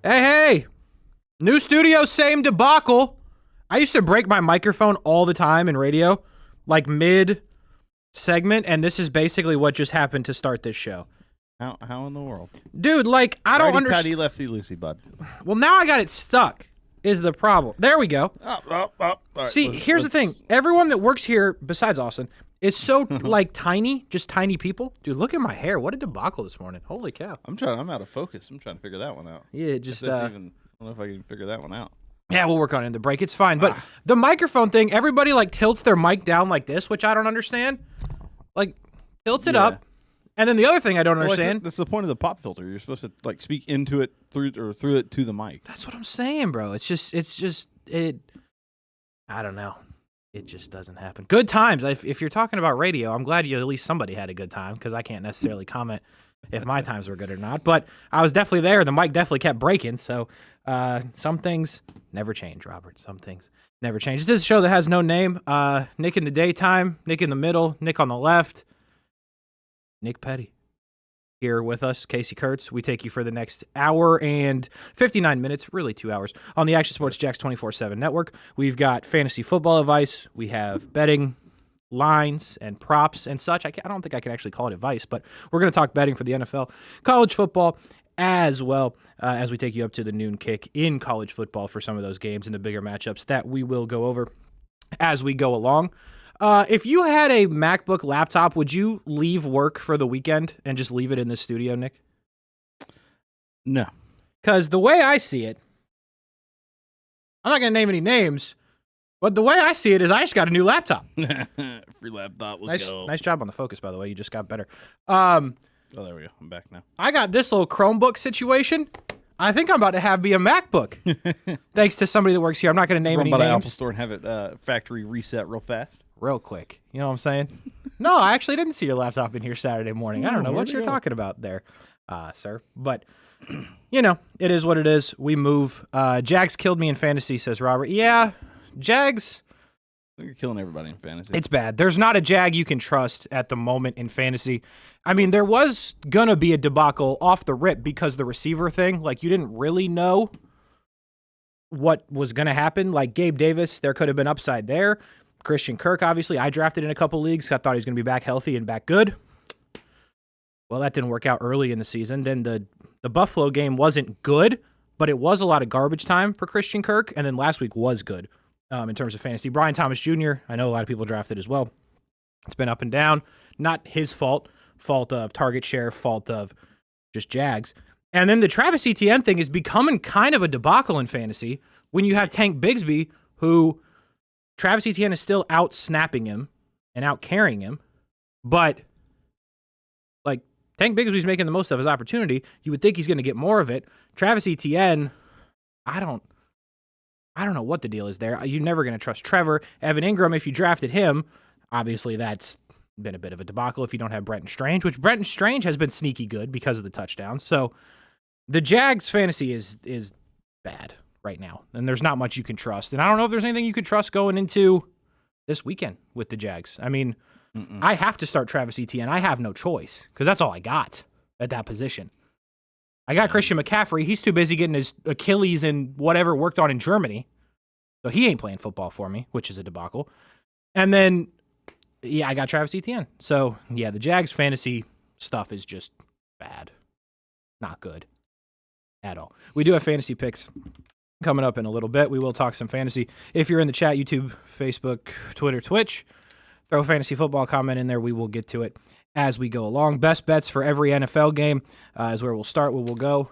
Hey! New studio, same debacle. I used to break my microphone all the time in radio, like mid-segment, and this is basically what just happened to start this show. How in the world? Dude, like, I don't understand. Righty, tighty, lefty, loosey, bud. Well, now I got it stuck, is the problem. There we go. All right, See, here's the thing. Everyone that works here, besides Austin, is so, like, tiny, just tiny people. Dude, look at my hair. What a debacle this morning. Holy cow. I'm out of focus. I'm trying to figure that one out. Yeah, just, I don't know if I can figure that one out. Yeah, we'll work on it in the break. It's fine. But the microphone thing, everybody, like, tilts their mic down like this, which I don't understand. Like, tilts it up. And then the other thing I don't understand. That's the point of the pop filter. You're supposed to, like, speak into it through it to the mic. That's what I'm saying, bro. It's just, I don't know. It just doesn't happen. Good times. If you're talking about radio, I'm glad at least somebody had a good time, because I can't necessarily comment if my times were good or not. But I was definitely there. The mic definitely kept breaking. So some things never change, Robert. Some things never change. This is a show that has no name. Nick in the daytime, Nick in the middle, Nick on the left, Nick Petty. Here with us, Kasey Kuhrts. We take you for the next hour and 59 minutes, really 2 hours, on the Action Sports Jax 24/7 network. We've got fantasy football advice. We have betting lines and props and such. I don't think I can actually call it advice, but we're going to talk betting for the NFL, college football, as well as we take you up to the noon kick in college football for some of those games and the bigger matchups that we will go over as we go along. If you had a MacBook laptop, would you leave work for the weekend and just leave it in the studio, Nick? No. Because the way I see it, I'm not going to name any names, but the way I see it is I just got a new laptop. Free laptop, let's go. Nice job on the focus, by the way. You just got better. Oh, there we go. I'm back now. I got this little Chromebook situation. I think I'm about to have me a MacBook. Thanks to somebody that works here. I'm not going to name any names. Run by the Apple Store and have it factory reset real fast. Real quick. You know what I'm saying? No, I actually didn't see your laptop in here Saturday morning. I don't know what you're talking about there, sir. But, you know, it is what it is. We move. Jags killed me in fantasy, says Robert. Yeah, Jags. You're killing everybody in fantasy. It's bad. There's not a Jag you can trust at the moment in fantasy. I mean, there was going to be a debacle off the rip because the receiver thing, like, you didn't really know what was going to happen. Like, Gabe Davis, there could have been upside there. Christian Kirk, obviously, I drafted in a couple leagues. I thought he was going to be back healthy and back good. Well, that didn't work out early in the season. Then the Buffalo game wasn't good, but it was a lot of garbage time for Christian Kirk. And then last week was good in terms of fantasy. Brian Thomas Jr., I know a lot of people drafted as well. It's been up and down. Not his fault. Fault of target share, fault of just Jags. And then the Travis Etienne thing is becoming kind of a debacle in fantasy when you have Tank Bigsby, who Travis Etienne is still out snapping him and out carrying him, but like Tank Bigsby's making the most of his opportunity. You would think he's going to get more of it. Travis Etienne, I don't know what the deal is there. You're never going to trust Trevor. Evan Ingram, if you drafted him, obviously that's been a bit of a debacle if you don't have Brenton Strange, which Brenton Strange has been sneaky good because of the touchdowns. So the Jags fantasy is bad right now, and there's not much you can trust. And I don't know if there's anything you can trust going into this weekend with the Jags. I mean, I have to start Travis Etienne. I have no choice because that's all I got at that position. I got Christian McCaffrey. He's too busy getting his Achilles and whatever worked on in Germany, so he ain't playing football for me, which is a debacle. And then, yeah, I got Travis Etienne. So, yeah, the Jags fantasy stuff is just bad. Not good at all. We do have fantasy picks coming up in a little bit. We will talk some fantasy. If you're in the chat, YouTube, Facebook, Twitter, Twitch, throw a fantasy football comment in there. We will get to it as we go along. Best bets for every NFL game is where we'll start, where we'll go.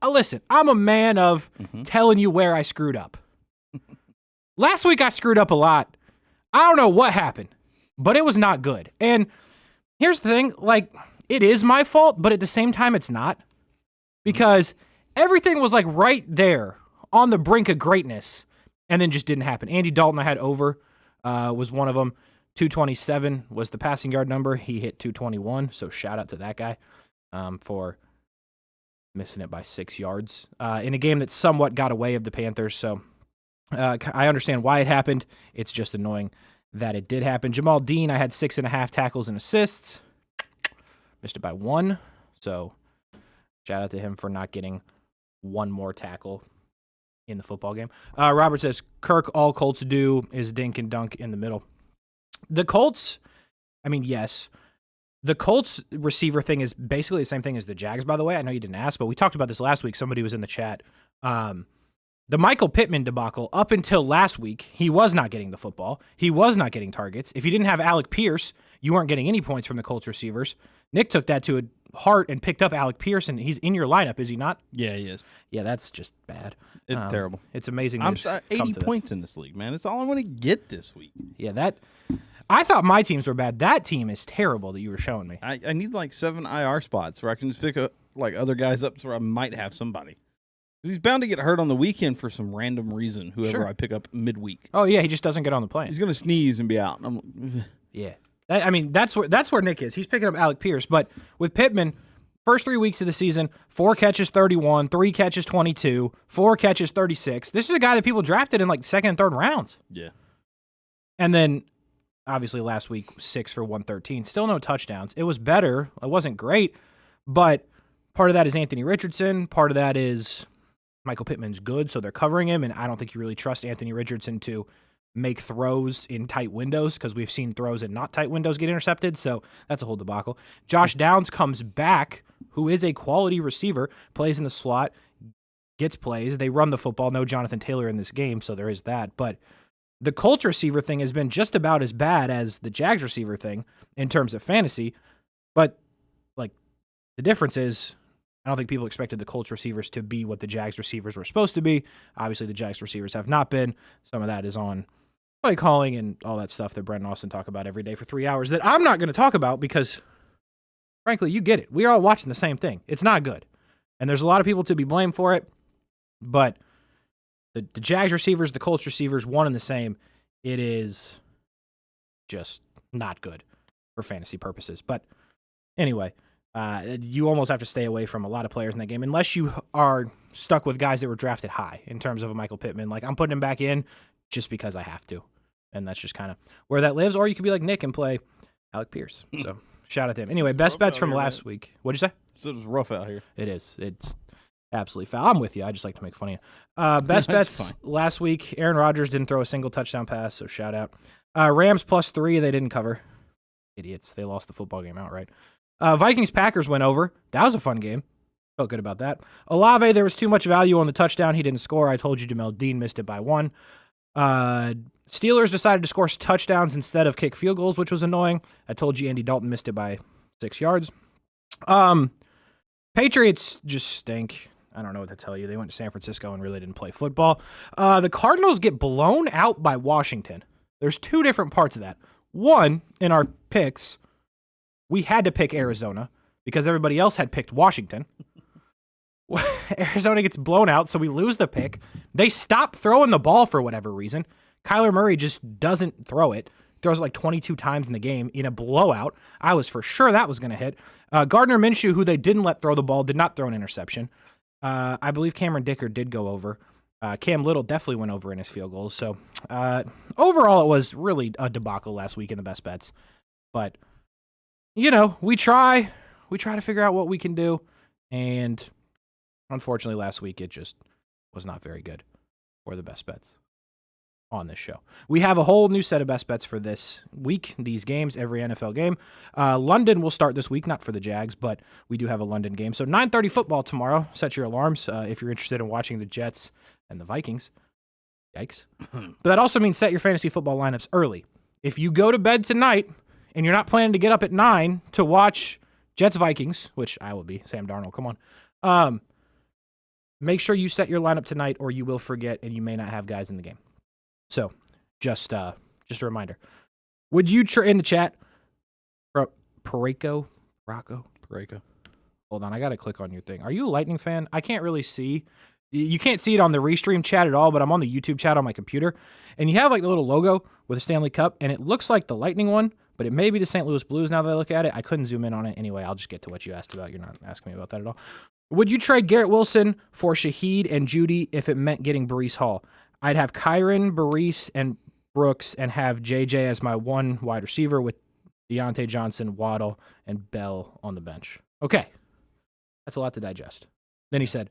Listen, I'm a man of telling you where I screwed up. Last week I screwed up a lot. I don't know what happened, but it was not good. And here's the thing, like, it is my fault, but at the same time it's not. Because everything was like right there on the brink of greatness, and then just didn't happen. Andy Dalton, I had over, was one of them. 227 was the passing yard number. He hit 221, so shout out to that guy for missing it by 6 yards in a game that somewhat got away of the Panthers. So I understand why it happened. It's just annoying that it did happen. Jamal Dean, I had 6.5 tackles and assists. Missed it by 1, so shout out to him for not getting one more tackle in the football game. Robert says, Kirk, all Colts do is dink and dunk in the middle. The Colts, I mean, yes. The Colts receiver thing is basically the same thing as the Jags, by the way. I know you didn't ask, but we talked about this last week. Somebody was in the chat. The Michael Pittman debacle, up until last week, he was not getting the football. He was not getting targets. If you didn't have Alec Pierce, you weren't getting any points from the Colts receivers. Nick took that to heart and picked up Alec Pierce, and he's in your lineup, is he not? Yeah, he is. Yeah, that's just bad. It's terrible. It's amazing. I'm sorry, 80 points in this league, man. That's all I want to get this week. Yeah, I thought my teams were bad. That team is terrible that you were showing me. I need like 7 IR spots where I can just pick up like other guys up where I might have somebody. He's bound to get hurt on the weekend for some random reason, whoever I pick up midweek. Oh, yeah, he just doesn't get on the plane. He's going to sneeze and be out. Yeah. That's where Nick is. He's picking up Alec Pierce. But with Pittman, first 3 weeks of the season, 4 catches, 31, 3 catches, 22, 4 catches, 36. This is a guy that people drafted in like second and third rounds. Yeah. And then, obviously, last week, 6 for 113. Still no touchdowns. It was better. It wasn't great. But part of that is Anthony Richardson. Part of that is Michael Pittman's good, so they're covering him. And I don't think you really trust Anthony Richardson to make throws in tight windows because we've seen throws in not tight windows get intercepted. So that's a whole debacle. Josh Downs comes back, who is a quality receiver, plays in the slot, gets plays. They run the football. No Jonathan Taylor in this game, so there is that. But the Colts receiver thing has been just about as bad as the Jags receiver thing in terms of fantasy. But like the difference is, I don't think people expected the Colts receivers to be what the Jags receivers were supposed to be. Obviously, the Jags receivers have not been. Some of that is on play calling and all that stuff that Brent and Austin talk about every day for 3 hours that I'm not going to talk about because, frankly, you get it. We are all watching the same thing. It's not good. And there's a lot of people to be blamed for it. But the Jags receivers, the Colts receivers, one and the same. It is just not good for fantasy purposes. But anyway, you almost have to stay away from a lot of players in that game unless you are stuck with guys that were drafted high in terms of a Michael Pittman. Like, I'm putting him back in just because I have to. And that's just kind of where that lives. Or you could be like Nick and play Alec Pierce. So shout out to him. Anyway, best bets from last week. What'd you say? So it was rough out here. It is. It's absolutely foul. I'm with you. I just like to make fun of you. Best bets last week. Aaron Rodgers didn't throw a single touchdown pass, so shout out. Rams +3. They didn't cover. Idiots. They lost the football game outright. Vikings-Packers went over. That was a fun game. Felt good about that. Olave, there was too much value on the touchdown. He didn't score. I told you Jamel Dean missed it by 1. Steelers decided to score touchdowns instead of kick field goals, which was annoying. I told you Andy Dalton missed it by 6 yards. Patriots just stink. I don't know what to tell you. They went to San Francisco and really didn't play football. The Cardinals get blown out by Washington. There's 2 different parts of that. One, in our picks, we had to pick Arizona because everybody else had picked Washington. Arizona gets blown out, so we lose the pick. They stop throwing the ball for whatever reason. Kyler Murray just doesn't throw it. Throws it like 22 times in the game in a blowout. I was for sure that was going to hit. Gardner Minshew, who they didn't let throw the ball, did not throw an interception. I believe Cameron Dicker did go over. Cam Little definitely went over in his field goals. So overall, it was really a debacle last week in the best bets. But, you know, we try to figure out what we can do. And unfortunately, last week, it just was not very good for the best bets on this show. We have a whole new set of best bets for this week, these games, every NFL game. London will start this week, not for the Jags, but we do have a London game. So 9:30 football tomorrow. Set your alarms if you're interested in watching the Jets and the Vikings. Yikes. But that also means set your fantasy football lineups early. If you go to bed tonight and you're not planning to get up at 9 to watch Jets-Vikings, which I will be, Sam Darnold, come on. Make sure you set your lineup tonight or you will forget and you may not have guys in the game. So, just a reminder. Would you in the chat, Pareko? Hold on, I got to click on your thing. Are you a Lightning fan? I can't really see. You can't see it on the Restream chat at all, but I'm on the YouTube chat on my computer. And you have like the little logo with a Stanley Cup, and it looks like the Lightning one, but it may be the St. Louis Blues now that I look at it. I couldn't zoom in on it. Anyway, I'll just get to what you asked about. You're not asking me about that at all. Would you trade Garrett Wilson for Shaheed and Judy if it meant getting Breece Hall? I'd have Kyron, Breece, and Brooks and have JJ as my one wide receiver with Deontay Johnson, Waddle, and Bell on the bench. Okay. That's a lot to digest. Then he said,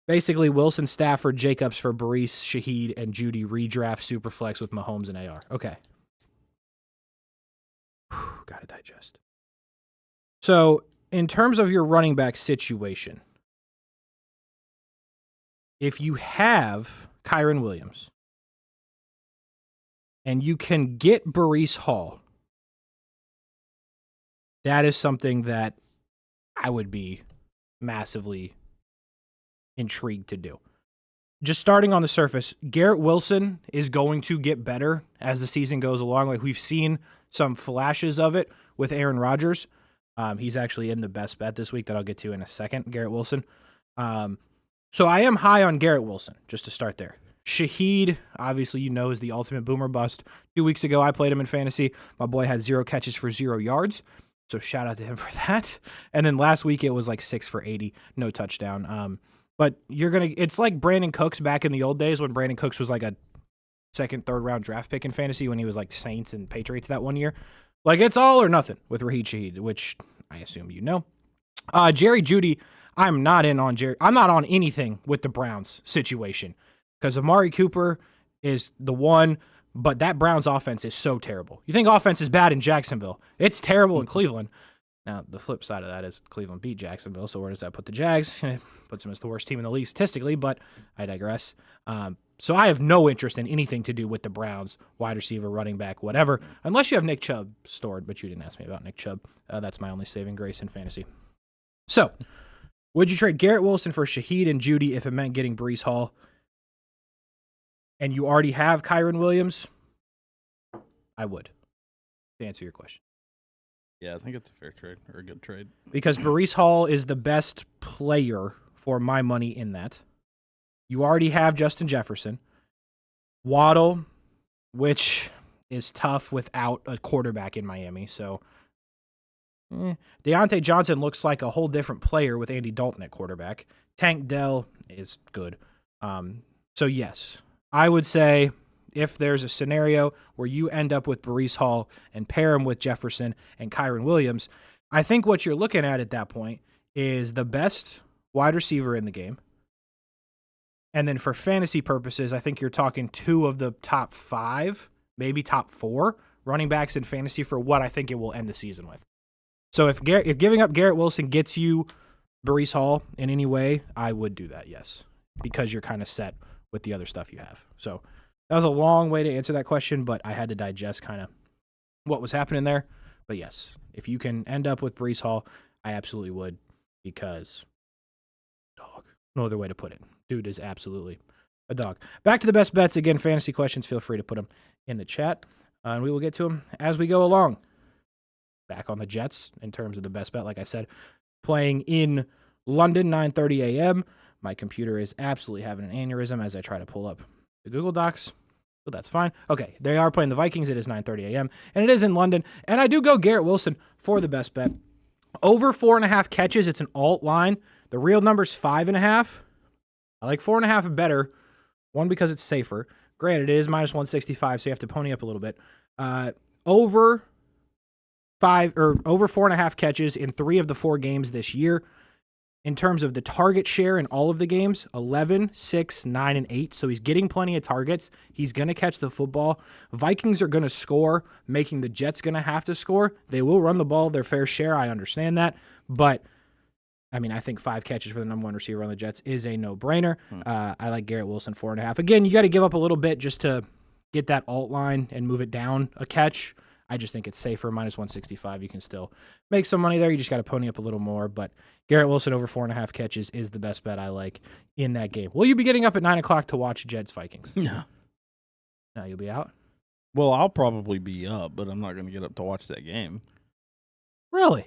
Basically, Wilson, Stafford, Jacobs for Brees, Shaheed, and Judy redraft Superflex with Mahomes and AR. Okay. Gotta digest. So, in terms of your running back situation, if you have Kyron Williams and you can get Brees Hall, that is something that I would be massively intrigued to do. Just starting on the surface, Garrett Wilson is going to get better as the season goes along. Like, we've seen some flashes of it with Aaron Rodgers. He's actually in the best bet this week that I'll get to in a second, Garrett Wilson. So I am high on Garrett Wilson, just to start there. Shaheed, obviously, is the ultimate boomer bust. 2 weeks ago, I played him in fantasy. My boy had 0 catches for 0 yards. So shout out to him for that. And then last week, it was like 6 for 80, no touchdown. But it's like Brandon Cooks back in the old days when Brandon Cooks was like a second, third round draft pick in fantasy when he was like Saints and Patriots that one year. Like, it's all or nothing with Raheed Shaheed, which I assume you know. Jerry Jeudy, I'm not on anything with the Browns situation because Amari Cooper is the one, but that Browns offense is so terrible. You think offense is bad in Jacksonville. It's terrible in Cleveland. Now, the flip side of that is Cleveland beat Jacksonville, so where does that put the Jags? Puts them as the worst team in the league statistically, but I digress. So I have no interest in anything to do with the Browns, wide receiver, running back, whatever, unless you have Nick Chubb stored, but you didn't ask me about Nick Chubb. That's my only saving grace in fantasy. So, would you trade Garrett Wilson for Shaheed and Jeudy if it meant getting Brees Hall? And you already have Kyron Williams? I would, to answer your question. Yeah, I think it's a fair trade or a good trade. Because Brees Hall is the best player for my money in that. You already have Justin Jefferson. Waddle, which is tough without a quarterback in Miami. So, Deontay Johnson looks like a whole different player with Andy Dalton at quarterback. Tank Dell is good. So, yes, I would say if there's a scenario where you end up with Brees Hall and pair him with Jefferson and Kyron Williams, I think what you're looking at that point is the best wide receiver in the game. And then for fantasy purposes, I think you're talking 2 of the top 5, maybe top 4 running backs in fantasy for what I think it will end the season with. So if giving up Garrett Wilson gets you Brees Hall in any way, I would do that, yes, because you're kind of set with the other stuff you have. So that was a long way to answer that question, but I had to digest kind of what was happening there. But yes, if you can end up with Brees Hall, I absolutely would, because dog. No other way to put it. Dude is absolutely a dog. Back to the best bets. Again, fantasy questions, feel free to put them in the chat, and we will get to them as we go along. Back on the Jets in terms of the best bet, like I said, playing in London, 9:30 a.m. My computer is absolutely having an aneurysm as I try to pull up the Google Docs. But that's fine. Okay, they are playing the Vikings. It is 9:30 a.m., and it is in London. And I do go Garrett Wilson for the best bet. Over 4.5 catches. It's an alt line. The real number's 5.5. I like 4.5 better. One, because it's safer. Granted, it is minus 165, so you have to pony up a little bit. Over 4.5 catches in 3 of the 4 games this year. In terms of the target share in all of the games, 11, 6, 9, and 8. So he's getting plenty of targets. He's going to catch the football. Vikings are going to score, making the Jets going to have to score. They will run the ball their fair share. I understand that. But, I mean, I think 5 catches for the number 1 receiver on the Jets is a no-brainer. I like Garrett Wilson 4.5. Again, you got to give up a little bit just to get that alt line and move it down a catch. I just think it's safer. Minus 165. You can still make some money there. You just got to pony up a little more. But Garrett Wilson over 4.5 catches is the best bet I like in that game. Will you be getting up at 9 o'clock to watch Jets-Vikings? No. No, you'll be out? Well, I'll probably be up, but I'm not going to get up to watch that game. Really?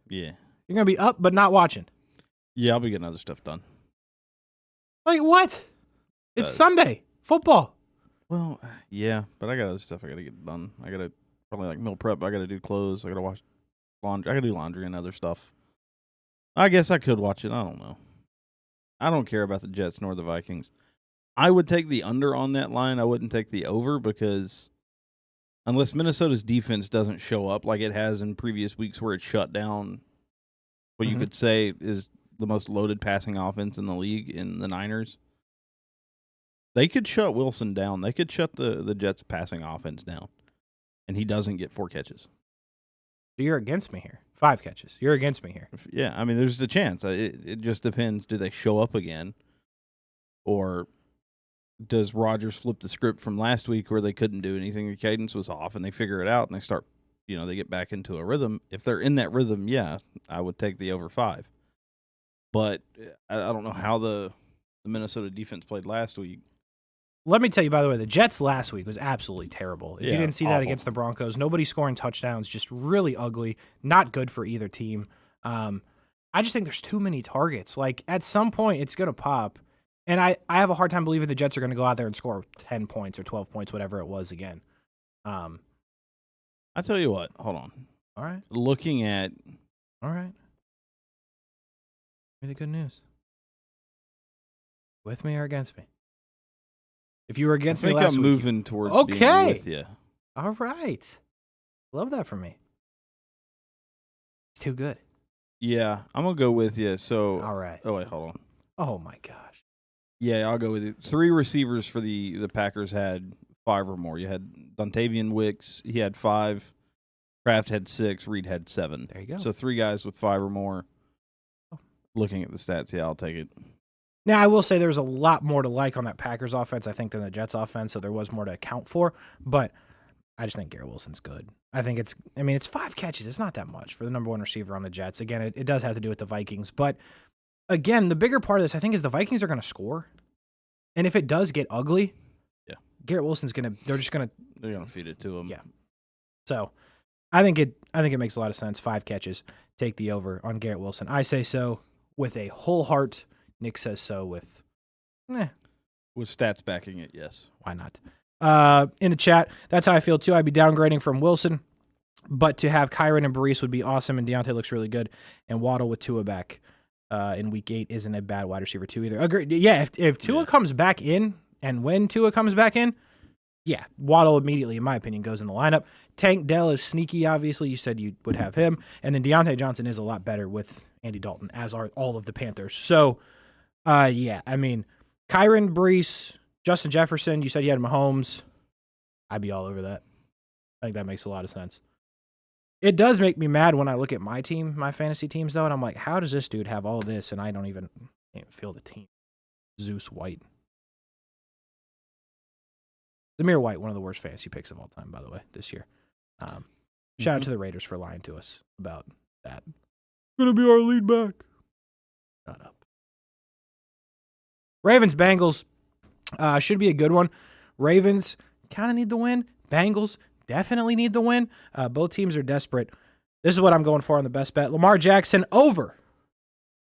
Yeah. You're going to be up but not watching? Yeah, I'll be getting other stuff done. Like what? It's Sunday. Football. Well, yeah, but I got other stuff I got to get done. I got to probably like meal prep. I got to do clothes. I got to wash laundry. I got to do laundry and other stuff. I guess I could watch it. I don't know. I don't care about the Jets nor the Vikings. I would take the under on that line. I wouldn't take the over because unless Minnesota's defense doesn't show up like it has in previous weeks where it's shut down, what you could say is the most loaded passing offense in the league in the Niners. They could shut Wilson down. They could shut the Jets' passing offense down, and he doesn't get 4 catches. You're against me here. 5 catches. You're against me here. Yeah, I mean, there's the chance. It just depends. Do they show up again, or does Rodgers flip the script from last week where they couldn't do anything? The cadence was off, and they figure it out, and they start, they get back into a rhythm. If they're in that rhythm, yeah, I would take the over 5. But I don't know how the Minnesota defense played last week. Let me tell you, by the way, the Jets last week was absolutely terrible. If you didn't see that awful. against the Broncos, nobody scoring touchdowns, just really ugly, not good for either team. I just think there's too many targets. Like, at some point, it's going to pop. And I have a hard time believing the Jets are going to go out there and score 10 points or 12 points, whatever it was again. I tell you what, hold on. All right. Looking at... All right. Give me the good news. With me or against me? If you were against me last week... I think I'm moving towards being with you. All right. Love that for me. It's too good. Yeah, I'm going to go with you. So, all right. Oh, wait, hold on. Oh, my gosh. Yeah, I'll go with you. 3 receivers for the Packers had 5 or more. You had Dontavian Wicks. He had 5. Kraft had 6. Reed had 7. There you go. So 3 guys with 5 or more. Looking at the stats, yeah, I'll take it. Now, I will say there's a lot more to like on that Packers offense, I think, than the Jets offense, so there was more to account for. But I just think Garrett Wilson's good. I think it's 5 catches. It's not that much for the number 1 receiver on the Jets. Again, it does have to do with the Vikings. But, again, the bigger part of this, I think, is the Vikings are going to score. And if it does get ugly, Garrett Wilson's they're going to feed it to him. Yeah. So, I think it makes a lot of sense. 5 catches. Take the over on Garrett Wilson. I say so with a whole heart. Nick says so with stats backing it, yes. Why not? In the chat, that's how I feel too. I'd be downgrading from Wilson, but to have Kyron and Brees would be awesome, and Deontay looks really good. And Waddle with Tua back in Week 8 isn't a bad wide receiver too either. Agreed. Yeah, if Tua comes back in, and when Tua comes back in, yeah, Waddle immediately, in my opinion, goes in the lineup. Tank Dell is sneaky, obviously. You said you would have him. And then Deontay Johnson is a lot better with Andy Dalton, as are all of the Panthers. So, yeah, Kyron, Brees, Justin Jefferson, you said you had Mahomes. I'd be all over that. I think that makes a lot of sense. It does make me mad when I look at my team, my fantasy teams, though, and I'm like, how does this dude have all this and I can't even feel the team? Zeus White. Zamir White, one of the worst fantasy picks of all time, by the way, this year. Shout out to the Raiders for lying to us about that. Gonna be our lead back. Shut up. Ravens, Bengals should be a good one. Ravens kind of need the win. Bengals definitely need the win. Both teams are desperate. This is what I'm going for on the best bet. Lamar Jackson over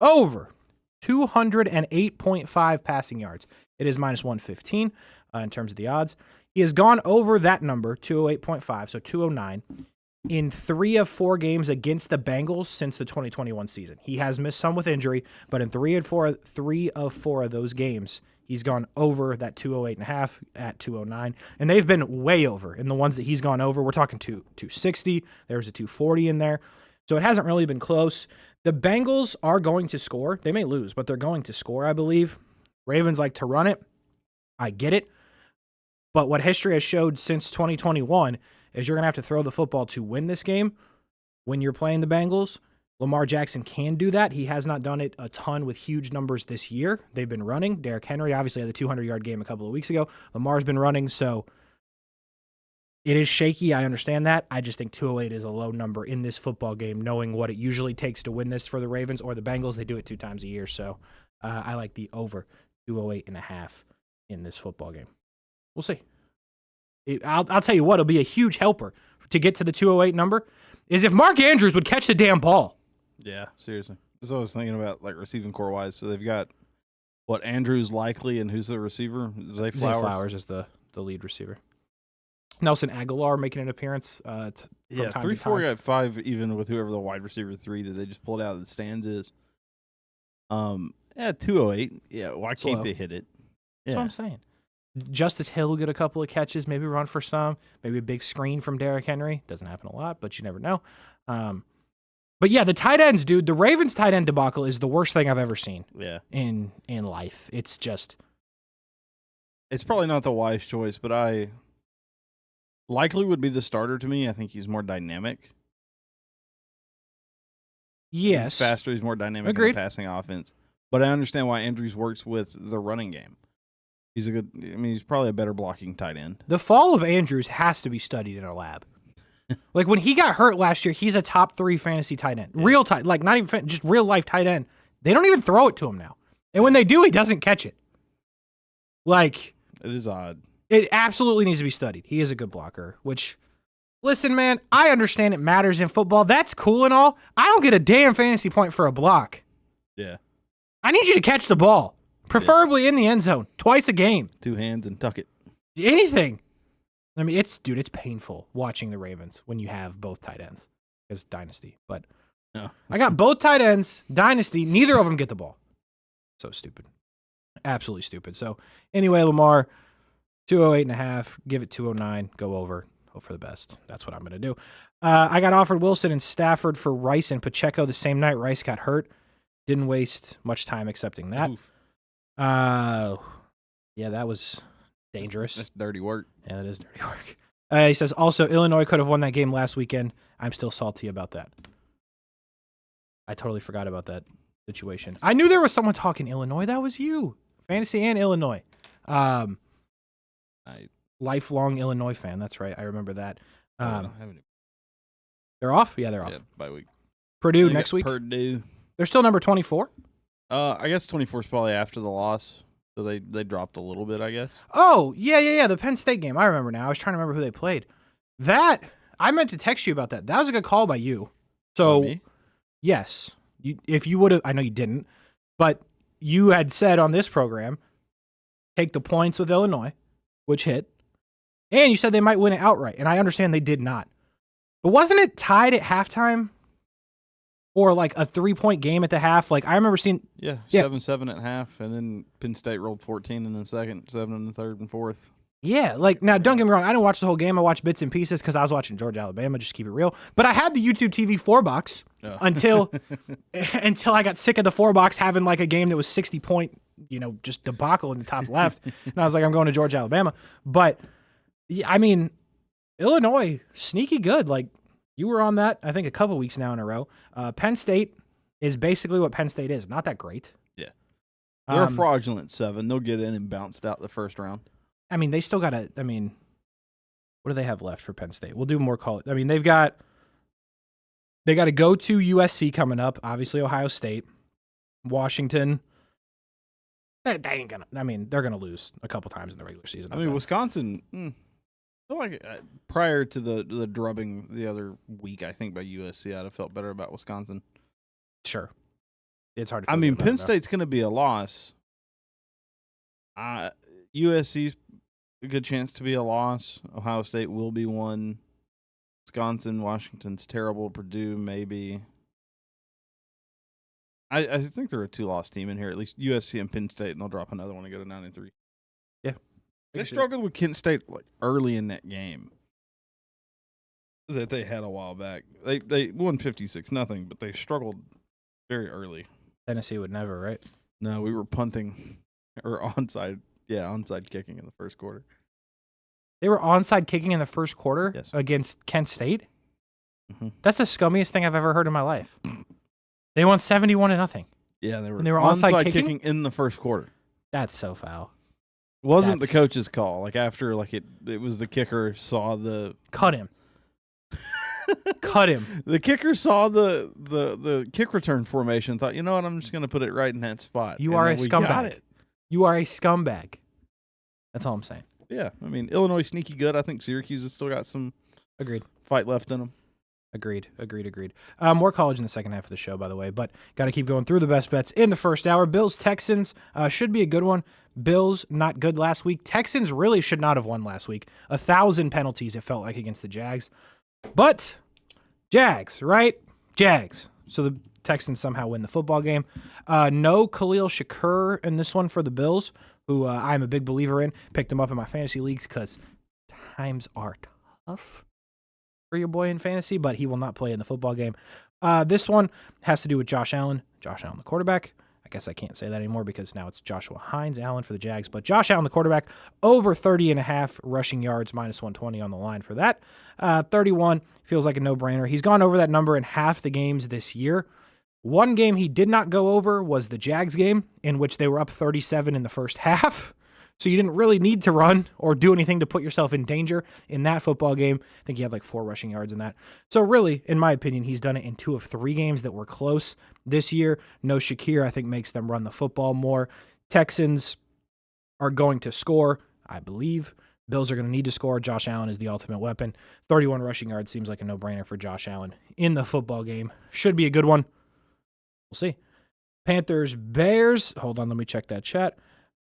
208.5 passing yards. It is minus 115 in terms of the odds. He has gone over that number, 208.5, so 209, in 3 of 4 games against the Bengals since the 2021 season. He has missed some with injury, but in 3 of 4 of those games, he's gone over that 208.5 at 209, and they've been way over. In the ones that he's gone over, we're talking 260. There's a 240 in there, so it hasn't really been close. The Bengals are going to score. They may lose, but they're going to score, I believe. Ravens like to run it. I get it. But what history has showed since 2021 is you're going to have to throw the football to win this game when you're playing the Bengals. Lamar Jackson can do that. He has not done it a ton with huge numbers this year. They've been running. Derrick Henry obviously had the 200-yard game a couple of weeks ago. Lamar's been running, so it is shaky. I understand that. I just think 208 is a low number in this football game, knowing what it usually takes to win this for the Ravens or the Bengals. They do it 2 times a year, so I like the over 208.5 in this football game. We'll see. I'll tell you what, it'll be a huge helper to get to the 208 number is if Mark Andrews would catch the damn ball. Yeah, seriously. That's what I was thinking about, like receiving core wise. So they've got Andrews likely, and who's the receiver? Zay Flowers. Zay Flowers is the lead receiver. Nelson Aguilar making an appearance. From time 3, to 4 time. got 5 even with whoever the wide receiver 3 that they just pulled out of the stands is. 208. Yeah, why can't they hit it? That's what I'm saying. Justice Hill will get a couple of catches, maybe run for some, maybe a big screen from Derrick Henry. Doesn't happen a lot, but you never know. But yeah, the tight ends, dude. The Ravens tight end debacle is the worst thing I've ever seen Yeah. in life. It's just It's probably not the wise choice, but I likely would be the starter to me. I think he's more dynamic. yes. He's faster. He's more dynamic Agreed. in the passing offense. But I understand why Andrews works with the running game. He's probably a better blocking tight end. The fall of Andrews has to be studied in a lab. Like when he got hurt last year, he's a top 3 fantasy tight end. Yeah. Real tight, like not even just real life tight end. They don't even throw it to him now. And when they do, he doesn't catch it. Like, It is odd. it absolutely needs to be studied. He is a good blocker, which, listen, man, I understand it matters in football. That's cool and all. I don't get a damn fantasy point for a block. Yeah. I need you to catch the ball, preferably in the end zone, twice a game. 2 hands and tuck it. Anything. I mean, it's painful watching the Ravens when you have both tight ends. It's dynasty. But No. I got both tight ends, dynasty. Neither of them get the ball. So stupid. Absolutely stupid. So anyway, Lamar, 208.5. Give it 209. Go over. Hope for the best. That's what I'm going to do. I got offered Wilson and Stafford for Rice and Pacheco the same night Rice got hurt. Didn't waste much time accepting that. Oof. Yeah, that was dangerous. That's dirty work. Yeah, that is dirty work. He says, also, Illinois could have won that game last weekend. I'm still salty about that. I totally forgot about that situation. I knew there was someone talking Illinois. That was you. Fantasy and Illinois. Lifelong Illinois fan. That's right. I remember that. They're off? Yeah, they're off. Yeah, bye week. Purdue next week? Purdue. They're still number 24? I guess 24 is probably after the loss. So they dropped a little bit, I guess. Oh, yeah. The Penn State game. I remember now. I was trying to remember who they played. That, I meant to text you about that. That was a good call by you. So, Me? yes. If you would have, I know you didn't, but you had said on this program, take the points with Illinois, which hit, and you said they might win it outright. And I understand they did not. But wasn't it tied at halftime? Or like a 3-point game at the half? Like I remember seeing. Yeah, 7-7 at half, and then Penn State rolled 14 in the second, 7 in the third and fourth. Yeah, like now don't get me wrong, I didn't watch the whole game. I watched bits and pieces because I was watching Georgia, Alabama, just to keep it real. But I had the YouTube TV 4-box until I got sick of the 4-box having like a game that was 60-point, just debacle in the top left. And I was like, I'm going to Georgia, Alabama. But yeah, I mean, Illinois, sneaky good. Like you were on that, I think, a couple weeks now in a row. Penn State is basically what Penn State is. Not that great. Yeah. They're a fraudulent 7. They'll get in and bounced out the first round. I mean, they still got to, what do they have left for Penn State? We'll do more college. I mean, they got to go to USC coming up, obviously Ohio State, Washington. They ain't going to, they're going to lose a couple times in the regular season. Wisconsin, I feel like prior to the drubbing the other week, I think, by USC, I'd have felt better about Wisconsin. Sure. It's hard to feel Penn State's going to be a loss. USC's a good chance to be a loss. Ohio State will be one. Wisconsin, Washington's terrible. Purdue, maybe. I think they're a 2-loss team in here, at least USC and Penn State, and they'll drop another one and go to 9-3. Yeah. They struggled with Kent State early in that game that they had a while back. They won 56-0, but they struggled very early. Tennessee would never, right? No, we were punting or onside kicking in the first quarter. They were onside kicking in the first quarter against Kent State? Mm-hmm. That's the scummiest thing I've ever heard in my life. They won 71-0. Yeah, they were onside kicking in the first quarter. That's so foul. It wasn't the coach's call. After it was the kicker saw the cut him. Cut him. The kicker saw the kick return formation, thought, you know what, I'm just going to put it right in that spot. You are a scumbag. You are a scumbag. That's all I'm saying. Yeah, Illinois sneaky good. I think Syracuse has still got some fight left in them. Agreed. More college in the second half of the show, by the way, but got to keep going through the best bets in the first hour. Bills-Texans should be a good one. Bills, not good last week. Texans really should not have won last week. 1,000 penalties, it felt like, against the Jags. But Jags, right? Jags. So the Texans somehow win the football game. No Khalil Shakur in this one for the Bills, who I'm a big believer in. Picked him up in my fantasy leagues because times are tough for your boy in fantasy, but he will not play in the football game. This one has to do with Josh Allen. Josh Allen, the quarterback. I guess I can't say that anymore because now it's Joshua Hines Allen for the Jags. But Josh Allen, the quarterback, over 30.5 rushing yards, minus 120 on the line for that. 31 feels like a no-brainer. He's gone over that number in half the games this year. One game he did not go over was the Jags game, in which they were up 37 in the first half. So you didn't really need to run or do anything to put yourself in danger in that football game. I think he had like 4 rushing yards in that. So really, in my opinion, he's done it in 2 of 3 games that were close this year. No Shakir, I think, makes them run the football more. Texans are going to score, I believe. Bills are going to need to score. Josh Allen is the ultimate weapon. 31 rushing yards seems like a no-brainer for Josh Allen in the football game. Should be a good one. We'll see. Panthers, Bears. Hold on, let me check that chat.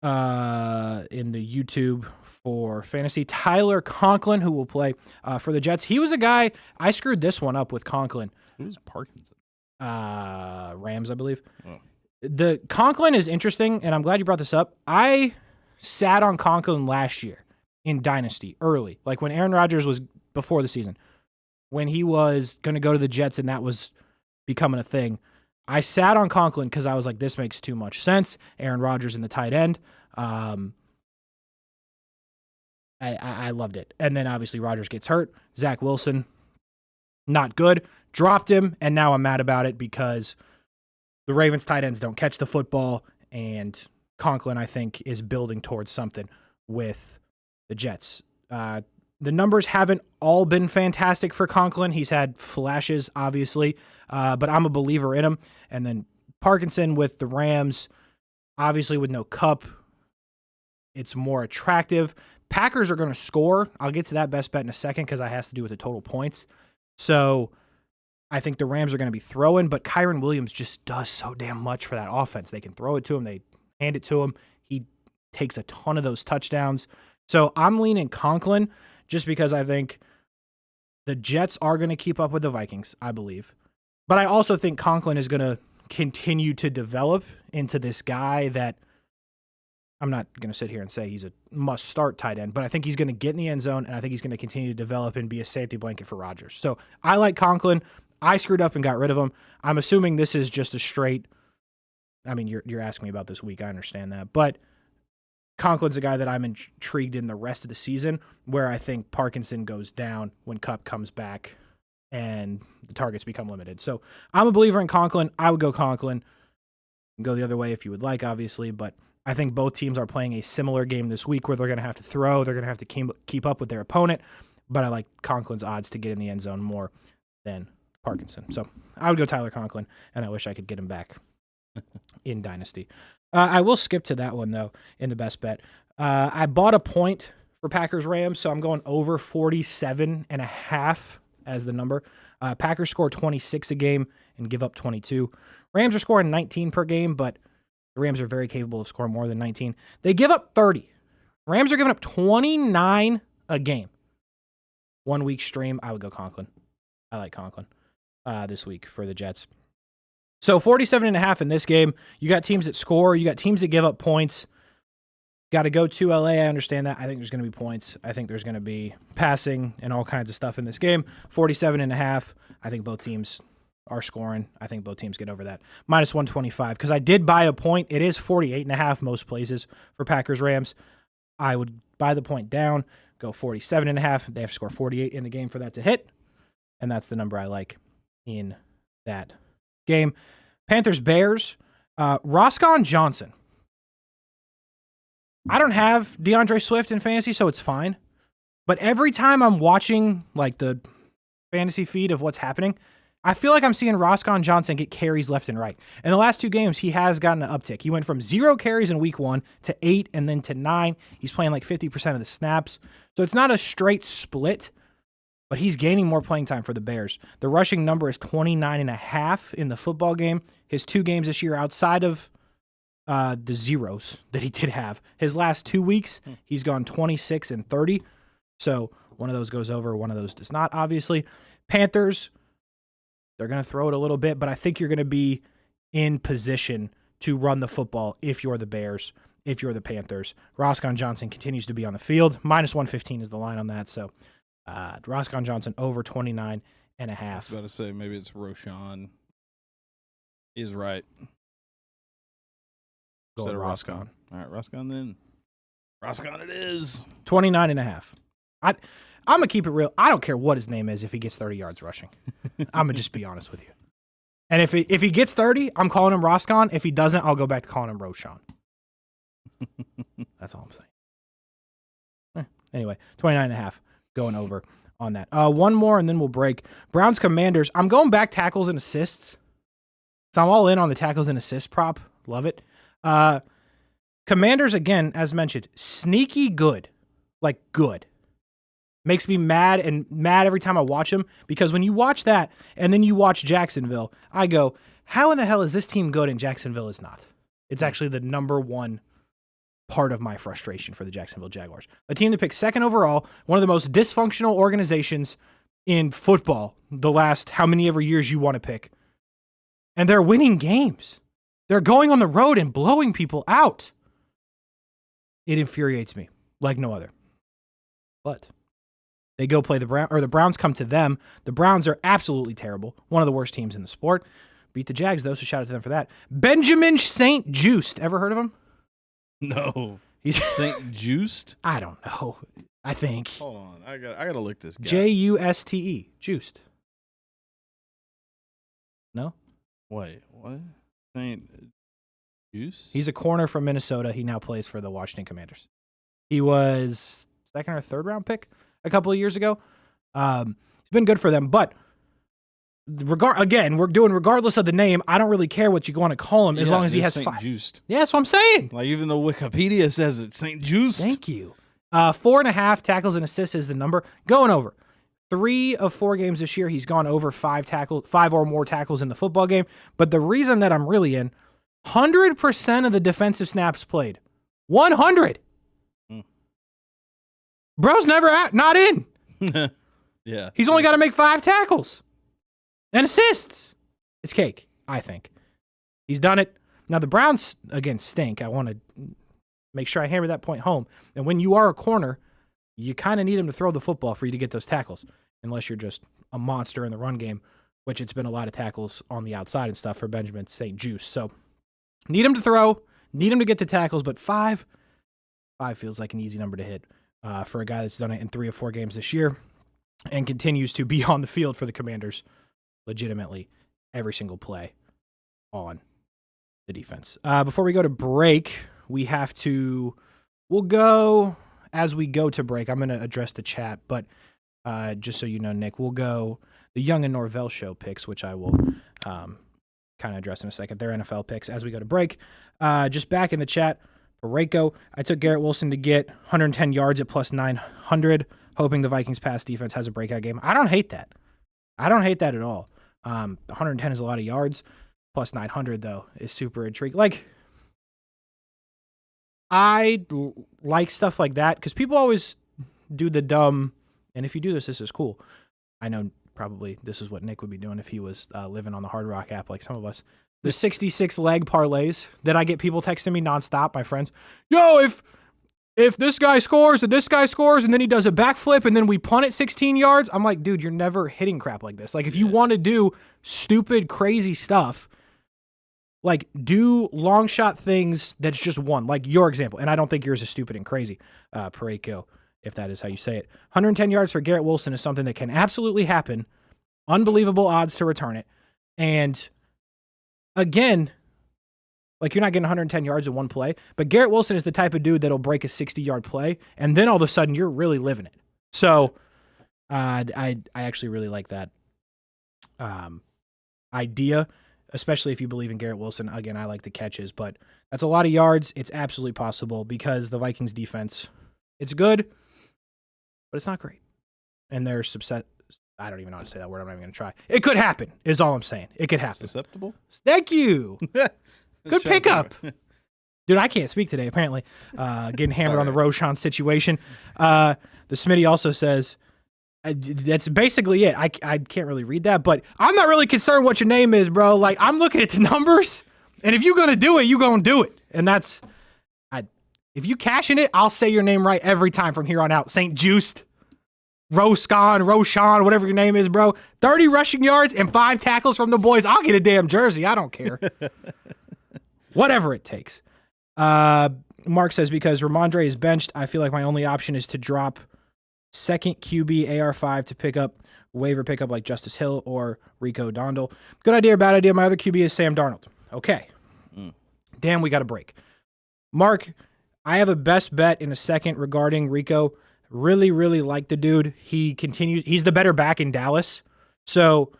In the YouTube for fantasy, Tyler Conklin, who will play for the Jets. He was a guy, I screwed this one up with Conklin. Who's Parkinson? Rams, I believe. Oh. The Conklin is interesting, and I'm glad you brought this up. I sat on Conklin last year in Dynasty early, like when Aaron Rodgers was before the season, when he was going to go to the Jets and that was becoming a thing. I sat on Conklin because I was like, this makes too much sense. Aaron Rodgers in the tight end. I loved it. And then obviously Rodgers gets hurt. Zach Wilson, not good. Dropped him, and now I'm mad about it because the Ravens tight ends don't catch the football, and Conklin, I think, is building towards something with the Jets. The numbers haven't all been fantastic for Conklin. He's had flashes, obviously, but I'm a believer in him. And then Parkinson with the Rams, obviously with no Kupp, it's more attractive. Packers are going to score. I'll get to that best bet in a second because that has to do with the total points. So I think the Rams are going to be throwing, but Kyron Williams just does so damn much for that offense. They can throw it to him. They hand it to him. He takes a ton of those touchdowns. So I'm leaning Conklin just because I think the Jets are going to keep up with the Vikings, I believe. But I also think Conklin is going to continue to develop into this guy that I'm not going to sit here and say he's a must-start tight end, but I think he's going to get in the end zone, and I think he's going to continue to develop and be a safety blanket for Rodgers. So I like Conklin. I screwed up and got rid of him. I'm assuming this is just a straight – I mean, you're asking me about this week. I understand that. But Conklin's a guy that I'm intrigued in the rest of the season, where I think Parkinson goes down when Kupp comes back and the targets become limited. So I'm a believer in Conklin. I would go Conklin. Go the other way if you would like, obviously, but I think both teams are playing a similar game this week where they're going to have to throw. They're going to have to keep up with their opponent, but I like Conklin's odds to get in the end zone more than Parkinson. So I would go Tyler Conklin, and I wish I could get him back in Dynasty. I will skip to that one, though, in the best bet. I bought a point for Packers-Rams, so I'm going over 47.5 as the number. Packers score 26 a game and give up 22. Rams are scoring 19 per game, but the Rams are very capable of scoring more than 19. They give up 30. Rams are giving up 29 a game. 1 week stream, I would go Conklin. I like Conklin this week for the Jets. So 47.5 in this game. You got teams that score. You got teams that give up points. Got to go to LA. I understand that. I think there's going to be points. I think there's going to be passing and all kinds of stuff in this game. 47.5. I think both teams are scoring. I think both teams get over that. Minus 125. Because I did buy a point. It is 48.5 most places for Packers-Rams. I would buy the point down, go 47.5. They have to score 48 in the game for that to hit. And that's the number I like in that game. Panthers-Bears. Roscoe Johnson. I don't have DeAndre Swift in fantasy, so it's fine. But every time I'm watching like the fantasy feed of what's happening, I feel like I'm seeing Roscoe Johnson get carries left and right. In the last 2 games, he has gotten an uptick. He went from 0 carries in week 1 to 8 and then to 9. He's playing like 50% of the snaps. So it's not a straight split, but he's gaining more playing time for the Bears. The rushing number is 29.5 in the football game. His 2 games this year outside of the zeros that he did have. His last 2 weeks, he's gone 26 and 30. So one of those goes over, one of those does not, obviously. Panthers, they're going to throw it a little bit, but I think you're going to be in position to run the football if you're the Bears, if you're the Panthers. Roscoe Johnson continues to be on the field. Minus 115 is the line on that. So Roscoe Johnson over 29 I was about to say maybe it's Roshan. He's right. Go Instead with of Roscon. All right, Roscon then. Roscon it is. 29.5. I'm going to keep it real. I don't care what his name is if he gets 30 yards rushing. I'm going to just be honest with you. And if he gets 30, I'm calling him Roscon. If he doesn't, I'll go back to calling him Roshan. That's all I'm saying. Anyway, 29.5 going over on that. One more and then we'll break. Browns Commanders. I'm going back tackles and assists. So I'm all in on the tackles and assists prop. Love it. Commanders, again, as mentioned, sneaky good. Like good. Makes me mad every time I watch them, because when you watch that and then you watch Jacksonville, I go, how in the hell is this team good and Jacksonville is not? It's actually the number one part of my frustration for the Jacksonville Jaguars. A team that picked second overall, one of the most dysfunctional organizations in football the last how many ever years you want to pick. And they're winning games. They're going on the road and blowing people out. It infuriates me like no other. But they go play the Browns, or the Browns come to them. The Browns are absolutely terrible. One of the worst teams in the sport. Beat the Jags, though, so shout out to them for that. Benjamin St. Just. Ever heard of him? No. He's St. Just? I don't know. I think. Hold on. I gotta look this guy. Juste. Just. No? Wait, what? St. Just? He's a corner from Minnesota. He now plays for the Washington Commanders. He was second or third round pick a couple of years ago. He's been good for them, but again, we're doing regardless of the name. I don't really care what you want to call him as long as he has St. 5. Just. Yeah, that's what I'm saying. Like even though Wikipedia says it, St. Just. Thank you. 4.5 tackles and assists is the number. Going over. 3 of 4 games this year, he's gone over 5 or more tackles in the football game. But the reason that I'm really in, 100% of the defensive snaps played. 100. Bro's not in. Yeah. He's only got to make 5 tackles and assists. It's cake, I think. He's done it. Now, the Browns, again, stink. I want to make sure I hammer that point home. And when you are a corner, you kind of need him to throw the football for you to get those tackles, unless you're just a monster in the run game, which it's been a lot of tackles on the outside and stuff for Benjamin St. Just. So need him to throw, need him to get the tackles, but 5 feels like an easy number to hit for a guy that's done it in 3 or 4 games this year and continues to be on the field for the Commanders legitimately every single play on the defense. Before we go to break, we'll go as we go to break. I'm going to address the chat, but just so you know, Nick, we'll go the Young and Norvell show picks, which I will kind of address in a second. Their NFL picks as we go to break. Just back in the chat, for Rayco, I took Garrett Wilson to get 110 yards at plus 900, hoping the Vikings pass defense has a breakout game. I don't hate that. I don't hate that at all. 110 is a lot of yards. Plus 900, though, is super intriguing. Like, I like stuff like that because people always do the dumb, and if you do this is cool. I know probably this is what Nick would be doing if he was living on the Hard Rock app like some of us. The 66 leg parlays that I get people texting me nonstop, my friends. Yo, if this guy scores and this guy scores and then he does a backflip and then we punt it 16 yards, I'm like, dude, you're never hitting crap like this. Like, if you want to do stupid, crazy stuff, like, do long shot things that's just one, like your example. And I don't think yours is stupid and crazy, Pareko, if that is how you say it. 110 yards for Garrett Wilson is something that can absolutely happen. Unbelievable odds to return it. And again, like, you're not getting 110 yards in one play, but Garrett Wilson is the type of dude that'll break a 60-yard play, and then all of a sudden you're really living it. So I actually really like that idea, especially if you believe in Garrett Wilson. Again, I like the catches, but that's a lot of yards. It's absolutely possible because the Vikings defense, it's good, but it's not great. And they're I don't even know how to say that word. I'm not even going to try. It could happen, is all I'm saying. It could happen. Susceptible? Thank you. Good pickup. Dude, I can't speak today, apparently. Getting hammered on the Roshan situation. The Smitty also says, that's basically it. I can't really read that, but I'm not really concerned what your name is, bro. Like, I'm looking at the numbers, and if you're going to do it, you're going to do it. And that's, if you cash in it, I'll say your name right every time from here on out. St. Just. Roshan, whatever your name is, bro. 30 rushing yards and 5 tackles from the boys. I'll get a damn jersey. I don't care. Whatever it takes. Mark says, because Ramondre is benched, I feel like my only option is to drop second QB AR5 to pick up waiver pickup like Justice Hill or Rico Dondal. Good idea or bad idea? My other QB is Sam Darnold. Okay. Damn, we got a break. Mark, I have a best bet in a second regarding Rico. Really, really like the dude. He's the better back in Dallas. So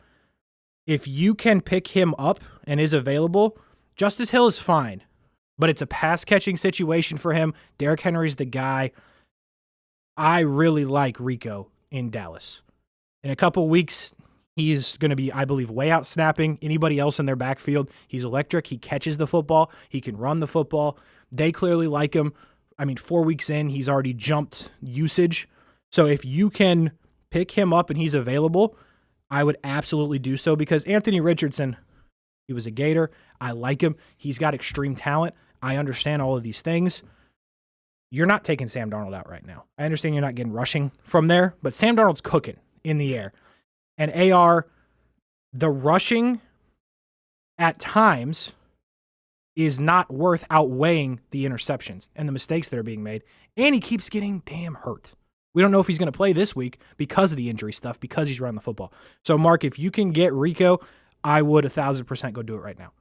if you can pick him up and is available, Justice Hill is fine, but it's a pass catching situation for him. Derrick Henry's the guy. I really like Rico in Dallas. In a couple weeks, he's going to be, I believe, way out snapping anybody else in their backfield. He's electric. He catches the football. He can run the football. They clearly like him. 4 weeks in, he's already jumped usage. So if you can pick him up and he's available, I would absolutely do so, because Anthony Richardson, he was a Gator. I like him. He's got extreme talent. I understand all of these things. You're not taking Sam Darnold out right now. I understand you're not getting rushing from there, but Sam Darnold's cooking in the air. And AR, the rushing at times is not worth outweighing the interceptions and the mistakes that are being made. And he keeps getting damn hurt. We don't know if he's going to play this week because of the injury stuff, because he's running the football. So, Mark, if you can get Rico, I would 1,000% go do it right now.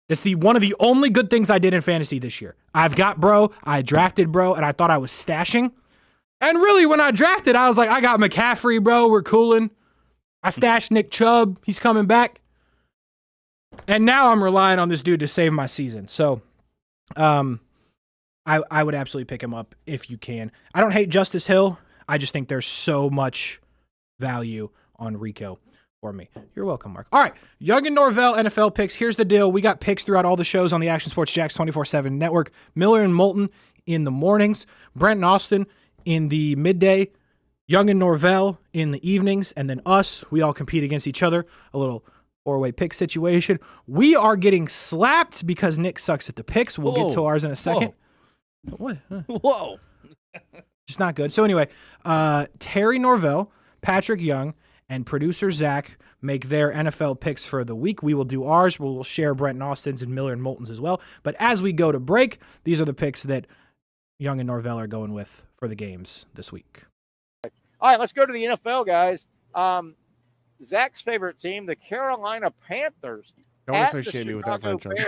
It's one of the only good things I did in fantasy this year. I've got bro, I drafted bro, and I thought I was stashing. And really, when I drafted, I was like, I got McCaffrey, bro. We're cooling. I stashed Nick Chubb. He's coming back. And now I'm relying on this dude to save my season. So I would absolutely pick him up if you can. I don't hate Justice Hill. I just think there's so much value on Rico for me. You're welcome, Mark. All right, Young and Norvell NFL picks. Here's the deal. We got picks throughout all the shows on the Action Sports Jacks 24/7 network. Miller and Moulton in the mornings. Brent and Austin in the midday. Young and Norvell in the evenings. And then us, we all compete against each other. A little four-way pick situation. We are getting slapped because Nick sucks at the picks. We'll get to ours in a second. What? Whoa. Just not good. So anyway, Terry Norvell, Patrick Young, and producer Zach make their NFL picks for the week. We will do ours. We'll share Brent and Austin's and Miller and Moulton's as well. But as we go to break, these are the picks that Young and Norvell are going with for the games this week. All right, let's go to the NFL, guys. Zach's favorite team, the Carolina Panthers. Don't associate me with that franchise.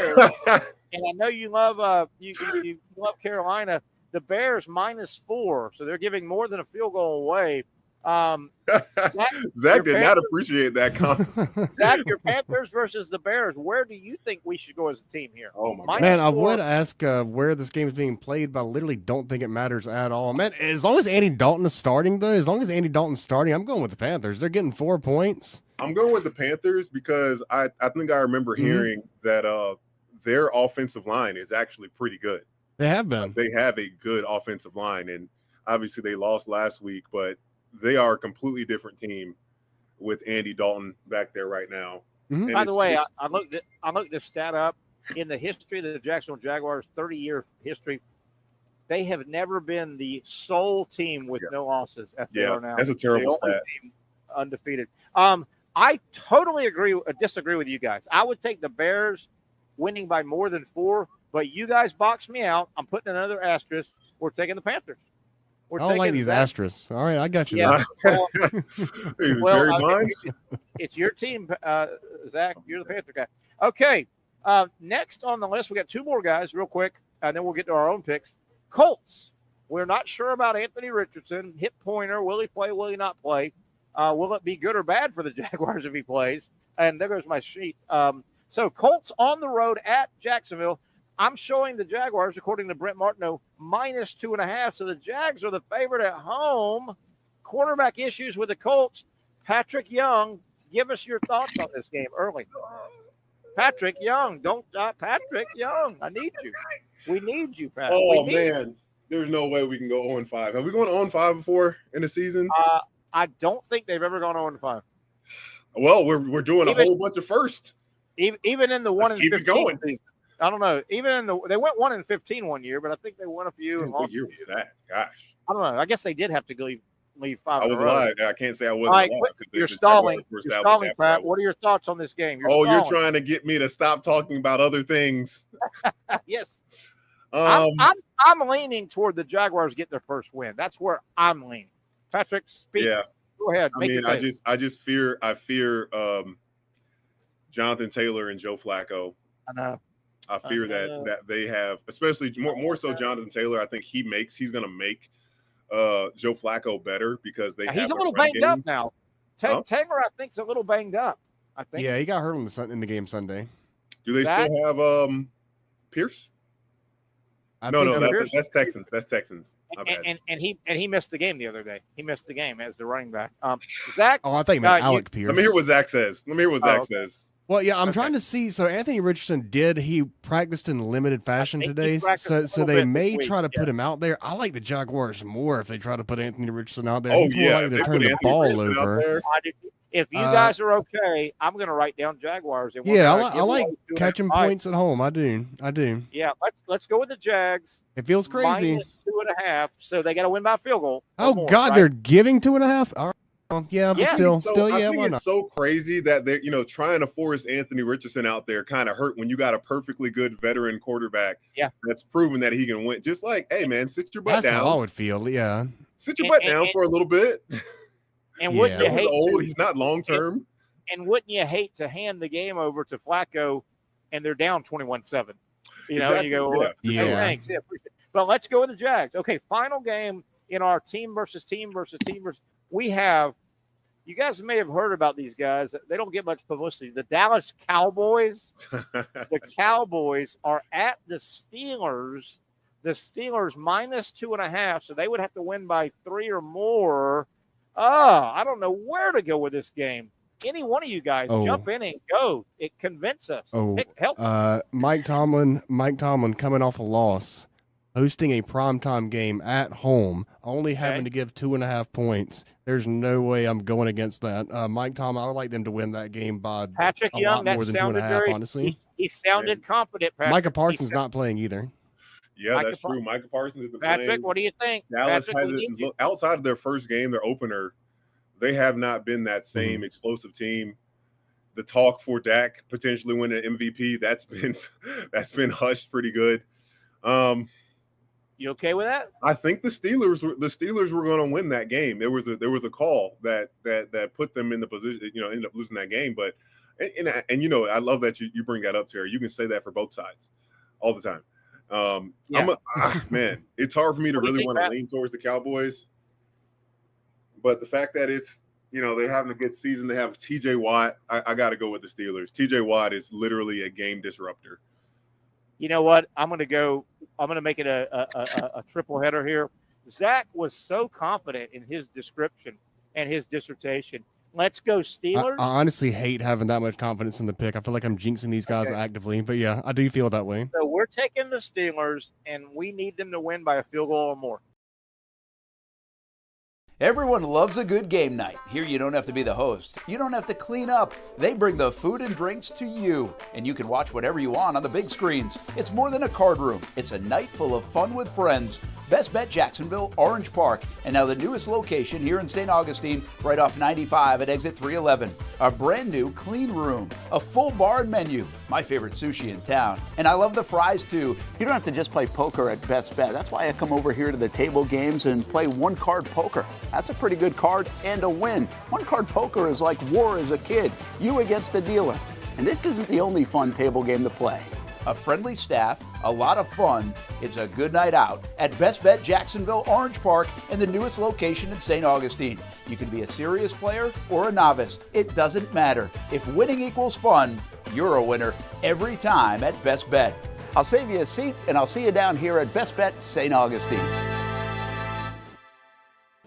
And I know you love you love Carolina. The Bears -4, so they're giving more than a field goal away. Zach did not appreciate that comment. Zach, your Panthers versus the Bears. Where do you think we should go as a team here? Oh my man, I would ask where this game is being played, but I literally don't think it matters at all. Man, as long as Andy Dalton is starting, though, I'm going with the Panthers. They're getting 4 points. I'm going with the Panthers because I think I remember hearing that their offensive line is actually pretty good. They have been. They have a good offensive line, and obviously they lost last week, but they are a completely different team with Andy Dalton back there right now. Mm-hmm. By the way, I looked this stat up. In the history of the Jacksonville Jaguars, 30-year history, they have never been the sole team with no losses as they are now. That's a terrible stat. Undefeated. I totally disagree with you guys. I would take the Bears winning by more than 4, but you guys boxed me out. I'm putting another asterisk. We're taking the Panthers. I don't like these asterisks. All right, I got you. Yeah. Well, it's your team, Zach. You're the Panther guy. Okay. Next on the list, we got 2 more guys real quick, and then we'll get to our own picks. Colts. We're not sure about Anthony Richardson. Hip pointer. Will he play? Will he not play? Will it be good or bad for the Jaguars if he plays? And there goes my sheet. So Colts on the road at Jacksonville. I'm showing the Jaguars, according to Brent Martineau, -2.5. So the Jags are the favorite at home. Quarterback issues with the Colts. Patrick Young, give us your thoughts on this game early. Patrick Young, Patrick Young, I need you. We need you, Patrick. Oh, man. There's no way we can go 0-5. Have we gone 0-5 before in the season? I don't think they've ever gone 0-5. Well, we're doing a whole bunch of first. Even in the 1-15 going. season. I don't know. Even they went 1-15 one year, but I think they won a few. What year was that? Gosh. I don't know. I guess they did have to leave 5 I in a was row. alive. I can't say I wasn't All right, alive. quit- 'cause you're the stalling. Jaguars were You're established stalling, after I Pat. was- What are your thoughts on this game? You're Oh, you're stalling. trying to get me to stop talking about other things. Yes. Um, I'm leaning toward the Jaguars getting their first win. That's where I'm leaning. Patrick, speak. yeah. Go ahead. I Make mean, your case. I fear Jonathan Taylor and Joe Flacco. I know. I fear that they have, especially more so Jonathan Taylor. I think he's going to make Joe Flacco better because they. He's have a little run banged game. up now. Huh? Taylor, I think, is a little banged up. I think. Yeah, he got hurt in the game Sunday. Do they Zach? still have Pierce? No, Pierce- that's Texans. That's Texans. My bad. And he missed the game the other day. He missed the game as the running back. Zach. Oh, I thought you meant you- Alec Pierce. Let me hear what Zach says. okay. Says. Well, yeah, I'm Okay. trying to see. So Anthony Richardson he practiced in limited fashion think he today. practiced a So little they bit may this week, try to yeah. put him out there. I like the Jaguars more if they try to put Anthony Richardson out there. Oh He's more yeah, likely they to put turn the Anthony ball Richardson out over. there. If you guys are okay, I'm going to write down Jaguars. And we're Yeah, gonna I give like away 2.5 catching points at home. I do. Yeah, let's go with the Jags. It feels crazy. Minus 2.5, so they got to win by a field goal. or Oh more, God, right? they're giving 2.5. All right. Well, yeah, but Yeah, still, I yeah, think why it's not? so crazy that they're trying to force Anthony Richardson out there kind of hurt when you got a perfectly good veteran quarterback. Yeah. That's proven that he can win. Just like, hey man, sit your butt That's how I down. would feel. Yeah. Sit your butt And- down and- for a little bit. And Yeah. wouldn't you He's hate old. to? He's not long term. And wouldn't you hate to hand the game over to Flacco, and they're down 21-7? You know, and you go, well, Yeah. hey, Yeah. thanks. Yeah, appreciate it. But let's go with the Jags. Okay, final game in our team versus team versus team versus. We have. You guys may have heard about these guys. They don't get much publicity. The Dallas Cowboys. The Cowboys are at the Steelers. The Steelers minus 2.5, so they would have to win by 3 or more. I don't know where to go with this game. Any one of you guys jump in and go. It convince us. Oh, Help. Mike Tomlin coming off a loss, hosting a primetime game at home, only having to give 2.5 points. There's no way I'm going against that. Mike Tomlin, I would like them to win that game by Patrick a Young, lot that more than sounded 2.5, very. honestly. He sounded confident. Patrick. Micah Parsons He not playing either. Yeah, Micah that's true. Micah Parsons isn't Patrick, playing. what do you think? Dallas Patrick, we need hasn't you. outside of their first game, their opener. They have not been that same explosive team. The talk for Dak potentially winning an MVP that's been hushed pretty good. You okay with that? I think the Steelers were going to win that game. There was a call that put them in the position, ended up losing that game. But and I love that you bring that up, Terry. You can say that for both sides all the time. Man, it's hard for me to What do you really think, want to Matt? lean towards the Cowboys. But the fact that it's they having a good season, they have TJ Watt. I got to go with the Steelers. TJ Watt is literally a game disruptor. You know what? I'm going to make it a triple header here. Zach was so confident in his description and his dissertation. Let's go Steelers. I honestly hate having that much confidence in the pick. I feel like I'm jinxing these guys actively. But yeah, I do feel that way. So we're taking the Steelers, and we need them to win by a field goal or more. Everyone loves a good game night. Here you don't have to be the host. You don't have to clean up. They bring the food and drinks to you, and you can watch whatever you want on the big screens. It's more than a card room. It's a night full of fun with friends. Best Bet Jacksonville, Orange Park, and now the newest location here in St. Augustine, right off 95 at exit 311. A brand new clean room, a full bar and menu, my favorite sushi in town. And I love the fries too. You don't have to just play poker at Best Bet. That's why I come over here to the table games and play one card poker. That's a pretty good card and a win. One card poker is like war as a kid, you against the dealer. And this isn't the only fun table game to play. A friendly staff, a lot of fun. It's a good night out at Best Bet Jacksonville, Orange Park, and the newest location in St. Augustine. You can be a serious player or a novice. It doesn't matter. If winning equals fun, you're a winner every time at Best Bet. I'll save you a seat, and I'll see you down here at Best Bet St. Augustine.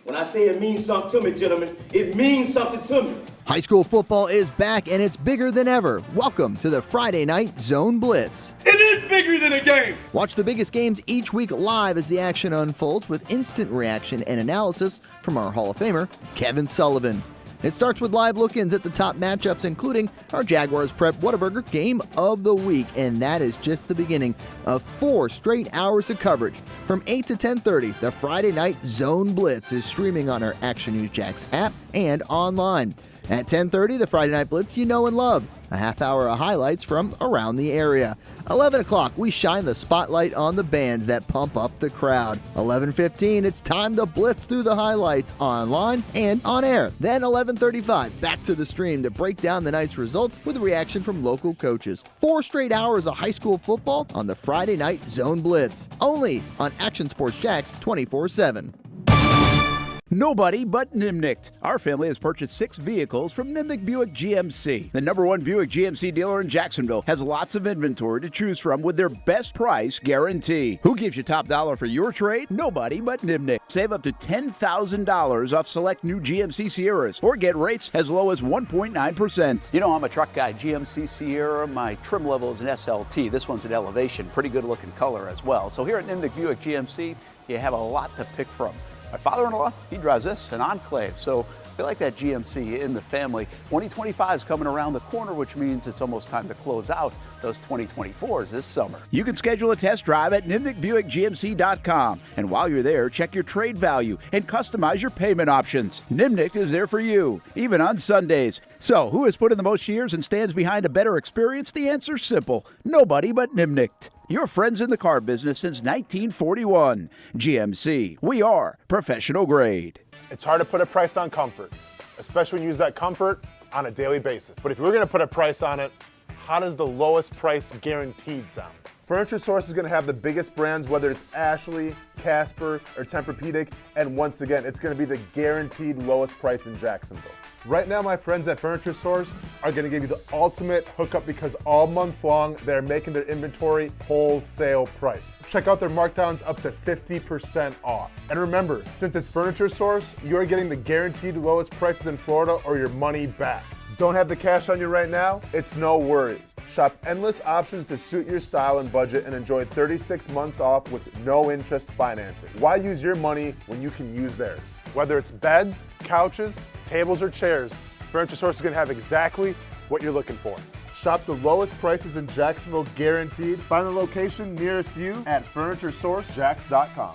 When I say it means something to me, gentlemen, it means something to me. High school football is back and it's bigger than ever. Welcome to the Friday Night Zone Blitz. It is bigger than a game. Watch the biggest games each week live as the action unfolds with instant reaction and analysis from our Hall of Famer, Kevin Sullivan. It starts with live look-ins at the top matchups, including our Jaguars Prep Whataburger Game of the Week, and that is just the beginning of 4 straight hours of coverage. From 8 to 10:30, the Friday Night Zone Blitz is streaming on our Action News Jax app and online. At 10:30, the Friday Night Blitz you know and love. A half hour of highlights from around the area. 11 o'clock, we shine the spotlight on the bands that pump up the crowd. 11:15, it's time to blitz through the highlights online and on air. Then 11:35, back to the stream to break down the night's results with a reaction from local coaches. 4 straight hours of high school football on the Friday Night Zone Blitz. Only on Action Sports Jax 24/7. Nobody but Nimnicht. Our family has purchased 6 vehicles from Nimnicht Buick GMC. The #1 Buick GMC dealer in Jacksonville has lots of inventory to choose from with their best price guarantee. Who gives you top dollar for your trade? Nobody but Nimnicht. Save up to $10,000 off select new GMC Sierras or get rates as low as 1.9%. You know, I'm a truck guy. GMC Sierra, my trim level is an SLT. This one's an Elevation. Pretty good looking color as well. So here at Nimnicht Buick GMC, you have a lot to pick from. My father-in-law, he drives this, an Enclave, so I like that GMC in the family. 2025 is coming around the corner, which means it's almost time to close out those 2024s this summer. You can schedule a test drive at NimnichtBuickGMC.com. And while you're there, check your trade value and customize your payment options. Nimnicht is there for you, even on Sundays. So, who has put in the most years and stands behind a better experience? The answer's simple. Nobody but Nimnicht. Your friends in the car business since 1941. GMC, we are professional grade. It's hard to put a price on comfort, especially when you use that comfort on a daily basis. But if we're going to put a price on it, how does the lowest price guaranteed sound? Furniture Source is going to have the biggest brands, whether it's Ashley, Casper, or Tempur-Pedic, and once again, it's going to be the guaranteed lowest price in Jacksonville. Right now, my friends at Furniture Source are going to give you the ultimate hookup because all month long, they're making their inventory wholesale price. Check out their markdowns up to 50% off. And remember, since it's Furniture Source, you're getting the guaranteed lowest prices in Florida or your money back. Don't have the cash on you right now? It's no worries. Shop endless options to suit your style and budget and enjoy 36 months off with no interest financing. Why use your money when you can use theirs? Whether it's beds, couches, tables, or chairs, Furniture Source is going to have exactly what you're looking for. Shop the lowest prices in Jacksonville guaranteed. Find the location nearest you at FurnitureSourceJax.com.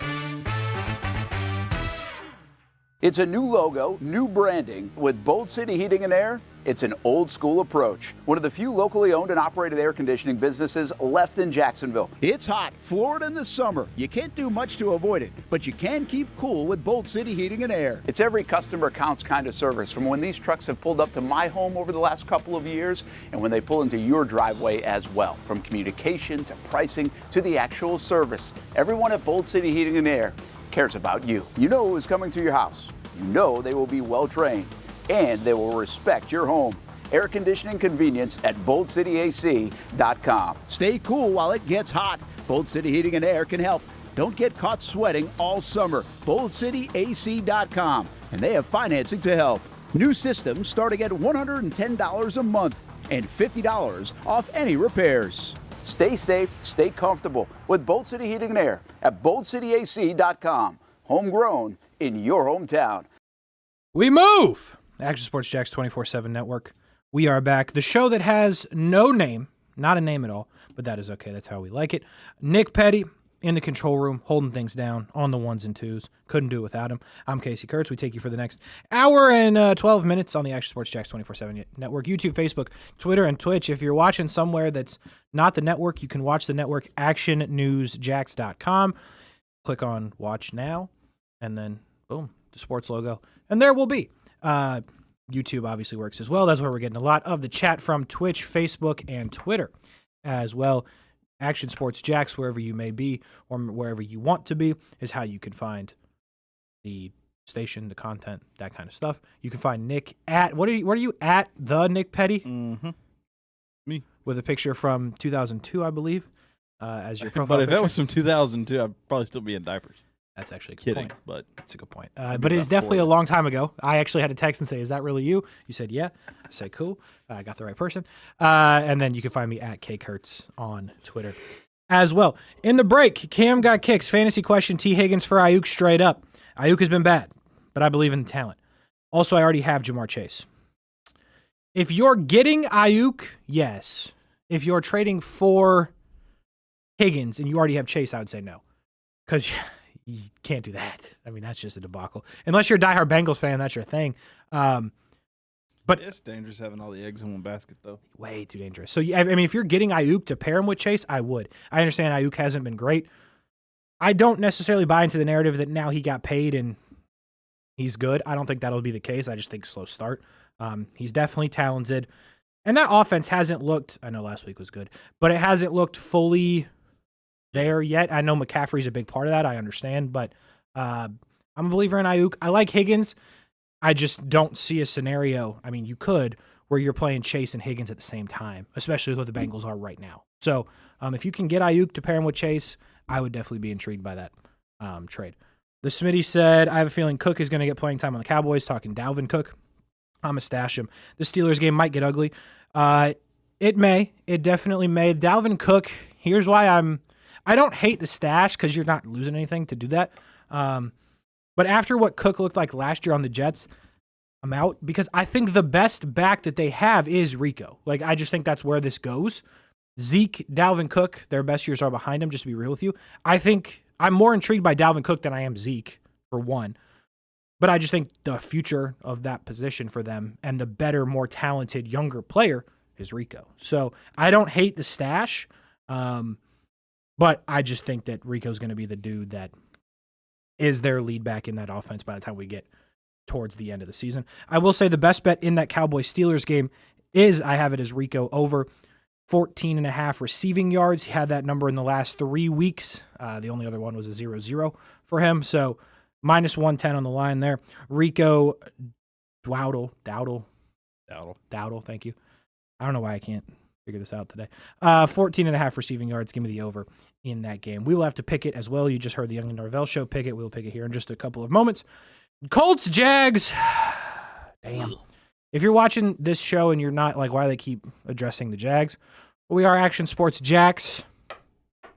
It's a new logo, new branding. With Bold City Heating and Air, it's an old school approach. One of the few locally owned and operated air conditioning businesses left in Jacksonville. It's hot, Florida in the summer. You can't do much to avoid it, but you can keep cool with Bold City Heating and Air. It's every customer counts kind of service, from when these trucks have pulled up to my home over the last couple of years and when they pull into your driveway as well. From communication to pricing to the actual service, everyone at Bold City Heating and Air cares about you. You know who is coming to your house. You know they will be well trained and they will respect your home. Air conditioning convenience at BoldCityAC.com. Stay cool while it gets hot. Bold City Heating and Air can help. Don't get caught sweating all summer. BoldCityAC.com. And they have financing to help. New systems starting at $110 a month and $50 off any repairs. Stay safe, stay comfortable with Bold City Heating and Air at BoldCityAC.com. Homegrown in your hometown. We move! Action Sports Jax 24/7 Network. We are back. The show that has no name, not a name at all, but that is okay. That's how we like it. Nick Petty in the control room, holding things down on the ones and twos. Couldn't do it without him. I'm Kasey Kuhrts. We take you for the next hour and 12 minutes on the Action Sports Jax 24/7 Network. YouTube, Facebook, Twitter, and Twitch. If you're watching somewhere that's not the network, you can watch the network, actionnewsjax.com. Click on Watch Now, and then, boom, the sports logo. And there will be. YouTube obviously works as well. That's where we're getting a lot of the chat from. Twitch, Facebook, and Twitter as well. Action Sports Jax, wherever you may be or wherever you want to be, is how you can find the station, the content, that kind of stuff. You can find Nick at, what are you at? The Nick Petty? Mm-hmm. Me. With a picture from 2002, I believe, as your profile But if picture. that was from 2002, I'd probably still be in diapers. That's actually a good Kidding, point. but that's a good point. I'd But be it's about definitely 40. a long time ago. I actually had a text and say, "Is that really you?" You said, "Yeah." I said, "Cool." I got the right person. And then you can find me at Kuhrts on Twitter as well. In the break, Cam got kicks. Fantasy question: T. Higgins for Ayuk straight up. Ayuk has been bad, but I believe in the talent. Also, I already have Jamar Chase. If you're getting Ayuk, yes. If you're trading for Higgins and you already have Chase, I would say no. Because you can't do that. I mean, that's just a debacle. Unless you're a diehard Bengals fan, that's your thing. But it's dangerous having all the eggs in one basket, though. Way too dangerous. So, I mean, if you're getting Ayuk to pair him with Chase, I would. I understand Ayuk hasn't been great. I don't necessarily buy into the narrative that now he got paid and he's good. I don't think that'll be the case. I just think slow start. He's definitely talented. And that offense hasn't looked, I know last week was good, but it hasn't looked fully there yet. I know McCaffrey's a big part of that. I understand, but I'm a believer in Ayuk. I like Higgins. I just don't see a scenario. I mean, you could where you're playing Chase and Higgins at the same time, especially with what the Bengals are right now. So if you can get Ayuk to pair him with Chase, I would definitely be intrigued by that trade. The Smitty said, I have a feeling Cook is going to get playing time on the Cowboys, talking Dalvin Cook. I'm going to stash him. The Steelers game might get ugly. It may. It definitely may. Dalvin Cook, here's why I don't hate the stash because you're not losing anything to do that. But after what Cook looked like last year on the Jets, I'm out because I think the best back that they have is Rico. Like, I just think that's where this goes. Zeke, Dalvin Cook, their best years are behind them, just to be real with you. I think I'm more intrigued by Dalvin Cook than I am Zeke, for one. But I just think the future of that position for them and the better, more talented, younger player is Rico. So I don't hate the stash, but I just think that Rico's going to be the dude that is their lead back in that offense by the time we get towards the end of the season. I will say the best bet in that Cowboys-Steelers game is I have it as Rico over 14.5 receiving yards. He had that number in the last 3 weeks. The only other one was a 0-0 for him. So minus 110 on the line there. Rico Dowdle, thank you. I don't know why I can't figure this out today. 14.5 receiving yards. Give me the over in that game. We will have to pick it as well. You just heard the Young and Norvell show pick it. We'll pick it here in just a couple of moments. Colts, Jags. Damn. If you're watching this show and you're not like, why do they keep addressing the Jags? Well, we are Action Sports Jacks,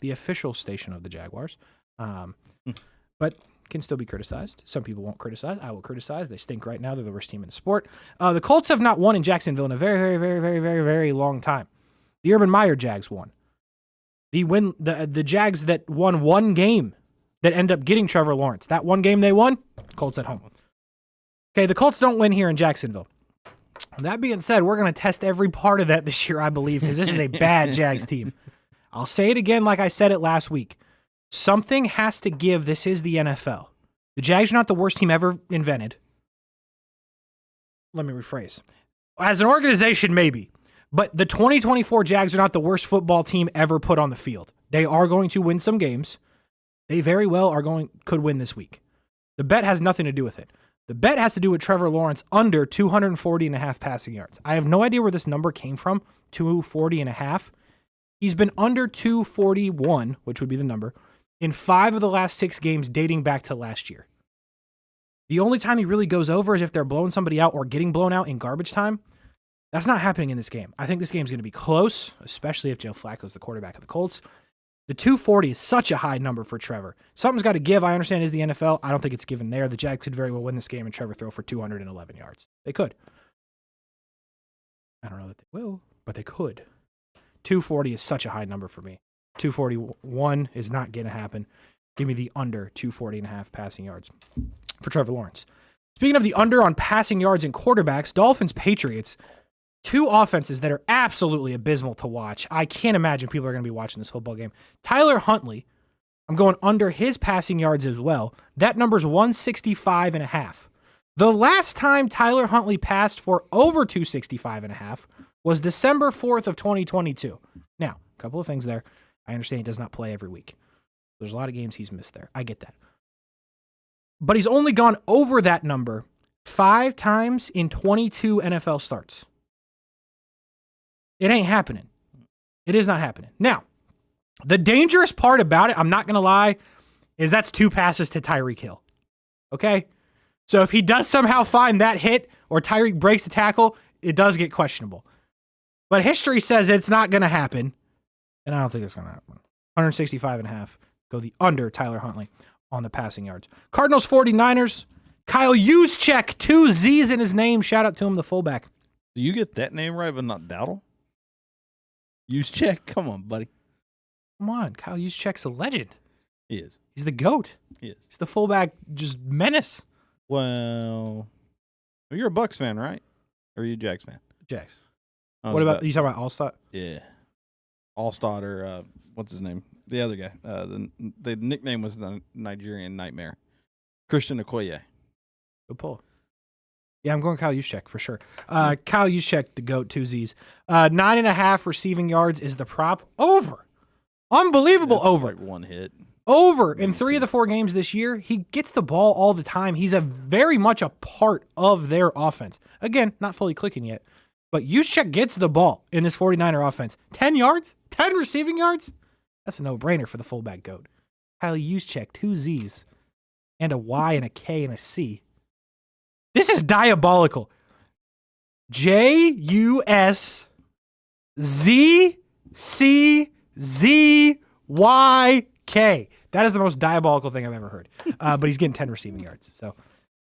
the official station of the Jaguars. But can still be criticized. Some people won't criticize. I will criticize. They stink right now. They're the worst team in the sport. The Colts have not won in Jacksonville in a very, very, very, very, very, very long time. The Urban Meyer Jags won. The Jags that won one game that end up getting Trevor Lawrence. That one game they won, Colts at home. Okay, the Colts don't win here in Jacksonville. That being said, we're going to test every part of that this year, I believe, because this is a bad Jags team. I'll say it again like I said it last week. Something has to give. This is the NFL. The Jags are not the worst team ever invented. Let me rephrase. As an organization, maybe. But the 2024 Jags are not the worst football team ever put on the field. They are going to win some games. They very well could win this week. The bet has nothing to do with it. The bet has to do with Trevor Lawrence under 240.5 passing yards. I have no idea where this number came from, 240.5. He's been under 241, which would be the number, in 5 of the last 6 games dating back to last year. The only time he really goes over is if they're blowing somebody out or getting blown out in garbage time. That's not happening in this game. I think this game's going to be close, especially if Joe Flacco's the quarterback of the Colts. The 240 is such a high number for Trevor. Something's got to give. I understand it's the NFL. I don't think it's given there. The Jags could very well win this game and Trevor throw for 211 yards. They could. I don't know that they will, but they could. 240 is such a high number for me. 241 is not going to happen. Give me the under 240.5 passing yards for Trevor Lawrence. Speaking of the under on passing yards and quarterbacks, Dolphins, Patriots, 2 offenses that are absolutely abysmal to watch. I can't imagine people are going to be watching this football game. Tyler Huntley, I'm going under his passing yards as well. That number's 165.5. The last time Tyler Huntley passed for over 265.5 was December 4th of 2022. Now, a couple of things there. I understand he does not play every week. There's a lot of games he's missed there. I get that. But he's only gone over that number 5 times in 22 NFL starts. It ain't happening. It is not happening. Now, the dangerous part about it, I'm not going to lie, is that's 2 passes to Tyreek Hill. Okay? So if he does somehow find that hit or Tyreek breaks the tackle, it does get questionable. But history says it's not going to happen. And I don't think it's going to happen. 165.5. Go the under Tyler Huntley on the passing yards. Cardinals 49ers. Kyle Juszczyk, 2 Z's in his name. Shout out to him, the fullback. Do you get that name right, but not Dowdle? Juszczyk, come on, buddy. Come on, Kyle Juszczyk's a legend. He is. He's the GOAT. He is. He's the fullback, just menace. Well, you're a Bucks fan, right? Or are you a Jags fan? Jags. I What was about, you talking about Allstott? Yeah. Allstott or what's his name? The other guy. The nickname was the Nigerian Nightmare. Christian Okoye. Good pull. Yeah, I'm going Kyle Juszczyk for sure. Kyle Juszczyk, the GOAT, 2 Z's. 9.5 receiving yards is the prop. Over. Unbelievable That's over. like one hit. Over. In 3 of the 4 games this year, he gets the ball all the time. He's very much a part of their offense. Again, not fully clicking yet. But Juszczyk gets the ball in this 49er offense. 10 yards? 10 receiving yards? That's a no-brainer for the fullback GOAT. Kyle Juszczyk, 2 Z's, and a Y and a K and a C. This is diabolical. Juszczyk. That is the most diabolical thing I've ever heard. But he's getting 10 receiving yards, so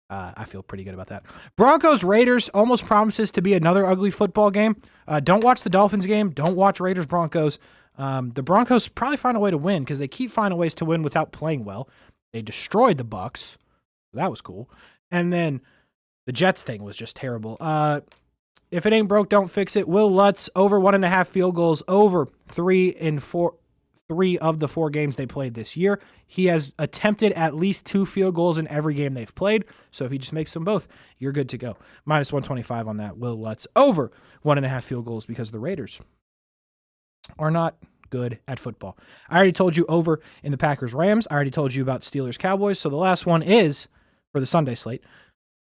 I feel pretty good about that. Broncos-Raiders almost promises to be another ugly football game. Don't watch the Dolphins game. Don't watch Raiders-Broncos. The Broncos probably find a way to win because they keep finding ways to win without playing well. They destroyed the Bucs. That was cool. And then the Jets thing was just terrible. If it ain't broke, don't fix it. Will Lutz, over 1.5 field goals, over 3 of the 4 games they played this year. He has attempted at least 2 field goals in every game they've played. So if he just makes them both, you're good to go. Minus 125 on that. Will Lutz, over 1.5 field goals because the Raiders are not good at football. I already told you over in the Packers-Rams. I already told you about Steelers-Cowboys. So the last one is, for the Sunday slate,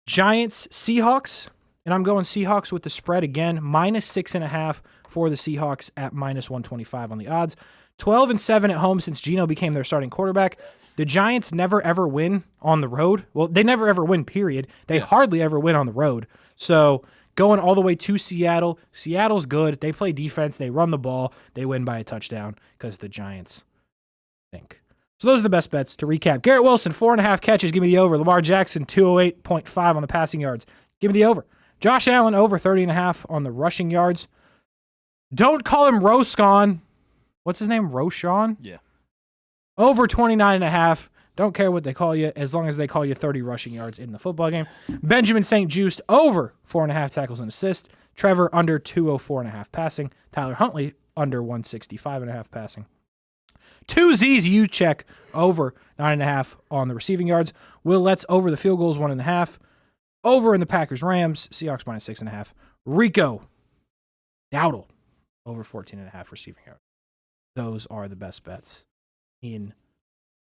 Giants-Seahawks. And I'm going Seahawks with the spread again. Minus 6.5 for the Seahawks at minus 125 on the odds. 12-7 at home since Geno became their starting quarterback. The Giants never ever win on the road. Well, they never ever win, period. They hardly ever win on the road. So going all the way to Seattle. Seattle's good. They play defense. They run the ball. They win by a touchdown because the Giants think. So those are the best bets. To recap, Garrett Wilson, 4.5 catches. Give me the over. Lamar Jackson, 208.5 on the passing yards. Give me the over. Josh Allen, over 30.5 on the rushing yards. Don't call him Roscon. What's his name? Roshan? Yeah. Over 29.5. Don't care what they call you as long as they call you 30 rushing yards in the football game. Benjamin St. Juste, over 4.5 tackles and assists. Trevor, under 204.5 passing. Tyler Huntley, under 165.5 passing. 2 Z's, Juszczyk, over 9.5 on the receiving yards. Will Lutz, over the field goals, 1.5. Over in the Packers-Rams, Seahawks minus 6.5. Rico Dowdle, over 14.5 receiving yards. Those are the best bets in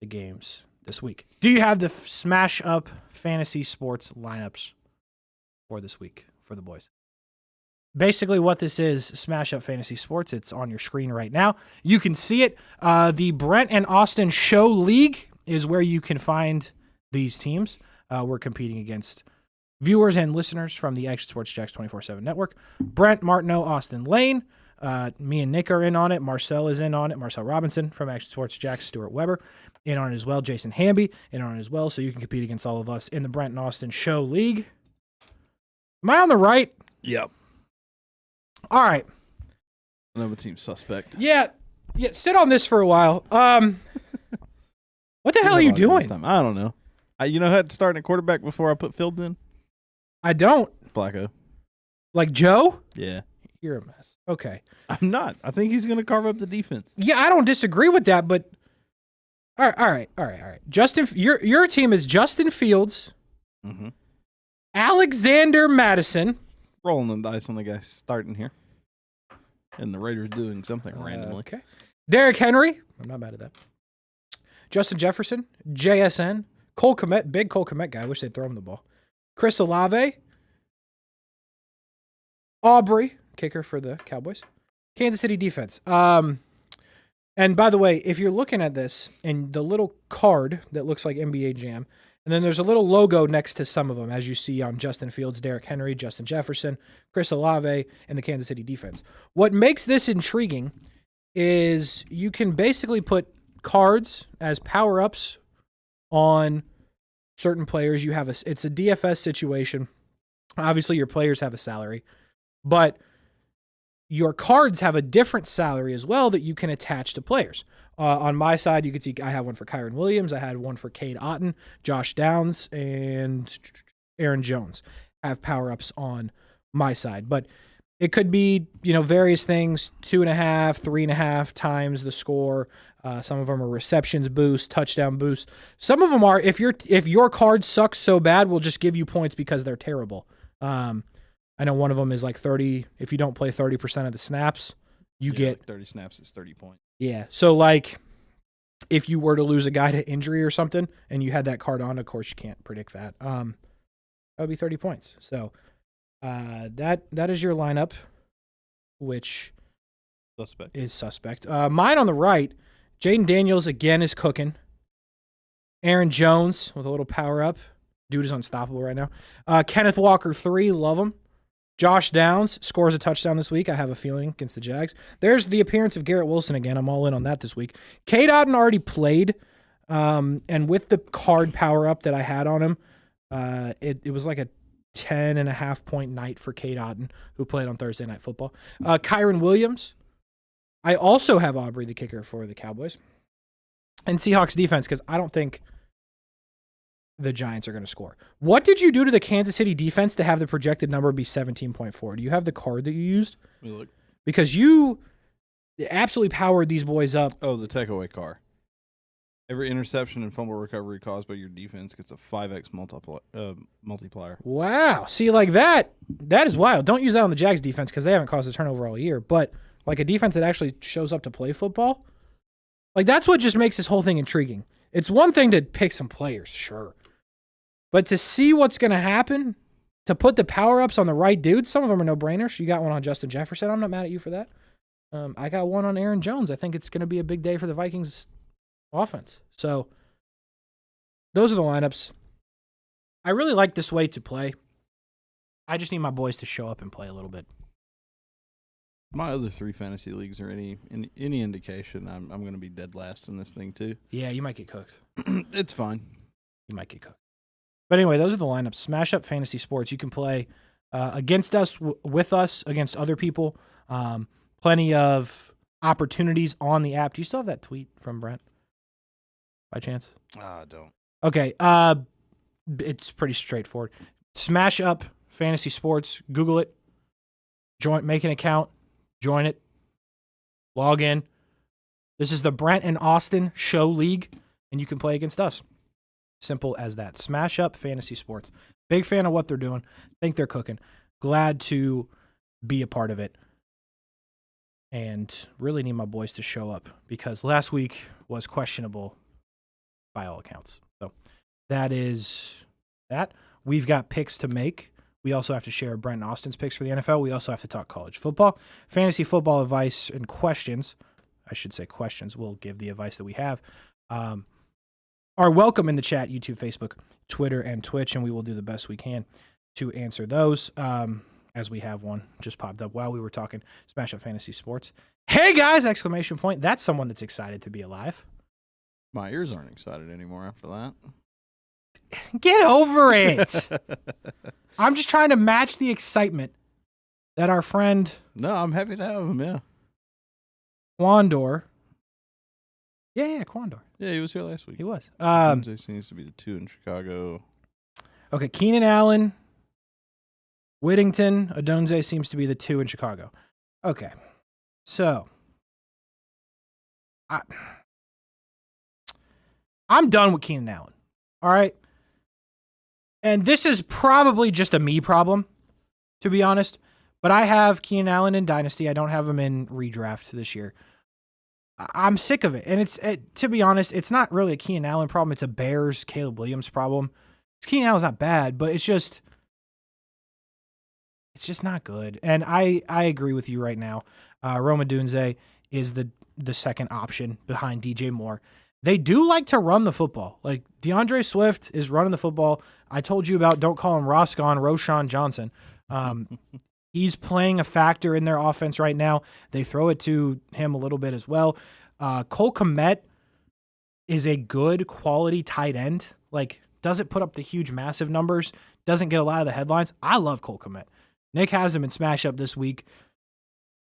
the games this week. Do you have the Smash Up Fantasy Sports lineups for this week for the boys? Basically what this is, Smash Up Fantasy Sports, it's on your screen right now. You can see it. The Brent and Austin Show League is where you can find these teams. We're competing against viewers and listeners from the Action Sports Jacks 24/7 network. Brent, Martineau, Austin Lane. Me and Nick are in on it. Marcel is in on it. Marcel Robinson from Action Sports Jacks. Stuart Weber in on it as well. Jason Hamby in on it as well. So you can compete against all of us in the Brent and Austin Show League. Am I on the right? Yep. All right. Another team suspect. Yeah. Sit on this for a while. What the hell are you doing? I don't know. You know how to start at quarterback before I put Fields in? I don't. Flacco. Like Joe? Yeah. You're a mess. Okay. I'm not. I think he's going to carve up the defense. Yeah, I don't disagree with that, but all right. Justin, your team is Justin Fields, Alexander Madison. Rolling the dice on the guy starting here. And the Raiders doing something randomly. Okay. Derrick Henry. I'm not mad at that. Justin Jefferson, JSN, Cole Kmet, big Cole Kmet guy. I wish they'd throw him the ball. Chris Olave, Aubrey, kicker for the Cowboys. Kansas City defense. And by the way, if you're looking at this and the little card that looks like NBA Jam, and then there's a little logo next to some of them, as you see on Justin Fields, Derrick Henry, Justin Jefferson, Chris Olave, and the Kansas City defense. What makes this intriguing is you can basically put cards as power-ups on certain players, it's a DFS situation. Obviously, your players have a salary, but your cards have a different salary as well that you can attach to players. On my side, you can see I have one for Kyron Williams. I had one for Cade Otton, Josh Downs, and Aaron Jones have power-ups on my side. But it could be, various things, 2.5, 3.5 times the score. Some of them are receptions boost, touchdown boost. Some of them are, if your card sucks so bad, we'll just give you points because they're terrible. I know one of them is like 30. If you don't play 30% of the snaps, you get like 30 snaps is 30 points. Yeah. So like if you were to lose a guy to injury or something and you had that card on, of course you can't predict that. That would be 30 points. So that is your lineup, which is suspect. Mine on the right, Jaden Daniels again is cooking. Aaron Jones with a little power up. Dude is unstoppable right now. Kenneth Walker 3, love him. Josh Downs scores a touchdown this week, I have a feeling, against the Jags. There's the appearance of Garrett Wilson again. I'm all in on that this week. Cade Otton already played, and with the card power-up that I had on him, it was like a 10.5-point night for Cade Otton, who played on Thursday Night Football. Kyron Williams. I also have Aubrey, the kicker for the Cowboys. And Seahawks defense, because I don't think the Giants are going to score. What did you do to the Kansas City defense to have the projected number be 17.4? Do you have the card that you used? Let me look. Because you absolutely powered these boys up. Oh, the takeaway car. Every interception and fumble recovery caused by your defense gets a 5x multiplier. Wow. See, like that is wild. Don't use that on the Jags defense because they haven't caused a turnover all year. But like a defense that actually shows up to play football, like that's what just makes this whole thing intriguing. It's one thing to pick some players, sure. But to see what's going to happen, to put the power-ups on the right dudes, some of them are no-brainers. You got one on Justin Jefferson. I'm not mad at you for that. I got one on Aaron Jones. I think it's going to be a big day for the Vikings offense. So those are the lineups. I really like this way to play. I just need my boys to show up and play a little bit. My other 3 fantasy leagues are any indication, I'm going to be dead last in this thing too. Yeah, you might get cooked. It's fine. You might get cooked. But anyway, those are the lineups. Smash Up Fantasy Sports. You can play against us, with us, against other people. Plenty of opportunities on the app. Do you still have that tweet from Brent? By chance? I don't. Okay. It's pretty straightforward. Smash Up Fantasy Sports. Google it. Make an account. Join it. Log in. This is the Brent and Austin Show League, and you can play against us. Simple as that. Smash Up Fantasy Sports. Big fan of what they're doing. Think they're cooking. Glad to be a part of it. And really need my boys to show up because last week was questionable by all accounts. So that is that. We've got picks to make. We also have to share Brent and Austin's picks for the NFL. We also have to talk college football. Fantasy football advice and questions. I should say questions. We'll give the advice that we have. Are welcome in the chat, YouTube, Facebook, Twitter, and Twitch, and we will do the best we can to answer those as we have one just popped up while we were talking Smash Up Fantasy Sports. Hey, guys! Exclamation point. That's someone that's excited to be alive. My ears aren't excited anymore after that. Get over it. I'm just trying to match the excitement that our friend... No, I'm happy to have him, yeah. Quandor. Yeah, Quandor. Yeah, he was here last week. He was. Wednesday seems to be the 2 in Chicago. Okay, Keenan Allen, Whittington, Odunze seems to be the 2 in Chicago. Okay, so I'm done with Keenan Allen. All right, and this is probably just a me problem, to be honest. But I have Keenan Allen in Dynasty. I don't have him in redraft this year. I'm sick of it. And to be honest, it's not really a Keenan Allen problem. It's a Bears, Caleb Williams problem. Keenan Allen's not bad, but it's just not good. And I agree with you right now. Rome Odunze is the second option behind DJ Moore. They do like to run the football. Like DeAndre Swift is running the football. I told you about, don't call him Roshan Johnson. He's playing a factor in their offense right now. They throw it to him a little bit as well. Cole Kmet is a good quality tight end. Like doesn't put up the huge, massive numbers, doesn't get a lot of the headlines. I love Cole Kmet. Nick has him in Smash Up this week.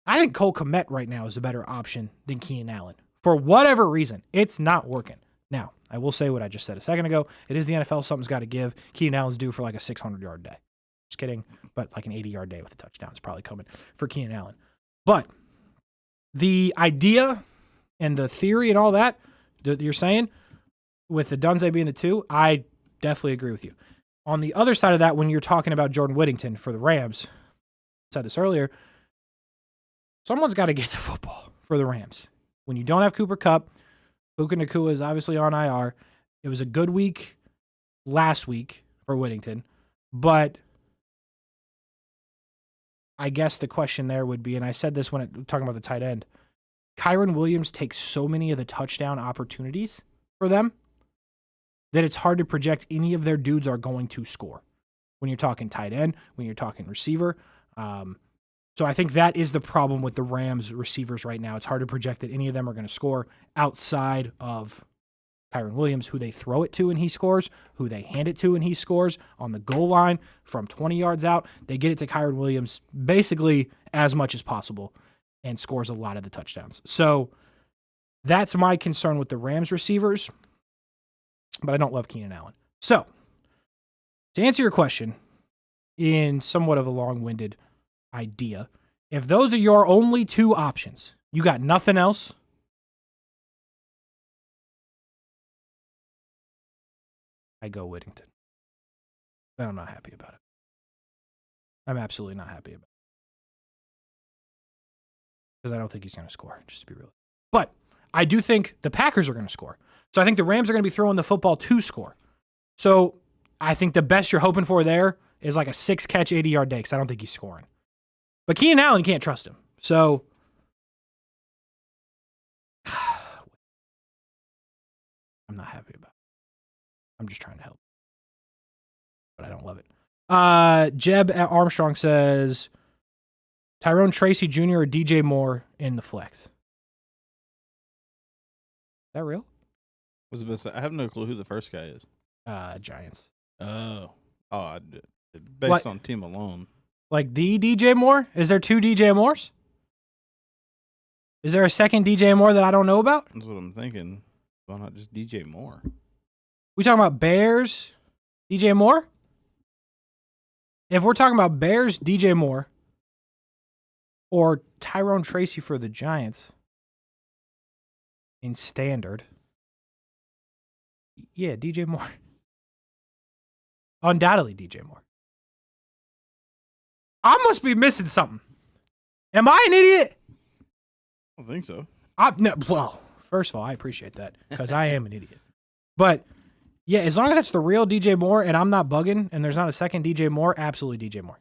I think Cole Kmet right now is a better option than Keenan Allen. For whatever reason, it's not working. Now, I will say what I just said a second ago. It is the NFL. Something's got to give. Keenan Allen's due for like a 600-yard day. Just kidding. But like an 80-yard day with a touchdown is probably coming for Keenan Allen. But the idea and the theory and all that you're saying with the Dunze being the 2, I definitely agree with you. On the other side of that, when you're talking about Jordan Whittington for the Rams, I said this earlier, someone's got to get the football for the Rams. When you don't have Cooper Kupp, Puka Nacua is obviously on IR. It was a good week last week for Whittington, but I guess the question there would be, and I said this when talking about the tight end, Kyron Williams takes so many of the touchdown opportunities for them that it's hard to project any of their dudes are going to score. When you're talking tight end, when you're talking receiver. So I think that is the problem with the Rams receivers right now. It's hard to project that any of them are going to score outside of Kyron Williams, who they throw it to and he scores, who they hand it to and he scores on the goal line from 20 yards out. They get it to Kyron Williams basically as much as possible and scores a lot of the touchdowns. So that's my concern with the Rams receivers, but I don't love Keenan Allen. So to answer your question in somewhat of a long-winded idea, if those are your only 2 options, you got nothing else, I go Whittington. And I'm not happy about it. I'm absolutely not happy about it. Because I don't think he's going to score, just to be real. But I do think the Packers are going to score. So I think the Rams are going to be throwing the football to score. So I think the best you're hoping for there is like a 6-catch, 80-yard day, because I don't think he's scoring. But Keenan Allen, you can't trust him. So I'm not happy about it. I'm just trying to help. But I don't love it. Jeb Armstrong says, Tyrone Tracy Jr. or DJ Moore in the flex. Is that real? I have no clue who the first guy is. Giants. Based on team alone. Like the DJ Moore? Is there 2 DJ Moores? Is there a second DJ Moore that I don't know about? That's what I'm thinking. Why not just DJ Moore? We talking about Bears, DJ Moore? If we're talking about Bears, DJ Moore, or Tyrone Tracy for the Giants in standard, yeah, DJ Moore. Undoubtedly DJ Moore. I must be missing something. Am I an idiot? I don't think so. Well, first of all, I appreciate that because I am an idiot. But yeah, as long as it's the real DJ Moore and I'm not bugging and there's not a second DJ Moore, absolutely DJ Moore.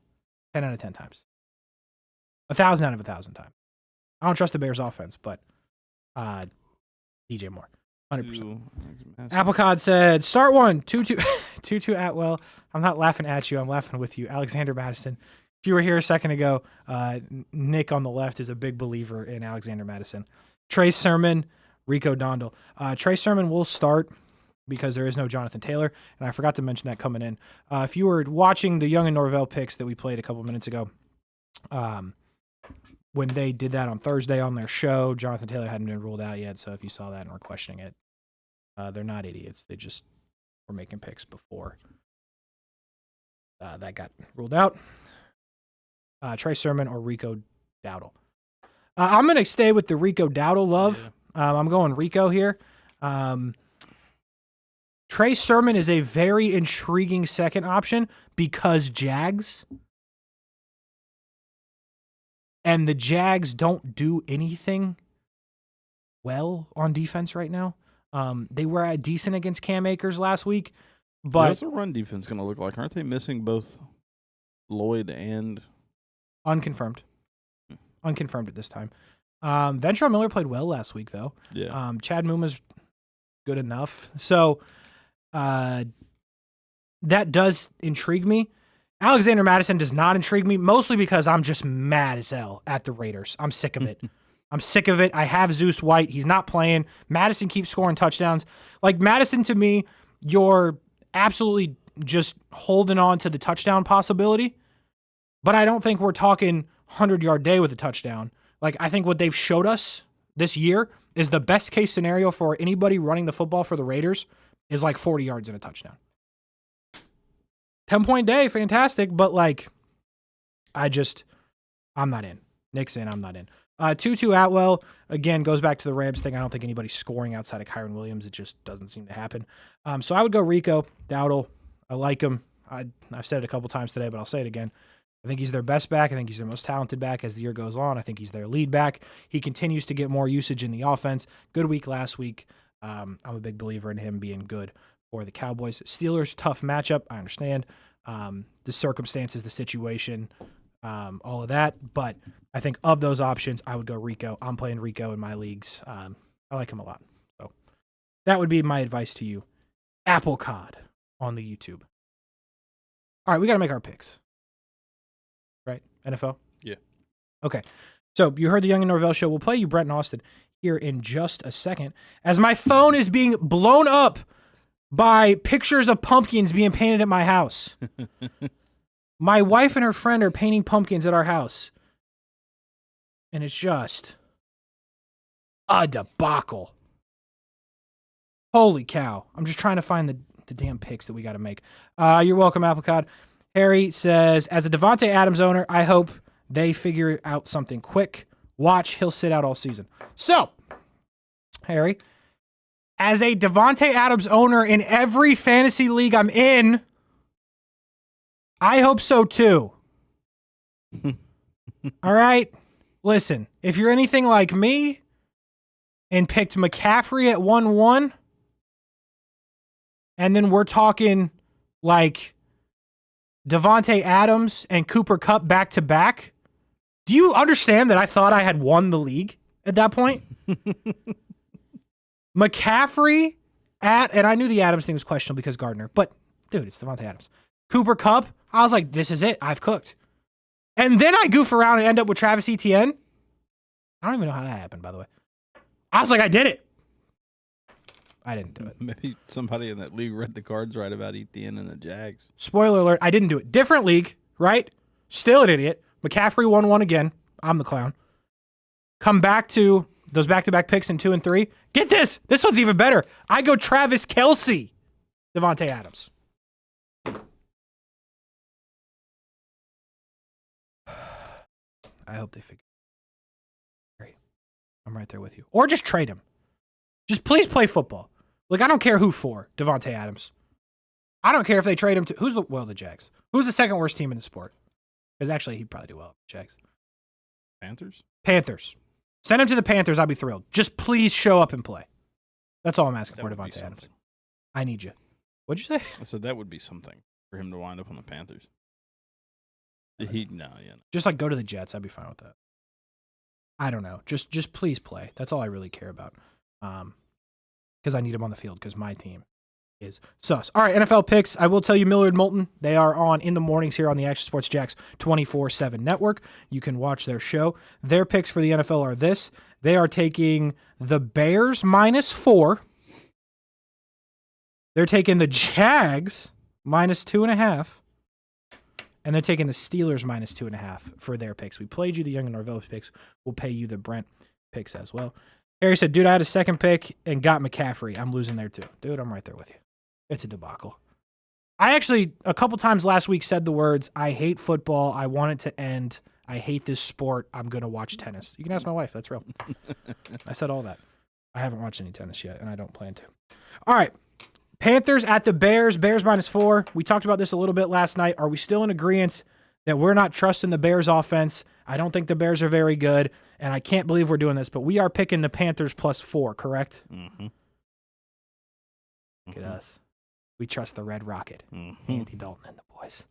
10 out of 10 times. 1,000 out of 1,000 times. I don't trust the Bears offense, but DJ Moore. 100%. Applecod said, start one, 2-2 Atwell. I'm not laughing at you. I'm laughing with you. Alexander Madison. If you were here a second ago, Nick on the left is a big believer in Alexander Madison. Trey Sermon, Rico Dondal. Trey Sermon will start because there is no Jonathan Taylor, and I forgot to mention that coming in. If you were watching the Young and Norvell picks that we played a couple minutes ago, when they did that on Thursday on their show, Jonathan Taylor hadn't been ruled out yet, so if you saw that and were questioning it, they're not idiots. They just were making picks before that got ruled out. Trey Sermon or Rico Dowdle. I'm going to stay with the Rico Dowdle love. Yeah. I'm going Rico here. Trey Sermon is a very intriguing second option because Jags. And the Jags don't do anything well on defense right now. They were decent against Cam Akers last week. But what's the run defense going to look like? Aren't they missing both Lloyd and... Unconfirmed. Unconfirmed at this time. Ventrell Miller played well last week, though. Yeah. Chad Muma's good enough. So that does intrigue me. Alexander Madison does not intrigue me, mostly because I'm just mad as hell at the Raiders. I'm sick of it. I'm sick of it. I have Zeus White. He's not playing. Madison keeps scoring touchdowns. Like, Madison, to me, your absolutely just holding on to the touchdown possibility. But I don't think we're talking 100-yard day with a touchdown. Like, I think what they've showed us this year is the best case scenario for anybody running the football for the Raiders is like 40 yards and a touchdown. 10-point day, fantastic, but like, I'm not in. Nick's in, I'm not in. Tutu Atwell, again, goes back to the Rams thing. I don't think anybody's scoring outside of Kyron Williams. It just doesn't seem to happen. So I would go Rico Dowdle. I like him. I've said it a couple times today, but I'll say it again. I think he's their best back. I think he's their most talented back as the year goes on. I think he's their lead back. He continues to get more usage in the offense. Good week last week. I'm a big believer in him being good for the Cowboys. Steelers, tough matchup. I understand the circumstances, the situation, all of that. But I think of those options, I would go Rico. I'm playing Rico in my leagues. I like him a lot. So that would be my advice to you. Apple Cod on the YouTube. All right, we got to make our picks. Right? NFL? Yeah. Okay. So you heard the Young and Norvell show. We'll play you Brent and Austin here in just a second. As my phone is being blown up by pictures of pumpkins being painted at my house. My wife and her friend are painting pumpkins at our house. And it's just a debacle. Holy cow. I'm just trying to find the damn picks that we got to make. You're welcome, Applecod. Harry says, as a Devontae Adams owner, I hope they figure out something quick. Watch, he'll sit out all season. So, Harry, as a Devontae Adams owner in every fantasy league I'm in, I hope so too. All right? Listen, if you're anything like me and picked McCaffrey at 1-1, and then we're talking like Devontae Adams and Cooper Kupp back-to-back, do you understand that I thought I had won the league at that point? McCaffrey and I knew the Adams thing was questionable because Gardner, but dude, it's Devontae Adams. Cooper Kupp, I was like, this is it. I've cooked. And then I goof around and end up with Travis Etienne. I don't even know how that happened, by the way. I was like, I did it. I didn't do it. Maybe somebody in that league read the cards right about Etienne and the Jags. Spoiler alert, I didn't do it. Different league, right? Still an idiot. McCaffrey 1-1 again. I'm the clown. Come back to those back-to-back picks in 2 and 3. Get this. This one's even better. I go Travis Kelce, Devontae Adams. I hope they figure it out. I'm right there with you. Or just trade him. Just please play football. Like, I don't care who for Devontae Adams. I don't care if they trade him to the Jags. Who's the second worst team in the sport? Because actually, he'd probably do well. Jags. Panthers. Send him to the Panthers. I'll be thrilled. Just please show up and play. That's all I'm asking for, Devontae Adams. I need you. What'd you say? I said that would be something for him to wind up on the Panthers. No. Just like go to the Jets. I'd be fine with that. I don't know. Just please play. That's all I really care about. Because I need him on the field because my team is sus. All right, NFL picks. I will tell you Millard Moulton. They are on in the mornings here on the Action Sports Jacks 24/7 network. You can watch their show. Their picks for the NFL are this. They are taking the Bears -4. They're taking the Jags -2.5. And they're taking the Steelers -2.5 for their picks. We played you the Young and Norvell picks. We'll pay you the Brent picks as well. Harry said, dude, I had a second pick and got McCaffrey. I'm losing there too. Dude, I'm right there with you. It's a debacle. I actually, a couple times last week, said the words, I hate football. I want it to end. I hate this sport. I'm going to watch tennis. You can ask my wife. That's real. I said all that. I haven't watched any tennis yet, and I don't plan to. All right. Panthers at the Bears. Bears -4. We talked about this a little bit last night. Are we still in agreement that we're not trusting the Bears offense? I don't think the Bears are very good, and I can't believe we're doing this, but we are picking the Panthers +4, correct? Mm-hmm. Look at us. We trust the Red Rocket. Mm-hmm. Andy Dalton and the boys.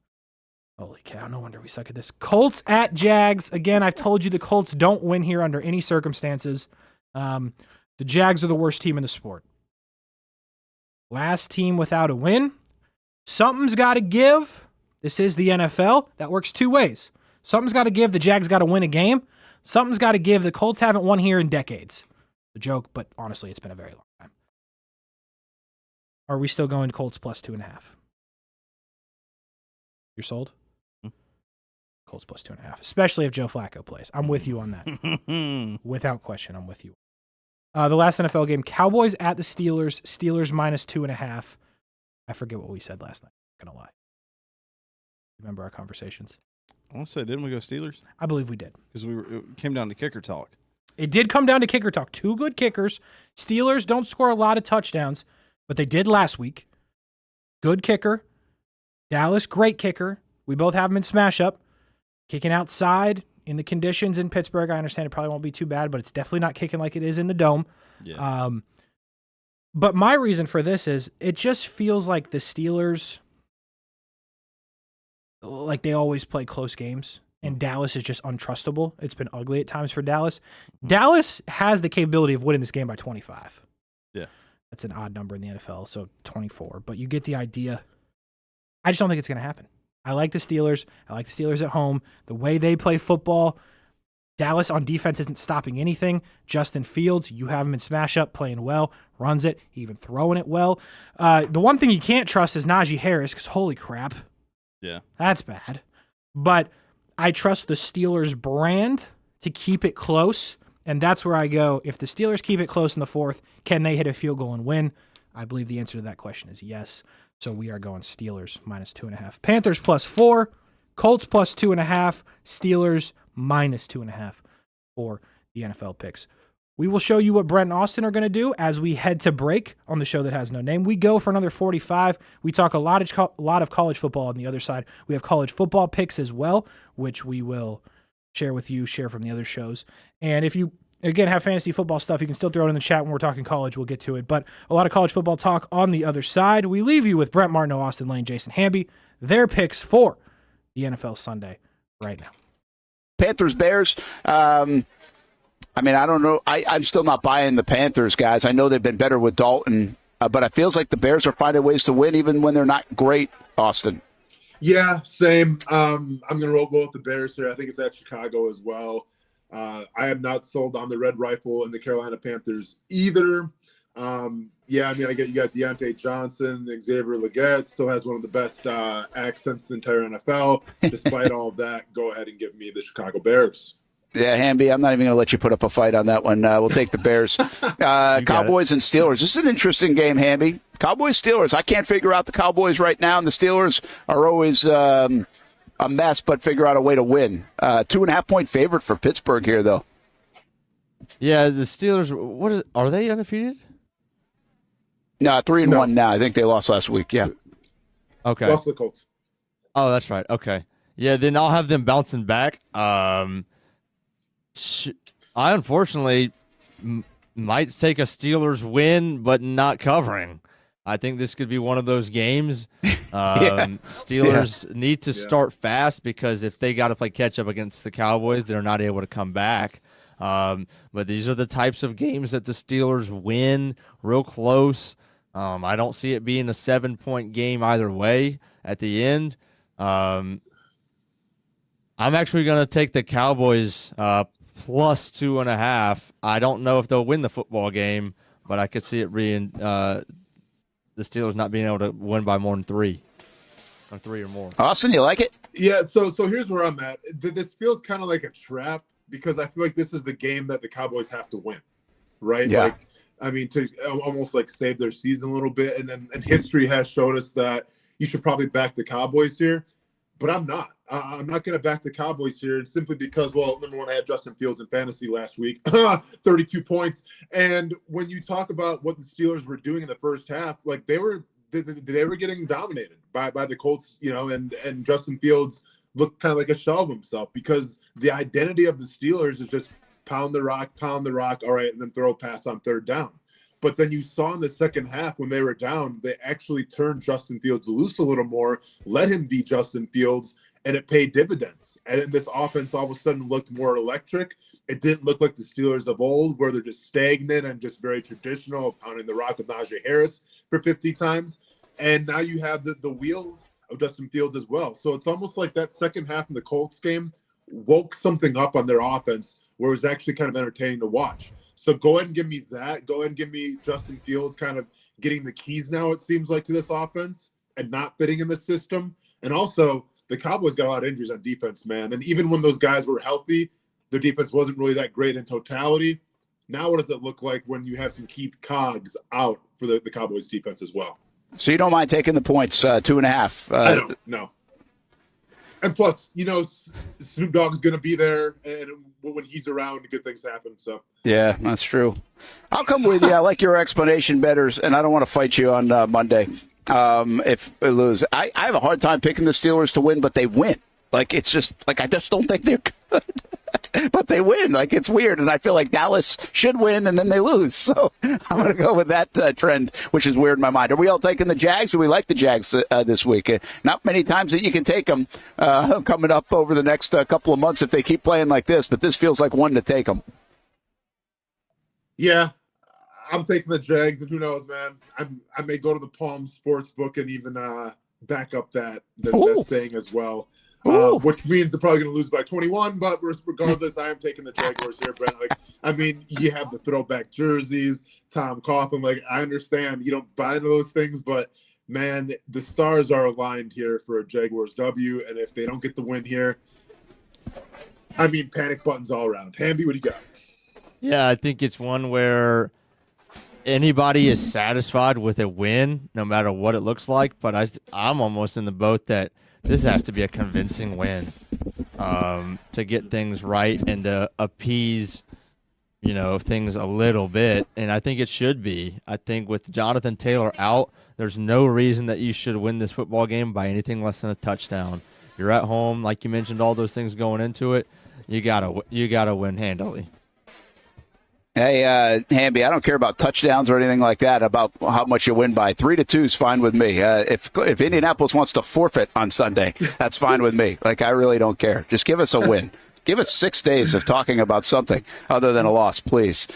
Holy cow, no wonder we suck at this. Colts at Jags. Again, I've told you the Colts don't win here under any circumstances. The Jags are the worst team in the sport. Last team without a win. Something's got to give. This is the NFL. That works two ways. Something's got to give. The Jags got to win a game. Something's got to give. The Colts haven't won here in decades. A joke, but honestly, it's been a very long time. Are we still going Colts plus 2.5? You're sold? Colts plus 2.5, especially if Joe Flacco plays. I'm with you on that. Without question, I'm with you. The last NFL game, Cowboys at the Steelers. Steelers minus 2.5. I forget what we said last night. I'm not going to lie. Remember our conversations? I want to say, didn't we go Steelers? I believe we did. Because it came down to kicker talk. It did come down to kicker talk. 2 good kickers. Steelers don't score a lot of touchdowns, but they did last week. Good kicker. Dallas, great kicker. We both have them in smash up. Kicking outside in the conditions in Pittsburgh. I understand it probably won't be too bad, but it's definitely not kicking like it is in the dome. Yeah. But my reason for this is it just feels like the Steelers, like they always play close games, and Dallas is just untrustable. It's been ugly at times for Dallas. Dallas has the capability of winning this game by 25. Yeah. That's an odd number in the NFL, so 24. But you get the idea. I just don't think it's going to happen. I like the Steelers. I like the Steelers at home. The way they play football, Dallas on defense isn't stopping anything. Justin Fields, you have him in smash up, playing well, runs it, even throwing it well. The one thing you can't trust is Najee Harris, because holy crap. Yeah. That's bad. But I trust the Steelers brand to keep it close, and that's where I go. If the Steelers keep it close in the fourth, can they hit a field goal and win? I believe the answer to that question is yes. So we are going Steelers minus 2.5. Panthers plus 4. Colts plus 2.5. Steelers minus 2.5 for the NFL picks. We will show you what Brent and Austin are going to do as we head to break on the show that has no name. We go for another 45. We talk a lot of college football on the other side. We have college football picks as well, which we will share with you, share from the other shows. And if you again, have fantasy football stuff, you can still throw it in the chat when we're talking college. We'll get to it. But a lot of college football talk on the other side. We leave you with Brent Martineau, Austin Lane, Jason Hamby. Their picks for the NFL Sunday right now. Panthers, Bears. I mean, I don't know. I'm still not buying the Panthers, guys. I know they've been better with Dalton, but it feels like the Bears are finding ways to win even when they're not great, Austin. Yeah, same. I'm going to go with the Bears here. I think it's at Chicago as well. I am not sold on the Red Rifle and the Carolina Panthers either. Yeah, I mean, you got Deontay Johnson, Xavier Legette still has one of the best accents in the entire NFL. Despite all of that, go ahead and give me the Chicago Bears. Yeah, Hamby, I'm not even going to let you put up a fight on that one. We'll take the Bears. Cowboys and Steelers. This is an interesting game, Hamby. Cowboys-Steelers. I can't figure out the Cowboys right now, and the Steelers are always a mess, but figure out a way to win. 2.5-point favorite for Pittsburgh here, though. Yeah, the Steelers, are they undefeated? No, 3-1 now. I think they lost last week, yeah. Okay. Lost the Colts. Oh, that's right. Okay. Yeah, then I'll have them bouncing back. I unfortunately might take a Steelers win, but not covering. I think this could be one of those games. Steelers need to start fast because if they got to play catch up against the Cowboys, they're not able to come back. But these are the types of games that the Steelers win real close. I don't see it being a 7-point game either way at the end. I'm actually going to take the Cowboys plus 2.5. I don't know if they'll win the football game, but I could see it being the Steelers not being able to win by more than 3 or more. Austin, you like it? Yeah, so here's where I'm at. This feels kind of like a trap because I feel like this is the game that the Cowboys have to win, right? Yeah. Like, I mean, to almost like save their season a little bit. And history has showed us that you should probably back the Cowboys here, but I'm not. I'm not going to back the Cowboys here simply because, well, number one, I had Justin Fields in fantasy last week, 32 points. And when you talk about what the Steelers were doing in the first half, like they were getting dominated by the Colts, and Justin Fields looked kind of like a shell of himself because the identity of the Steelers is just pound the rock, all right, and then throw a pass on third down. But then you saw in the second half when they were down, they actually turned Justin Fields loose a little more, let him be Justin Fields, and it paid dividends. And this offense all of a sudden looked more electric. It didn't look like the Steelers of old where they're just stagnant and just very traditional, pounding the rock with Najee Harris for 50 times. And now you have the wheels of Justin Fields as well. So it's almost like that second half in the Colts game woke something up on their offense where it was actually kind of entertaining to watch. So go ahead and give me that. Go ahead and give me Justin Fields kind of getting the keys now, it seems like, to this offense and not fitting in the system. And also, the Cowboys got a lot of injuries on defense, man. And even when those guys were healthy, their defense wasn't really that great in totality. Now, what does it look like when you have some key cogs out for the Cowboys defense as well? So you don't mind taking the points, 2.5? I don't, no. And plus, Snoop Dogg's going to be there, and when he's around, good things happen. So yeah, that's true. I'll come with you. I like your explanation, Betters, and I don't want to fight you on Monday if they lose. I have a hard time picking the Steelers to win, but they win. Like, it's just, like, I just don't think they're good. But they win. Like, it's weird. And I feel like Dallas should win, and then they lose. So I'm going to go with that trend, which is weird in my mind. Are we all taking the Jags, or we like the Jags this week? Not many times that you can take them coming up over the next couple of months if they keep playing like this. But this feels like one to take them. Yeah, I'm taking the Jags, and who knows, man? I may go to the Palm Sportsbook and even back up that saying as well. Which means they're probably going to lose by 21, but regardless, I am taking the Jaguars here, Brent. Like, I mean, you have the throwback jerseys, Tom Coughlin. Like, I understand you don't buy into those things, but man, the stars are aligned here for a Jaguars W, and if they don't get the win here, I mean, panic buttons all around. Hamby, what do you got? Yeah, I think it's one where anybody is satisfied with a win, no matter what it looks like, but I'm almost in the boat that this has to be a convincing win to get things right and to appease, things a little bit. And I think it should be. I think with Jonathan Taylor out, there's no reason that you should win this football game by anything less than a touchdown. You're at home, like you mentioned, all those things going into it. You gotta win handily. Hey, Hamby, I don't care about touchdowns or anything like that, about how much you win by. 3-2 is fine with me. If Indianapolis wants to forfeit on Sunday, that's fine with me. Like, I really don't care. Just give us a win. Give us 6 days of talking about something other than a loss, please.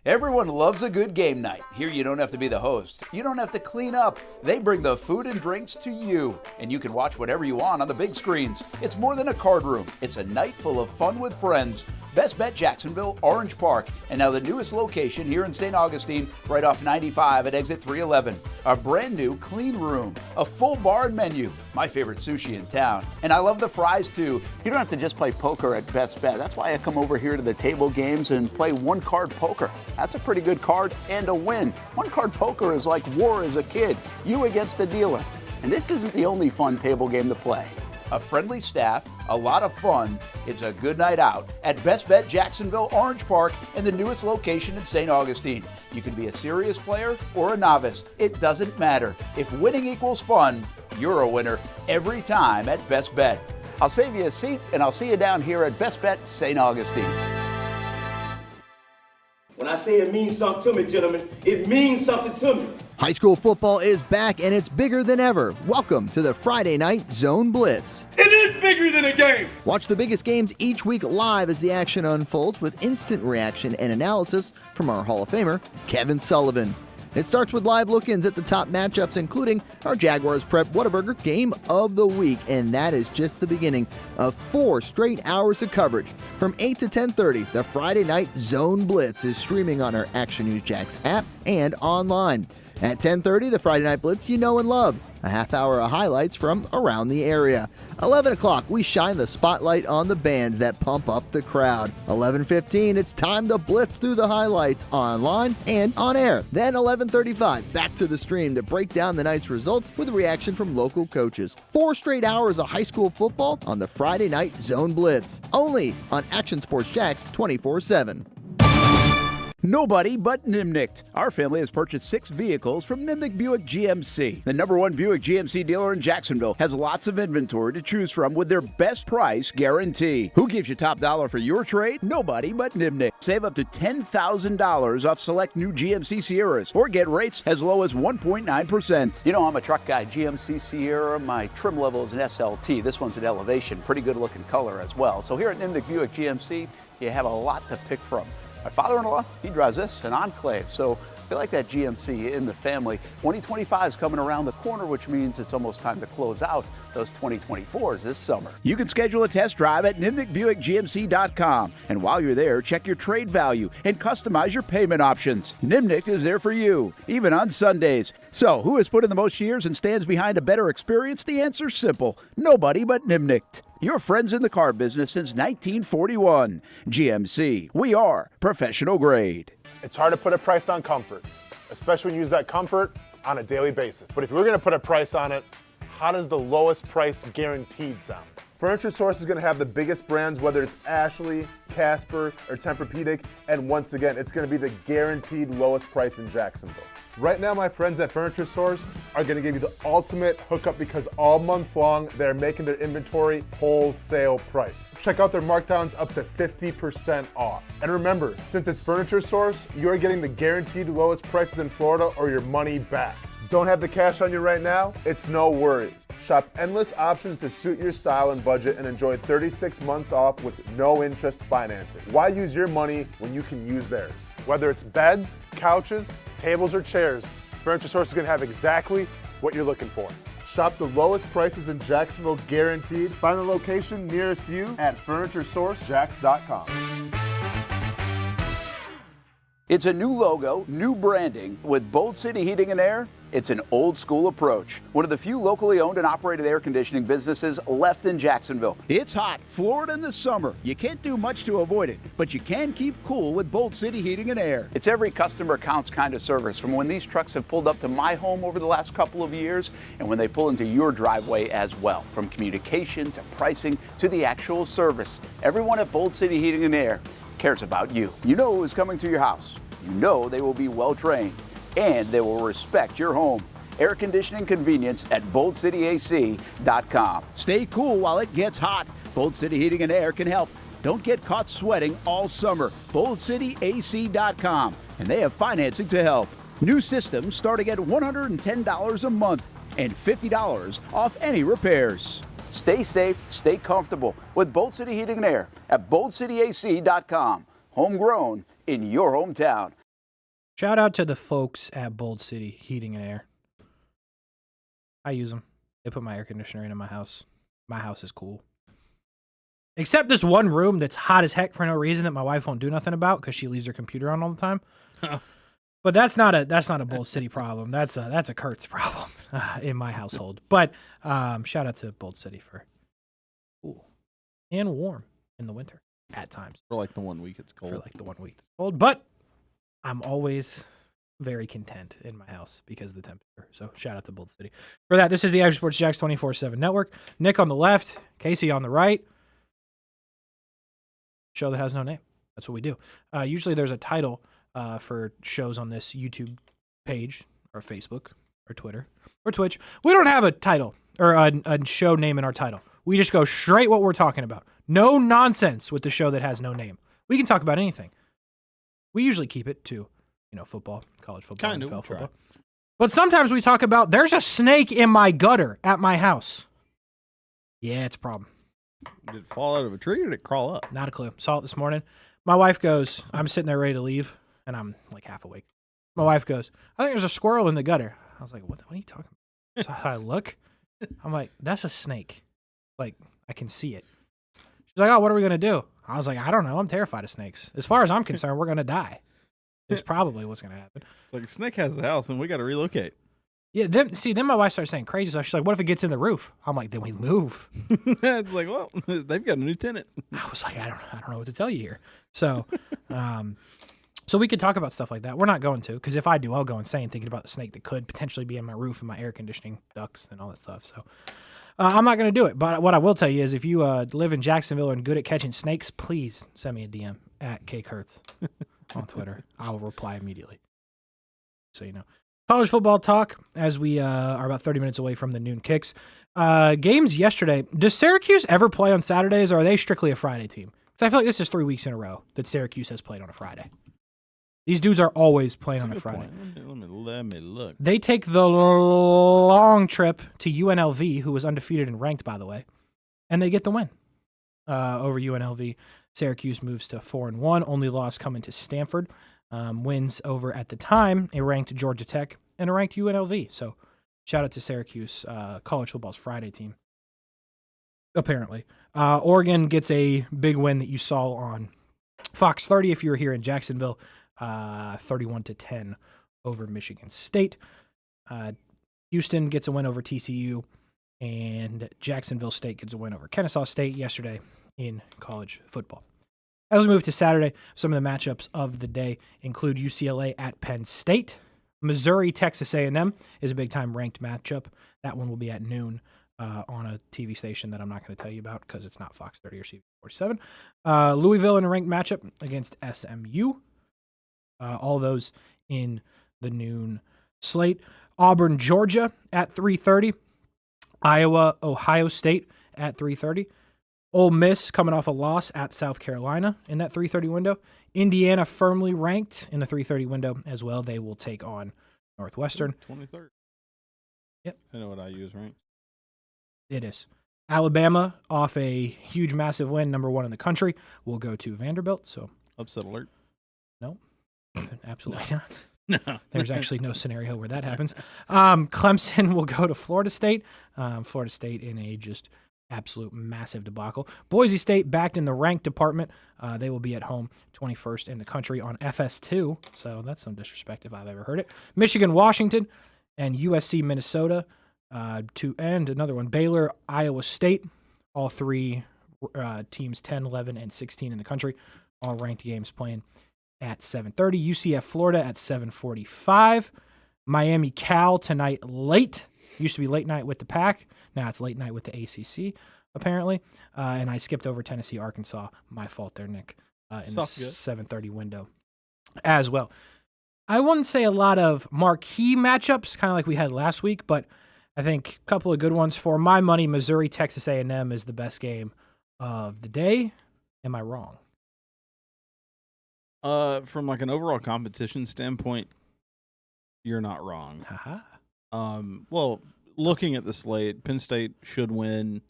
Everyone loves a good game night. Here you don't have to be the host. You don't have to clean up. They bring the food and drinks to you, and you can watch whatever you want on the big screens. It's more than a card room. It's a night full of fun with friends. Best Bet Jacksonville, Orange Park, and now the newest location here in St. Augustine, right off 95 at exit 311. A brand new clean room, a full bar and menu, my favorite sushi in town. And I love the fries too. You don't have to just play poker at Best Bet. That's why I come over here to the table games and play one-card poker. That's a pretty good card and a win. One-card poker is like war as a kid, you against the dealer. And this isn't the only fun table game to play. A friendly staff, a lot of fun. It's a good night out at Best Bet Jacksonville, Orange Park, and the newest location in St. Augustine. You can be a serious player or a novice. It doesn't matter. If winning equals fun, you're a winner every time at Best Bet. I'll save you a seat, and I'll see you down here at Best Bet St. Augustine. When I say it means something to me, gentlemen, it means something to me. High school football is back, and it's bigger than ever. Welcome to the Friday Night Zone Blitz. It is bigger than a game. Watch the biggest games each week live as the action unfolds with instant reaction and analysis from our Hall of Famer, Kevin Sullivan. It starts with live look-ins at the top matchups, including our Jaguars Prep Whataburger Game of the Week, and that is just the beginning of 4 straight hours of coverage. From 8 to 10:30, the Friday Night Zone Blitz is streaming on our Action News Jax app and online. At 10:30, the Friday Night Blitz you know and love. A half hour of highlights from around the area. 11 o'clock, we shine the spotlight on the bands that pump up the crowd. 11:15, it's time to blitz through the highlights online and on air. Then 11:35, back to the stream to break down the night's results with a reaction from local coaches. 4 straight hours of high school football on the Friday Night Zone Blitz. Only on Action Sports Jax 24/7. Nobody but Nimnicht. Our family has purchased 6 vehicles from Nimnicht Buick GMC. The #1 Buick GMC dealer in Jacksonville has lots of inventory to choose from with their best price guarantee. Who gives you top dollar for your trade? Nobody but Nimnicht. Save up to $10,000 off select new GMC Sierras or get rates as low as 1.9%. You know, I'm a truck guy. GMC Sierra, my trim level is an SLT. This one's an Elevation. Pretty good looking color as well. So here at Nimnicht Buick GMC, you have a lot to pick from. My father-in-law, he drives this, an Enclave, so I feel like that GMC in the family. 2025 is coming around the corner, which means it's almost time to close out those 2024s this summer. You can schedule a test drive at NimnickBuickGMC.com. And while you're there, check your trade value and customize your payment options. Nimnick is there for you, even on Sundays. So, who has put in the most years and stands behind a better experience? The answer's simple. Nobody but Nimnick. Your friends in the car business since 1941. GMC. We are professional grade. It's hard to put a price on comfort, especially when you use that comfort on a daily basis. But if we're going to put a price on it, how does the lowest price guaranteed sound? Furniture Source is going to have the biggest brands, whether it's Ashley, Casper, or Tempur-Pedic, and once again, it's going to be the guaranteed lowest price in Jacksonville. Right now, my friends at Furniture Source are going to give you the ultimate hookup because all month long, they're making their inventory wholesale price. Check out their markdowns up to 50% off. And remember, since it's Furniture Source, you're getting the guaranteed lowest prices in Florida or your money back. Don't have the cash on you right now? It's no worry. Shop endless options to suit your style and budget and enjoy 36 months off with no interest financing. Why use your money when you can use theirs? Whether it's beds, couches, tables, or chairs, Furniture Source is going to have exactly what you're looking for. Shop the lowest prices in Jacksonville guaranteed. Find the location nearest you at FurnitureSourceJacks.com. It's a new logo, new branding. With Bold City Heating and Air, it's an old school approach. One of the few locally owned and operated air conditioning businesses left in Jacksonville. It's hot, Florida in the summer. You can't do much to avoid it, but you can keep cool with Bold City Heating and Air. It's every customer counts kind of service, from when these trucks have pulled up to my home over the last couple of years and when they pull into your driveway as well. From communication to pricing to the actual service, everyone at Bold City Heating and Air cares about you. You know who is coming to your house. You know they will be well trained and they will respect your home. Air conditioning convenience at BoldCityAC.com. Stay cool while it gets hot. Bold City Heating and Air can help. Don't get caught sweating all summer. BoldCityAC.com. And they have financing to help. New systems starting at $110 a month and $50 off any repairs. Stay safe, stay comfortable with Bold City Heating and Air at BoldCityAC.com. Homegrown in your hometown. Shout out to the folks at Bold City Heating and Air. I use them. They put my air conditioner into my house. My house is cool. Except this one room that's hot as heck for no reason that my wife won't do nothing about because she leaves her computer on all the time. But that's not a Bold City problem. That's a Kuhrts problem in my household. But shout out to Bold City for cool and warm in the winter at times. For like the 1 week it's cold. For like the 1 week it's cold. But I'm always very content in my house because of the temperature. So shout out to Bold City. For that, this is the Irish Sports Jacks 24/7 Network. Nick on the left, Kasey on the right. Show that has no name. That's what we do. Usually there's a title for shows on this YouTube page or Facebook or Twitter or Twitch. We don't have a title or a show name in our title. We just go straight what we're talking about. No nonsense with the show that has no name. We can talk about anything. We usually keep it to, football, college football, NFL football. But sometimes we talk about there's a snake in my gutter at my house. Yeah, it's a problem. Did it fall out of a tree or did it crawl up? Not a clue. Saw it this morning. My wife goes, I'm sitting there ready to leave, and I'm like half awake. My wife goes, I think there's a squirrel in the gutter. I was like, what are you talking about? So I look. I'm like, that's a snake. Like, I can see it. She's like, oh, what are we going to do? I was like, I don't know. I'm terrified of snakes. As far as I'm concerned, we're going to die. It's probably what's going to happen. It's like, a snake has a house, and we got to relocate. Yeah, then my wife started saying crazy stuff. She's like, what if it gets in the roof? I'm like, then we move. It's like, well, they've got a new tenant. I was like, I don't know what to tell you here. So, so we could talk about stuff like that. We're not going to, because if I do, I'll go insane thinking about the snake that could potentially be in my roof and my air conditioning ducts and all that stuff. So I'm not going to do it. But what I will tell you is if you live in Jacksonville and good at catching snakes, please send me a DM at Kuhrts on Twitter. I'll reply immediately. So you know. College football talk as we are about 30 minutes away from the noon kicks. Games yesterday. Does Syracuse ever play on Saturdays, or are they strictly a Friday team? Because I feel like this is 3 weeks in a row that Syracuse has played on a Friday. These dudes are always playing on a Friday. Let me look. They take the long trip to UNLV, who was undefeated and ranked, by the way, and they get the win over UNLV. Syracuse moves to 4-1. Only loss coming to Stanford. Wins over, at the time, a ranked Georgia Tech and a ranked UNLV. So shout out to Syracuse, college football's Friday team. apparently. Oregon gets a big win that you saw on Fox 30 if you were here in Jacksonville, 31-10 over Michigan State. Houston gets a win over TCU, and Jacksonville State gets a win over Kennesaw State yesterday in college football. As we move to Saturday, some of the matchups of the day include UCLA at Penn State. Missouri, Texas A&M is a big-time ranked matchup. That one will be at noon on a TV station that I'm not going to tell you about because it's not Fox 30 or CBS 47. Louisville in a ranked matchup against SMU. All those in the noon slate. Auburn, Georgia at 3:30. Iowa, Ohio State at 3:30. Ole Miss coming off a loss at South Carolina in that 3:30 window. Indiana firmly ranked in the 3:30 window as well. They will take on Northwestern. 23rd. Yep. I know what I use, right? It is. Alabama off a huge, massive win, number 1 in the country, will go to Vanderbilt. So Upset alert. no, absolutely not. No. There's actually no scenario where that happens. Clemson will go to Florida State. Florida State in a just absolute massive debacle. Boise State backed in the ranked department. They will be at home, 21st in the country on FS2. So that's some disrespect if I've ever heard it. Michigan, Washington, and USC, Minnesota. To end another one, Baylor, Iowa State. All three teams 10, 11, and 16 in the country. All ranked games playing at 7:30. UCF, Florida at 7:45. Miami, Cal tonight late. Used to be late night with the Pac. Now it's late night with the ACC, apparently. And I skipped over Tennessee, Arkansas. My fault there, Nick. In the 7:30 window as well. I wouldn't say a lot of marquee matchups, kind of like we had last week, but I think a couple of good ones. For my money, Missouri, Texas A&M is the best game of the day. Am I wrong? From like an overall competition standpoint, you're not wrong. Haha. Well, looking at the slate, Penn State should win.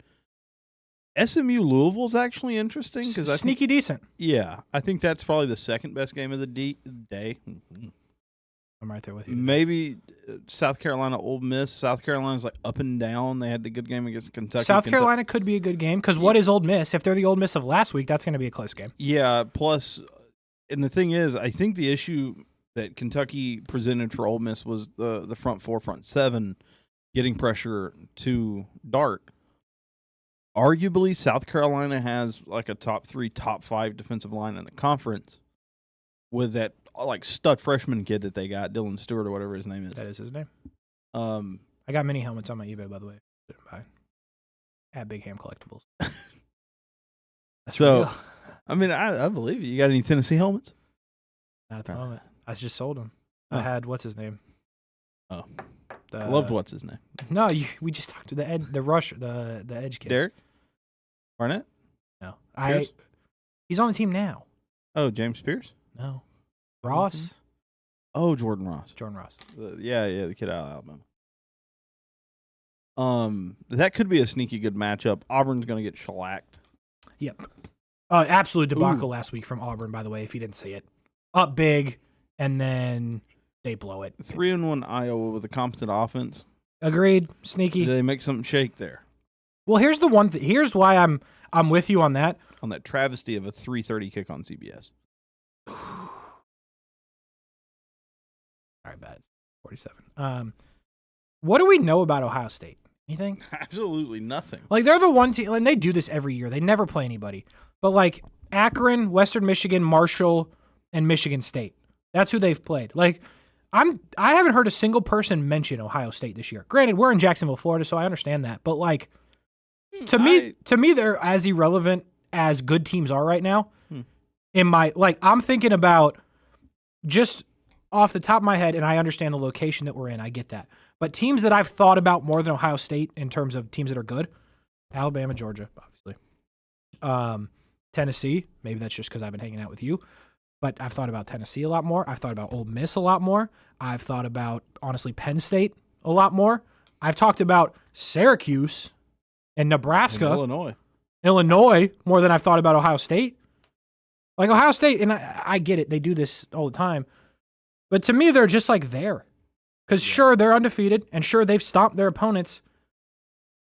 SMU Louisville's actually interesting because I Sneaky decent. Yeah, I think that's probably the second best game of the day. I'm right there with you. Maybe South Carolina, Ole Miss. South Carolina's like up and down. They had the good game against Kentucky. South Carolina could be a good game because what is Ole Miss? If they're the Ole Miss of last week, that's going to be a close game. Yeah, plus, and the thing is, I think the issue that Kentucky presented for Ole Miss was the front four, front seven, getting pressure to Dart. Arguably, South Carolina has like a top 3, top 5 defensive line in the conference with that like stud freshman kid that they got, Dylan Stewart or whatever his name is. That is his name. I got mini helmets on my eBay, by the way. At Big Ham Collectibles. So, real. I mean, I believe you. You got any Tennessee helmets? Not at the moment. I just sold them. I had, what's his name? Oh. I loved what's his name. No, we just talked to the edge kid. Derek? Barnett? No. Pierce? He's on the team now. Oh, James Pierce? No. Ross? Mm-hmm. Oh, Jordan Ross. Jordan Ross. Yeah, the kid out of Alabama. That could be a sneaky good matchup. Auburn's going to get shellacked. Yep. Absolute debacle last week from Auburn, by the way, if you didn't see it. Up big, and then they blow it. 3-1 Iowa with a competent offense. Agreed. Sneaky. Did they make something shake there? Well, here's the one. Here's why I'm with you on that. On that travesty of a 3:30 kick on CBS. All right, bad. 47. What do we know about Ohio State? Anything? Absolutely nothing. Like, they're the one team, and they do this every year. They never play anybody. But, like, Akron, Western Michigan, Marshall, and Michigan State. That's who they've played. Like, I haven't heard a single person mention Ohio State this year. Granted, we're in Jacksonville, Florida, so I understand that. But, like, to me, they're as irrelevant as good teams are right now. I'm thinking about just off the top of my head, and I understand the location that we're in. I get that. But teams that I've thought about more than Ohio State in terms of teams that are good, Alabama, Georgia, obviously. Tennessee, maybe that's just because I've been hanging out with you. But I've thought about Tennessee a lot more. I've thought about Ole Miss a lot more. I've thought about, honestly, Penn State a lot more. I've talked about Syracuse and Nebraska. And Illinois more than I've thought about Ohio State. Like, Ohio State, and I get it. They do this all the time. But to me, they're just like there. Because, sure, they're undefeated, and sure, they've stomped their opponents.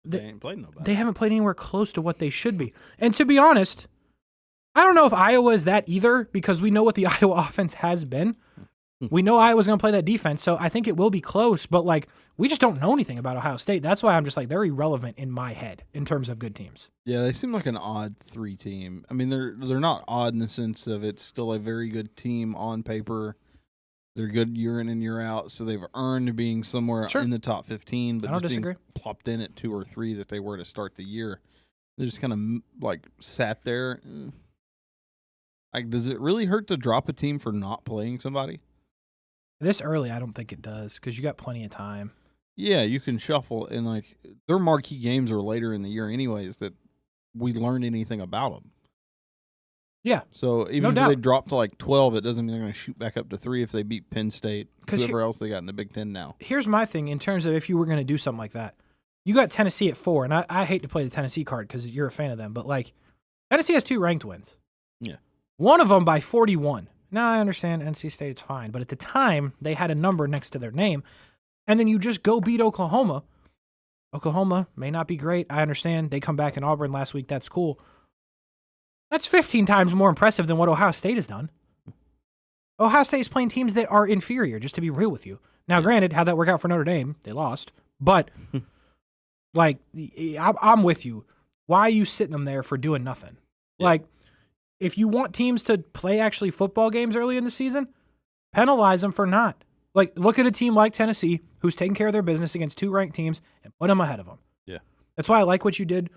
They ain't played nobody. They haven't played anywhere close to what they should be. And to be honest, I don't know if Iowa is that either, because we know what the Iowa offense has been. We know Iowa's going to play that defense, so I think it will be close. But, like, we just don't know anything about Ohio State. That's why I'm just, like, they're irrelevant in my head in terms of good teams. Yeah, they seem like an odd 3 team. I mean, they're not odd in the sense of it's still a very good team on paper. They're good year in and year out, so they've earned being somewhere in the top 15. But I don't just disagree. being plopped in at 2 or 3 that they were to start the year, they just kind of like sat there. Like, does it really hurt to drop a team for not playing somebody? This early, I don't think it does, because you got plenty of time. Yeah, you can shuffle, and like their marquee games are later in the year, anyways. That we learn anything about them. Yeah. So even if they drop to like 12, it doesn't mean they're going to shoot back up to 3 if they beat Penn State, whoever else they got in the Big Ten now. Here's my thing in terms of if you were going to do something like that. You got Tennessee at 4, and I hate to play the Tennessee card because you're a fan of them, but like Tennessee has 2 ranked wins. Yeah. One of them by 41. Now, I understand NC State, it's fine, but at the time, they had a number next to their name, and then you just go beat Oklahoma. Oklahoma may not be great. I understand. They come back in Auburn last week. That's cool. That's 15 times more impressive than what Ohio State has done. Ohio State is playing teams that are inferior, just to be real with you. Now, granted, how'd that work out for Notre Dame? They lost. But, like, I'm with you. Why are you sitting them there for doing nothing? Yeah. Like, if you want teams to play actually football games early in the season, penalize them for not. Like, look at a team like Tennessee who's taking care of their business against 2 ranked teams and put them ahead of them. Yeah. That's why I like what you did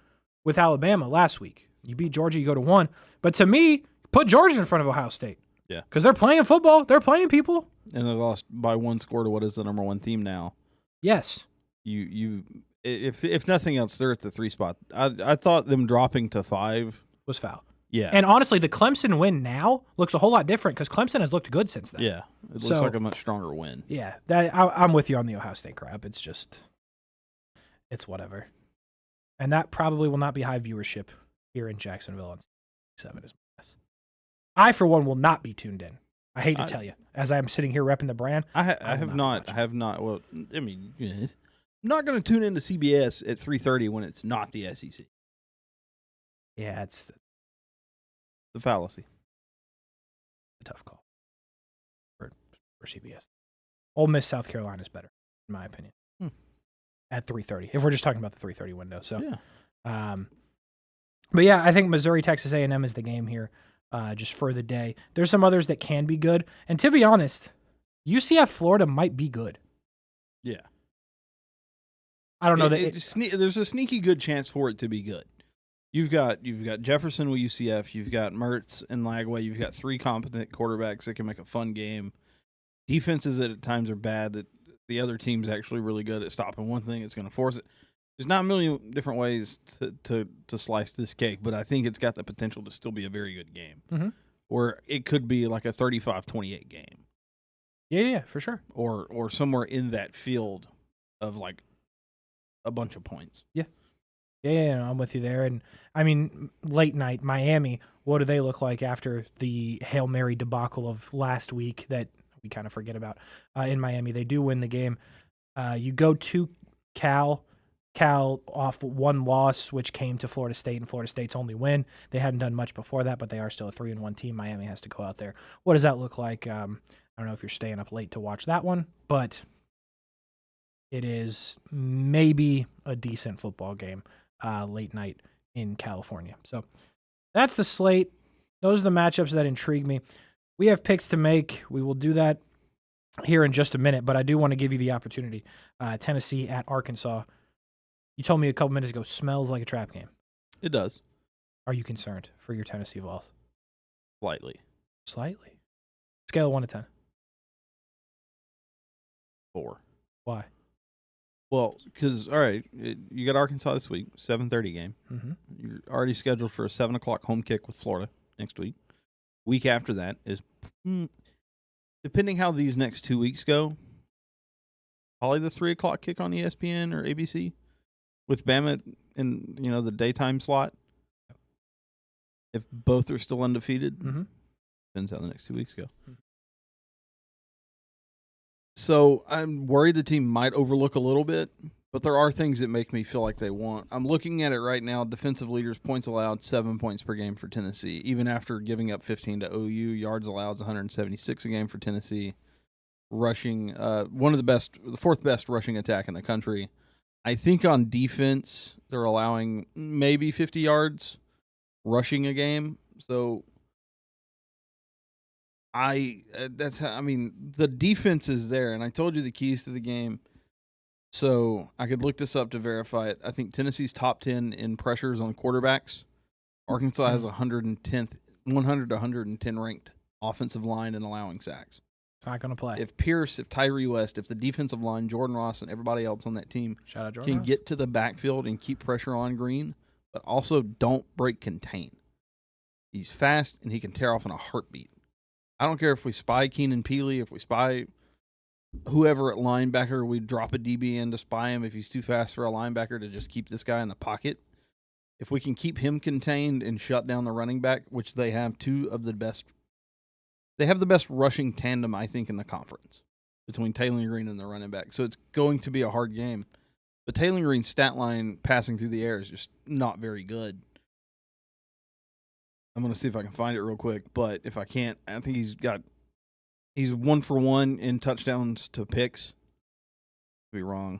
with Alabama last week. You beat Georgia, you go to 1. But to me, put Georgia in front of Ohio State. Yeah. Because they're playing football. They're playing people. And they lost by 1 score to what is the number 1 team now. Yes. If nothing else, they're at the 3 spot. I thought them dropping to 5 was foul. Yeah. And honestly, the Clemson win now looks a whole lot different because Clemson has looked good since then. Yeah. It looks like a much stronger win. Yeah. I'm with you on the Ohio State crap. It's just, it's whatever. And that probably will not be high viewership here in Jacksonville on 7 is my guess. I, for one, will not be tuned in. I hate to tell you, as I'm sitting here repping the brand. I have not. Well, I mean, I'm not going to tune into CBS at 3:30 when it's not the SEC. Yeah, it's the fallacy. A tough call for CBS. Ole Miss, South Carolina is better, in my opinion. At 3:30, if we're just talking about the 3:30 window. So, yeah. But yeah, I think Missouri, Texas A&M is the game here, just for the day. There's some others that can be good, and to be honest, UCF Florida might be good. Yeah. I don't know there's a sneaky good chance for it to be good. You've got Jefferson with UCF, you've got Mertz and Lagway, you've got 3 competent quarterbacks that can make a fun game. Defenses that at times are bad, that the other team's actually really good at stopping one thing, it's going to force it. There's not a million different ways to slice this cake, but I think it's got the potential to still be a very good game. Mm-hmm. Or it could be like a 35-28 game. Yeah, for sure. Or somewhere in that field of like a bunch of points. Yeah. Yeah, I'm with you there. And, I mean, late night, Miami, what do they look like after the Hail Mary debacle of last week that we kind of forget about in Miami? They do win the game. You go to Cal off 1 loss, which came to Florida State, and Florida State's only win. They hadn't done much before that, but they are still a 3-1 team. Miami has to go out there. What does that look like? I don't know if you're staying up late to watch that one, but it is maybe a decent football game. Late night in California. So that's the slate. Those are the matchups that intrigue me. We have picks to make. We will do that here in just a minute, but I do want to give you the opportunity. Tennessee at Arkansas. You told me a couple minutes ago, smells like a trap game. It does. Are you concerned for your Tennessee Vols? Slightly. Scale of 1 to 10. 4. Why? Well, because, all right, you got Arkansas this week, 7:30 game. Mm-hmm. You're already scheduled for a 7 o'clock home kick with Florida next week. Week after that is, depending how these next 2 weeks go, probably the 3 o'clock kick on ESPN or ABC with Bama in, the daytime slot. If both are still undefeated, depends how the next 2 weeks go. So I'm worried the team might overlook a little bit, But there are things that make me feel like they won't. I'm looking at it right now. Defensive leaders, points allowed, 7 points per game for Tennessee. Even after giving up 15 to OU, yards allowed is 176 a game for Tennessee. Rushing, the fourth best rushing attack in the country. I think on defense, they're allowing maybe 50 yards rushing a game. So the defense is there, and I told you the keys to the game. So I could look this up to verify it. I think Tennessee's top 10 in pressures on quarterbacks. Arkansas has 100 to 110 ranked offensive line in allowing sacks. It's not going to play. If Pierce, if Tyree West, if the defensive line, Jordan Ross, and everybody else on that team can get to the backfield and keep pressure on Green, but also don't break contain. He's fast, and he can tear off in a heartbeat. I don't care if we spy Keenan Peely, if we spy whoever at linebacker, we drop a DB in to spy him if he's too fast for a linebacker to just keep this guy in the pocket. If we can keep him contained and shut down the running back, which they have they have the best rushing tandem, I think, in the conference between Taylor Green and the running back. So it's going to be a hard game. But Taylor Green's stat line passing through the air is just not very good. I'm going to see if I can find it real quick, but if I can't, I think he's 1 for 1 in touchdowns to picks. Could be wrong.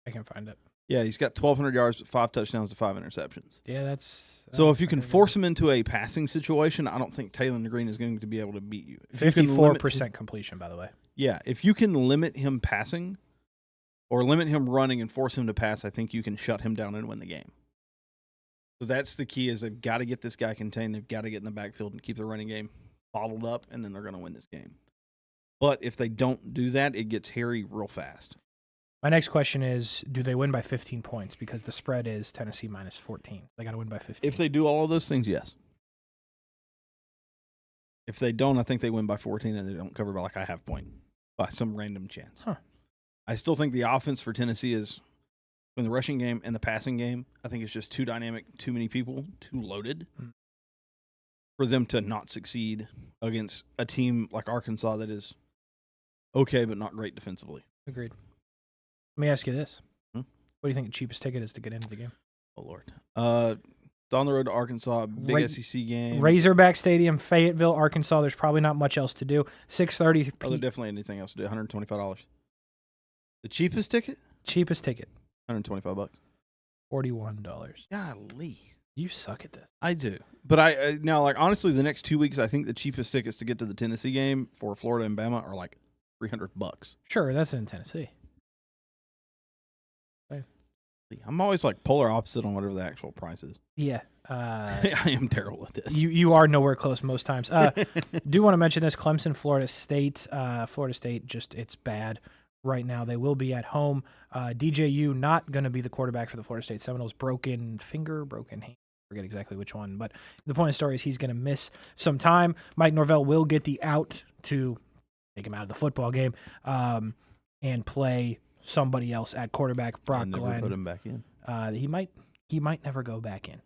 I can find it. Yeah, he's got 1,200 yards, 5 touchdowns to 5 interceptions. Yeah, that's so if you can force him into a passing situation, I don't think Taylor Green is going to be able to beat you. 54% completion, by the way. Yeah, if you can limit him passing or limit him running and force him to pass, I think you can shut him down and win the game. So that's the key, is they've got to get this guy contained. They've got to get in the backfield and keep the running game bottled up, and then they're going to win this game. But if they don't do that, it gets hairy real fast. My next question is, do they win by 15 points? Because the spread is Tennessee minus 14. They got to win by 15. If they do all of those things, yes. If they don't, I think they win by 14 and they don't cover by like a half point by some random chance. Huh. I still think the offense for Tennessee is, in the rushing game and the passing game, I think it's just too dynamic, too many people, too loaded for them to not succeed against a team like Arkansas that is okay but not great defensively. Agreed. Let me ask you this. What do you think the cheapest ticket is to get into the game? Oh, Lord. It's on the road to Arkansas, big SEC game. Razorback Stadium, Fayetteville, Arkansas. There's probably not much else to do. 6:30. Oh, there's definitely anything else to do. $125. The cheapest ticket? Cheapest ticket. $125. $41. Golly. You suck at this. I do. But I now, like, honestly, the next 2 weeks, I think the cheapest tickets to get to the Tennessee game for Florida and Bama are like $300. Sure, that's in Tennessee. I'm always like polar opposite on whatever the actual price is. Yeah. I am terrible at this. You are nowhere close most times. Do want to mention this, Clemson, Florida State. Florida State, it's bad right now. They will be at home. DJU not going to be the quarterback for the Florida State Seminoles. Broken finger, broken hand. I forget exactly which one. But the point of the story is he's going to miss some time. Mike Norvell will get the out to take him out of the football game and play somebody else at quarterback. Brock Glenn. Put him back in. He might never go back in.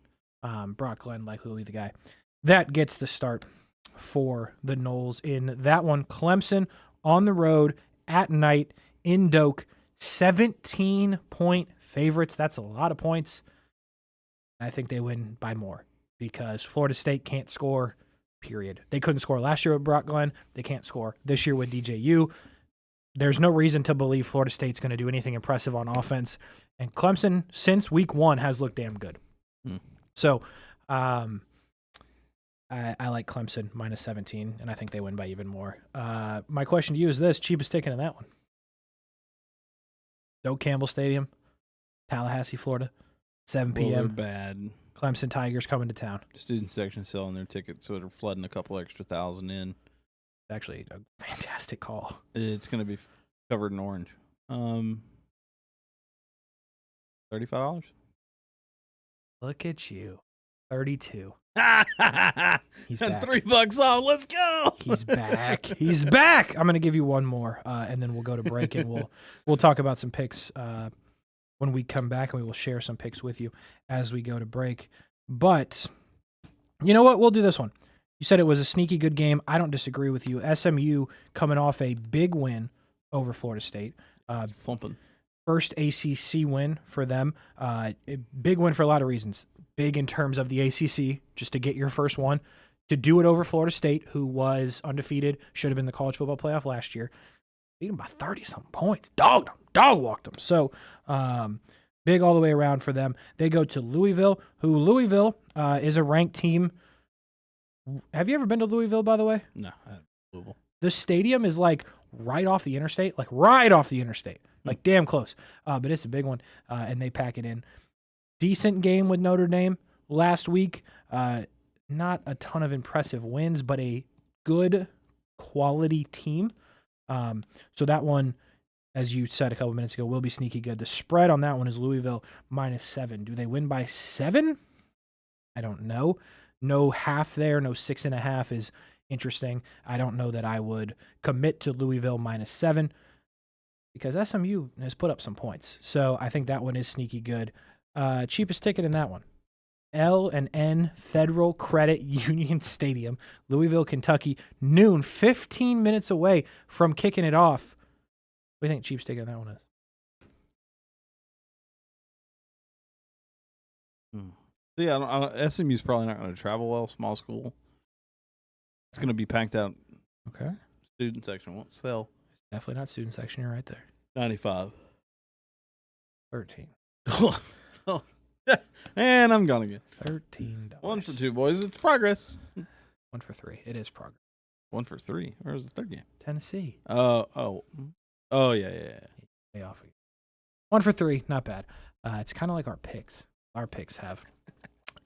Brock Glenn likely will be the guy. That gets the start for the Noles in that one. Clemson on the road at night in Doak. 17-point favorites. That's a lot of points. I think they win by more because Florida State can't score, period. They couldn't score last year with Brock Glenn. They can't score this year with DJU. There's no reason to believe Florida State's going to do anything impressive on offense. And Clemson, since week 1, has looked damn good. So I like Clemson minus 17, and I think they win by even more. My question to you is this, cheapest ticket in that one. Doak Campbell Stadium, Tallahassee, Florida, 7 p.m. Well, they're bad. Clemson Tigers coming to town. Student section selling their tickets, so they're flooding a couple extra thousand in. Actually a fantastic call. It's going to be covered in orange. $35. Look at you. 32. He's back. $3 off. Let's go. He's back. He's back. I'm going to give you one more, and then we'll go to break, and we'll talk about some picks when we come back, and we will share some picks with you as we go to break. But you know what? We'll do this one. You said it was a sneaky good game. I don't disagree with you. SMU coming off a big win over Florida State. Thumping. First ACC win for them. A big win for a lot of reasons. Big in terms of the ACC, just to get your first one. To do it over Florida State, who was undefeated, should have been the college football playoff last year. Beat them by 30-something points. Dog walked them. So big all the way around for them. They go to Louisville, who Louisville is a ranked team. Have you ever been to Louisville, by the way? No, Louisville. The stadium is like right off the interstate, like damn close. But it's a big one, and they pack it in. Decent game with Notre Dame last week. Not a ton of impressive wins, but a good quality team. So that one, as you said a couple minutes ago, will be sneaky good. The spread on that one is Louisville -7. Do they win by 7? I don't know. No half there, no 6.5 is interesting. I don't know that I would commit to Louisville -7 because SMU has put up some points. So I think that one is sneaky good. Cheapest ticket in that one. L&N Federal Credit Union Stadium, Louisville, Kentucky, noon, 15 minutes away from kicking it off. What do you think cheapest ticket in that one is? Yeah, SMU's probably not going to travel well. Small school. It's going to be packed out. Okay. Student section won't sell. Definitely not student section. You're right there. 95. 13. And I'm gone again. $13. 1 for 2, boys. It's progress. 1 for 3. It is progress. 1 for 3. Where's the third game? Tennessee. Oh, yeah. Pay off again. 1 for 3. Not bad. It's kind of like our picks. Our picks have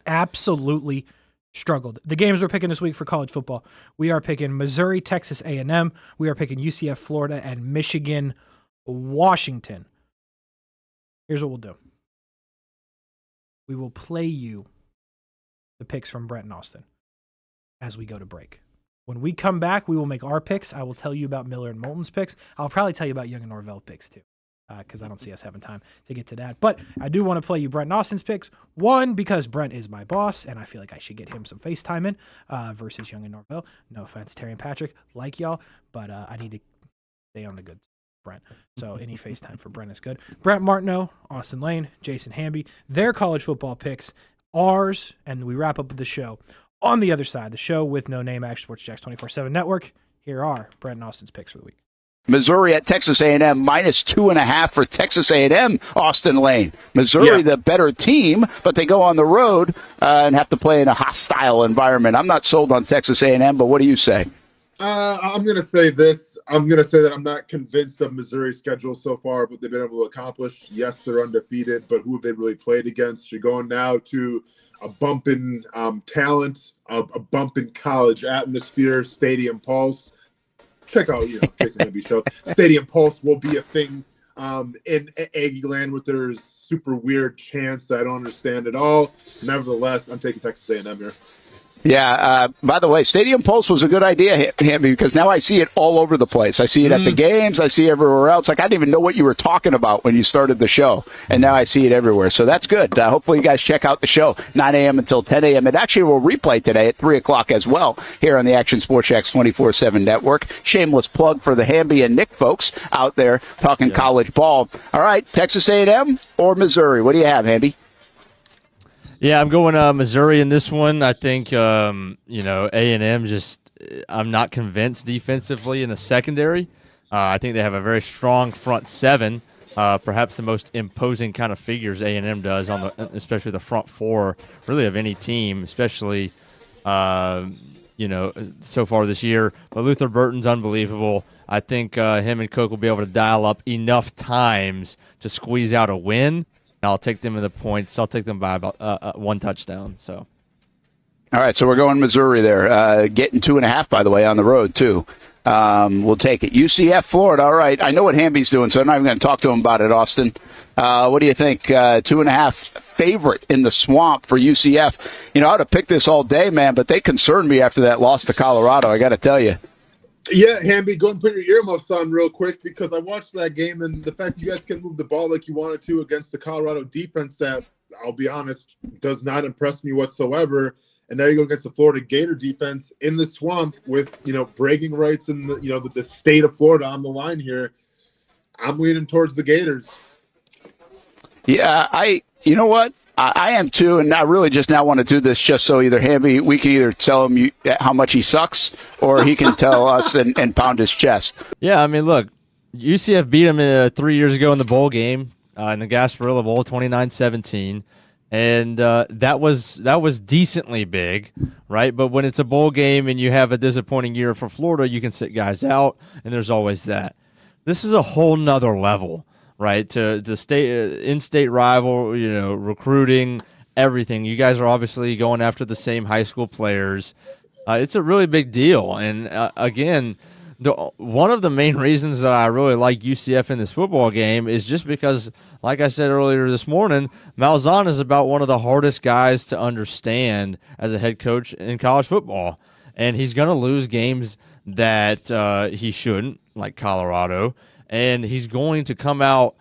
absolutely struggled. The games we're picking this week for college football, we are picking Missouri, Texas A&M. We are picking UCF, Florida, and Michigan, Washington. Here's what we'll do. We will play you the picks from Brent and Austin as we go to break. When we come back, we will make our picks. I will tell you about Miller and Moulton's picks. I'll probably tell you about Young and Norvell picks too, because I don't see us having time to get to that. But I do want to play you Brent and Austin's picks. One, because Brent is my boss, and I feel like I should get him some FaceTime in versus Young and Norvell. No offense, Terry and Patrick, like y'all, but I need to stay on the good Brent. So any FaceTime for Brent is good. Brent Martineau, Austin Lane, Jason Hamby, their college football picks, ours, and we wrap up with the show. On the other side, the show with no name, Action Sports Jacks 24/7 Network. Here are Brent and Austin's picks for the week. Missouri at Texas A&M, -2.5 for Texas A&M, Austin Lane. Missouri, the better team, but they go on the road and have to play in a hostile environment. I'm not sold on Texas A&M, but what do you say? I'm going to say this. I'm going to say that I'm not convinced of Missouri's schedule so far, what they've been able to accomplish. Yes, they're undefeated, but who have they really played against? You're going now to a bump in talent, a bump in college atmosphere, Stadium Pulse. Check out, Jason Hamby show. Stadium Pulse will be a thing in Aggie land with their super weird chants that I don't understand at all. Nevertheless, I'm taking Texas A&M here. Yeah, by the way, Stadium Pulse was a good idea, Hamby, because now I see it all over the place. I see it at the games. I see it everywhere else. Like, I didn't even know what you were talking about when you started the show, and now I see it everywhere. So that's good. Hopefully you guys check out the show, 9 a.m. until 10 a.m. It actually will replay today at 3 o'clock as well here on the Action Sports Jacks 24/7 Network. Shameless plug for the Hamby and Nick folks out there talking college ball. All right, Texas A&M or Missouri? What do you have, Hamby? Yeah, I'm going Missouri in this one. I think, A&M just I'm not convinced defensively in the secondary. I think they have a very strong front seven, perhaps the most imposing kind of figures A&M does, especially the front four, really of any team, especially, so far this year. But Luther Burton's unbelievable. I think him and Cook will be able to dial up enough times to squeeze out a win. I'll take them in the points. I'll take them by about 1 touchdown. So, all right. So we're going Missouri there. Getting 2.5, by the way, on the road too. We'll take it. UCF, Florida. All right. I know what Hamby's doing, so I'm not even going to talk to him about it. Austin, what do you think? 2.5 favorite in the swamp for UCF. I would have picked this all day, man, but they concerned me after that loss to Colorado. I got to tell you. Yeah, Hamby, go and put your earmuffs on real quick because I watched that game and the fact you guys can move the ball like you wanted to against the Colorado defense that, I'll be honest, does not impress me whatsoever. And there you go against the Florida Gator defense in the swamp with, bragging rights and, the state of Florida on the line here. I'm leaning towards the Gators. Yeah, you know what? I am too, and I really just now want to do this just so either Hamby, we can either tell him how much he sucks, or he can tell us and pound his chest. Yeah, I mean, look, UCF beat him 3 years ago in the bowl game, in the Gasparilla Bowl, 29-17, and that was decently big, right? But when it's a bowl game and you have a disappointing year for Florida, you can sit guys out, and there's always that. This is a whole nother level. Right, to the state in-state rival, recruiting, everything. You guys are obviously going after the same high school players. It's a really big deal. And again, one of the main reasons that I really like UCF in this football game is just because, like I said earlier this morning, Malzahn is about one of the hardest guys to understand as a head coach in college football. And he's going to lose games that he shouldn't, like Colorado. And he's going to come out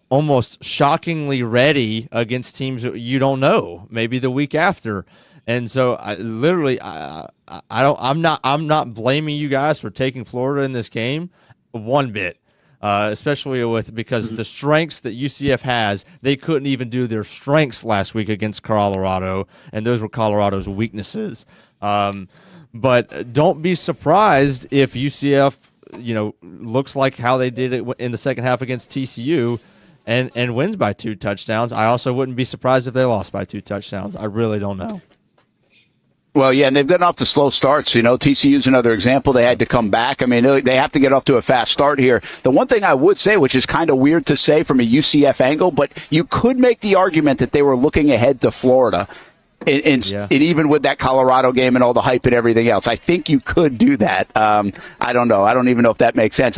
almost shockingly ready against teams that you don't know, maybe the week after. And so I'm not blaming you guys for taking Florida in this game one bit, especially because the strengths that UCF has, they couldn't even do their strengths last week against Colorado, and those were Colorado's weaknesses. But don't be surprised if UCF looks like how they did it in the second half against TCU and wins by 2 touchdowns. I also wouldn't be surprised if they lost by 2 touchdowns. I really don't know. Well, yeah, and they've gotten off to slow starts. TCU's another example. They had to come back. I mean, they have to get off to a fast start here. The one thing I would say, which is kind of weird to say from a UCF angle, but you could make the argument that they were looking ahead to Florida. And even with that Colorado game and all the hype and everything else, I think you could do that. I don't know. I don't even know if that makes sense.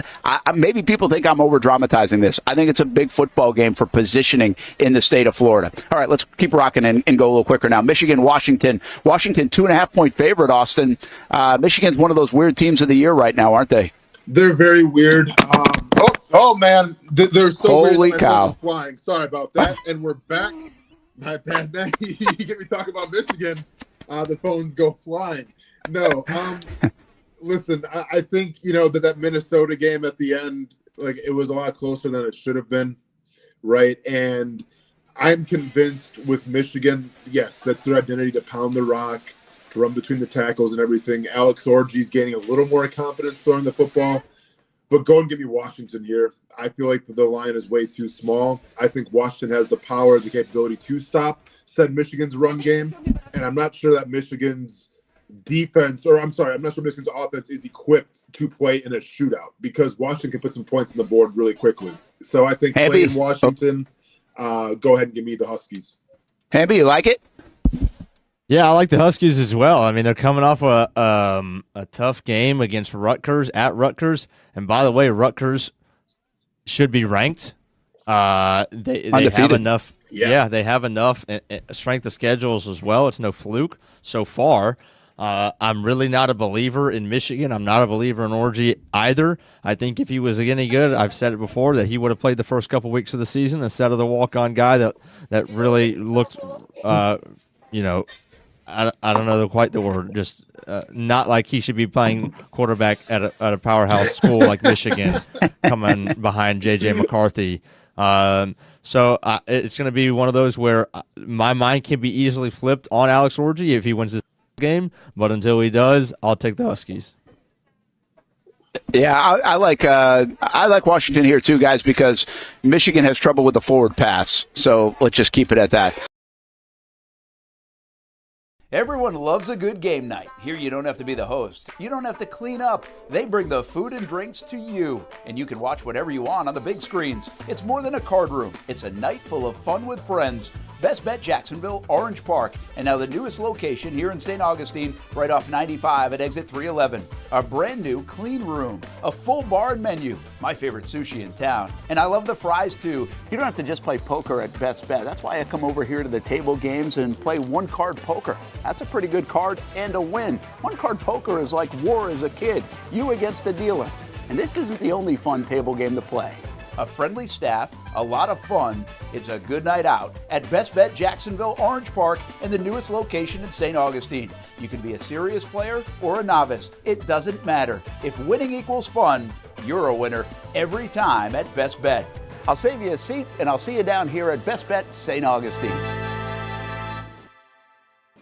Maybe people think I'm over-dramatizing this. I think it's a big football game for positioning in the state of Florida. All right, let's keep rocking and go a little quicker now. Michigan, Washington. Washington, 2.5-point favorite, Austin. Michigan's one of those weird teams of the year right now, aren't they? They're very weird. Oh man. They're so weird. Holy cow. Flying. Sorry about that. And we're back. My bad, man. You get me talking about Michigan, the phones go flying. No, listen, I think, that Minnesota game at the end, it was a lot closer than it should have been, right? And I'm convinced with Michigan, yes, that's their identity, to pound the rock, to run between the tackles and everything. Alex Orji's gaining a little more confidence throwing the football. But go and give me Washington here. I feel like the line is way too small. I think Washington has the power, the capability to stop said Michigan's run game. And I'm not sure that Michigan's defense, I'm not sure Michigan's offense is equipped to play in a shootout, because Washington can put some points on the board really quickly. So I think play in Washington. Go ahead and give me the Huskies. Hamby, you like it? Yeah, I like the Huskies as well. I mean, they're coming off a tough game against Rutgers at Rutgers. And by the way, Rutgers should be ranked. They have enough. Yeah, they have enough strength of schedules as well. It's no fluke so far. I'm really not a believer in Michigan. I'm not a believer in Orji either. I think if he was any good, I've said it before, that he would have played the first couple weeks of the season instead of the walk-on guy that really looked, I don't know quite the word, just not like he should be playing quarterback at a powerhouse school like Michigan, coming behind J.J. McCarthy. So it's going to be one of those where my mind can be easily flipped on Alex Orji if he wins this game, but until he does, I'll take the Huskies. Yeah, I like Washington here too, guys, because Michigan has trouble with the forward pass. So let's just keep it at that. Everyone loves a good game night. Here you don't have to be the host. You don't have to clean up. They bring the food and drinks to you, and you can watch whatever you want on the big screens. It's more than a card room. It's a night full of fun with friends. Best Bet Jacksonville, Orange Park, and now the newest location here in St. Augustine, right off 95 at exit 311. A brand new clean room, a full bar and menu, my favorite sushi in town. And I love the fries too. You don't have to just play poker at Best Bet. That's why I come over here to the table games and play one card poker. That's a pretty good card and a win. One card poker is like war as a kid, you against the dealer. And this isn't the only fun table game to play. A friendly staff, a lot of fun. It's a good night out at Best Bet Jacksonville, Orange Park, and the newest location in St. Augustine. You can be a serious player or a novice. It doesn't matter. If winning equals fun, you're a winner every time at Best Bet. I'll save you a seat, and I'll see you down here at Best Bet St. Augustine.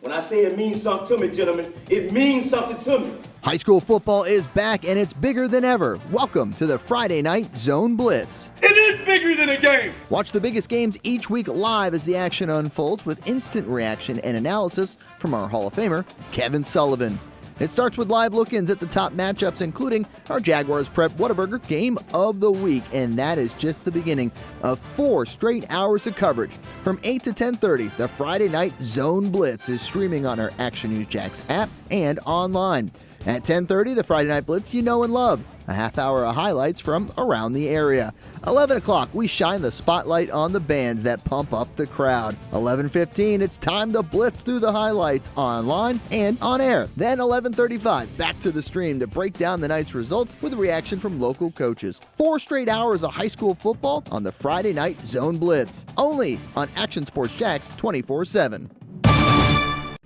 When I say it means something to me, gentlemen, it means something to me. High school football is back and it's bigger than ever. Welcome to the Friday Night Zone Blitz. It is bigger than a game. Watch the biggest games each week live as the action unfolds with instant reaction and analysis from our Hall of Famer, Kevin Sullivan. It starts with live look-ins at the top matchups, including our Jaguars Prep Whataburger Game of the Week, and that is just the beginning of 4 straight hours of coverage. From 8 to 10:30, the Friday Night Zone Blitz is streaming on our Action News Jax app and online. At 10:30, the Friday Night Blitz you know and love. A half hour of highlights from around the area. 11 o'clock, we shine the spotlight on the bands that pump up the crowd. 11:15, it's time to blitz through the highlights online and on air. Then 11:35, back to the stream to break down the night's results with a reaction from local coaches. 4 straight hours of high school football on the Friday Night Zone Blitz. Only on Action Sports Jax 24/7.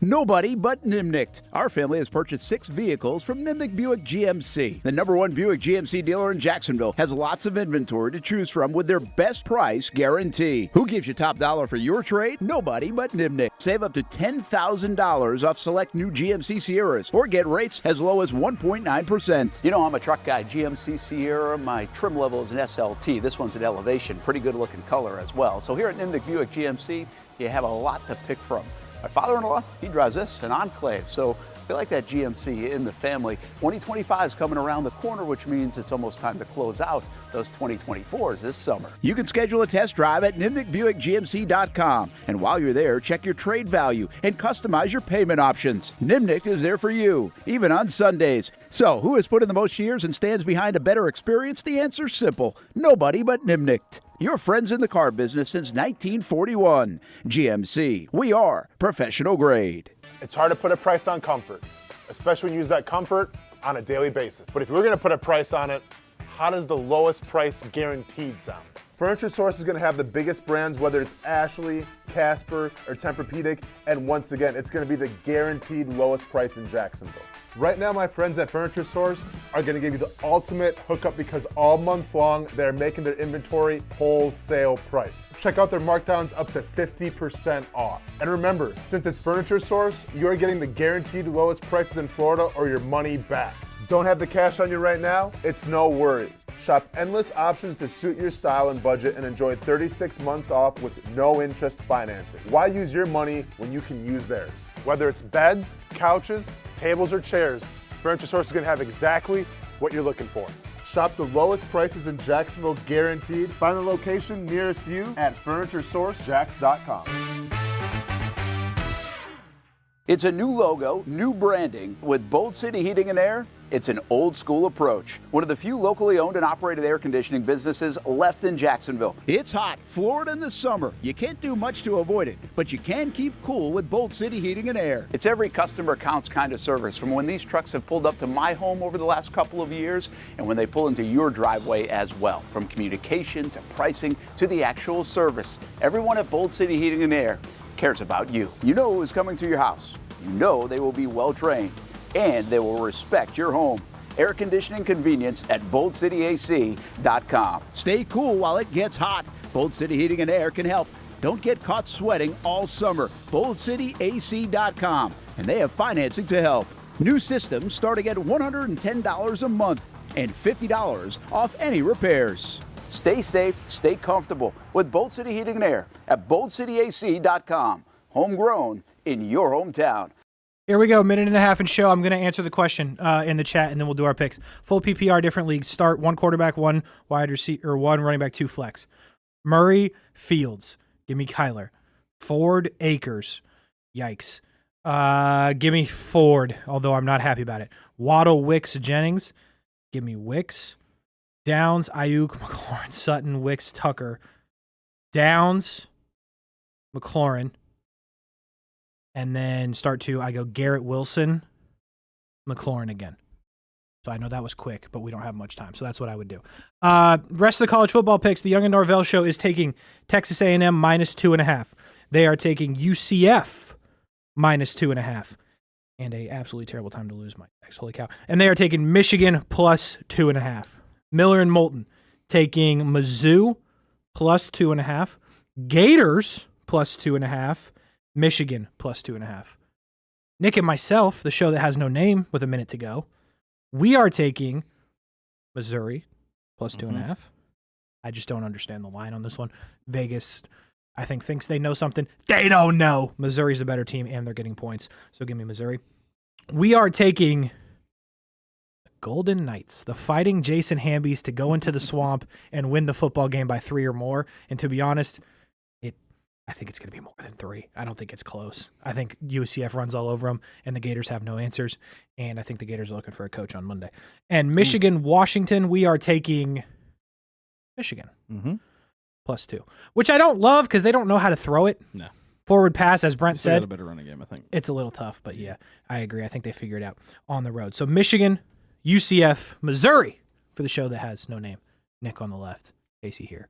Nobody but Nimnicht. Our family has purchased 6 vehicles from Nimnicht Buick GMC. The #1 Buick GMC dealer in Jacksonville has lots of inventory to choose from with their best price guarantee. Who gives you top dollar for your trade? Nobody but Nimnicht. Save up to $10,000 off select new GMC Sierras or get rates as low as 1.9%. You know, I'm a truck guy. GMC Sierra, my trim level is an SLT. This one's an Elevation. Pretty good looking color as well. So here at Nimnicht Buick GMC, you have a lot to pick from. My father-in-law, he drives this, an Enclave, so I feel like that GMC in the family. 2025 is coming around the corner, which means it's almost time to close out those 2024s this summer. You can schedule a test drive at NimnichtBuickGMC.com. And while you're there, check your trade value and customize your payment options. Nimnicht is there for you, even on Sundays. So, who has put in the most years and stands behind a better experience? The answer's simple. Nobody but Nimnicht. Your friends in the car business since 1941. GMC, we are professional grade. It's hard to put a price on comfort, especially when you use that comfort on a daily basis. But if you were going to put a price on it, how does the lowest price guaranteed sound? Furniture Source is going to have the biggest brands, whether it's Ashley, Casper, or Tempur-Pedic, and once again, it's going to be the guaranteed lowest price in Jacksonville. Right now, my friends at Furniture Source are going to give you the ultimate hookup because all month long, they're making their inventory wholesale price. Check out their markdowns up to 50% off. And remember, since it's Furniture Source, you're getting the guaranteed lowest prices in Florida or your money back. Don't have the cash on you right now? It's no worry. Shop endless options to suit your style and budget and enjoy 36 months off with no interest financing. Why use your money when you can use theirs? Whether it's beds, couches, tables, or chairs, Furniture Source is going to have exactly what you're looking for. Shop the lowest prices in Jacksonville guaranteed. Find the location nearest you at FurnitureSourceJax.com. It's a new logo, new branding. With Bold City Heating and Air, it's an old school approach. One of the few locally owned and operated air conditioning businesses left in Jacksonville. It's hot, Florida in the summer. You can't do much to avoid it, but you can keep cool with Bold City Heating and Air. It's every customer counts kind of service, from when these trucks have pulled up to my home over the last couple of years and when they pull into your driveway as well. From communication to pricing to the actual service, everyone at Bold City Heating and Air cares about you. You know who is coming to your house. You know they will be well trained and they will respect your home. Air conditioning convenience at BoldCityAC.com. Stay cool while it gets hot. Bold City Heating and Air can help. Don't get caught sweating all summer. BoldCityAC.com. And they have financing to help. New systems starting at $110 a month and $50 off any repairs. Stay safe, stay comfortable with Bold City Heating and Air at BoldCityAC.com. Homegrown in your hometown. Here we go, minute and a half in show. I'm going to answer the question in the chat, and then we'll do our picks. Full PPR, different leagues. Start 1 quarterback, 1 wide receiver, or 1 running back, 2 flex. Murray, Fields. Give me Kyler. Ford, Akers. Yikes. Give me Ford, although I'm not happy about it. Waddle, Wicks, Jennings. Give me Wicks. Downs, Ayuk, McLaurin, Sutton, Wicks, Tucker. Downs, McLaurin. And then start 2, I go Garrett Wilson, McLaurin again. So I know that was quick, but we don't have much time. So that's what I would do. Rest of the college football picks, the Young and Norvell show is taking Texas A&M minus 2.5. They are taking UCF minus 2.5. And a absolutely terrible time to lose my text. Holy cow. And they are taking Michigan plus 2.5. Miller and Moulton taking Mizzou plus 2.5. Gators plus 2.5. Michigan plus 2.5. Nick and myself, the show that has no name with a minute to go, we are taking Missouri plus 2.5. I just don't understand the line on this one. Vegas, I think, thinks they know something. They don't know. Missouri's the better team, and they're getting points. So give me Missouri. We are taking the Golden Knights, the Fighting Jason Hambies, to go into the swamp and win the football game by 3 or more. And to be honest, I think it's going to be more than 3. I don't think it's close. I think UCF runs all over them, and the Gators have no answers. And I think the Gators are looking for a coach on Monday. And Michigan, Washington, we are taking Michigan plus 2, which I don't love because they don't know how to throw it. No. Forward pass, as Brent said. Got a better running game, I think. It's a little tough, but yeah, I agree. I think they figure it out on the road. So Michigan, UCF, Missouri for the show that has no name. Nick on the left, Kasey here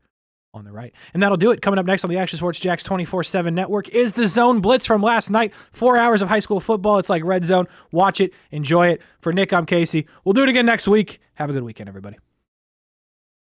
on the right. And that'll do it. Coming up next on the Action Sports Jax 24/7 network is the Zone Blitz from last night. 4 hours of high school football. It's like Red Zone. Watch it. Enjoy it. For Nick, I'm Kasey. We'll do it again next week. Have a good weekend, everybody.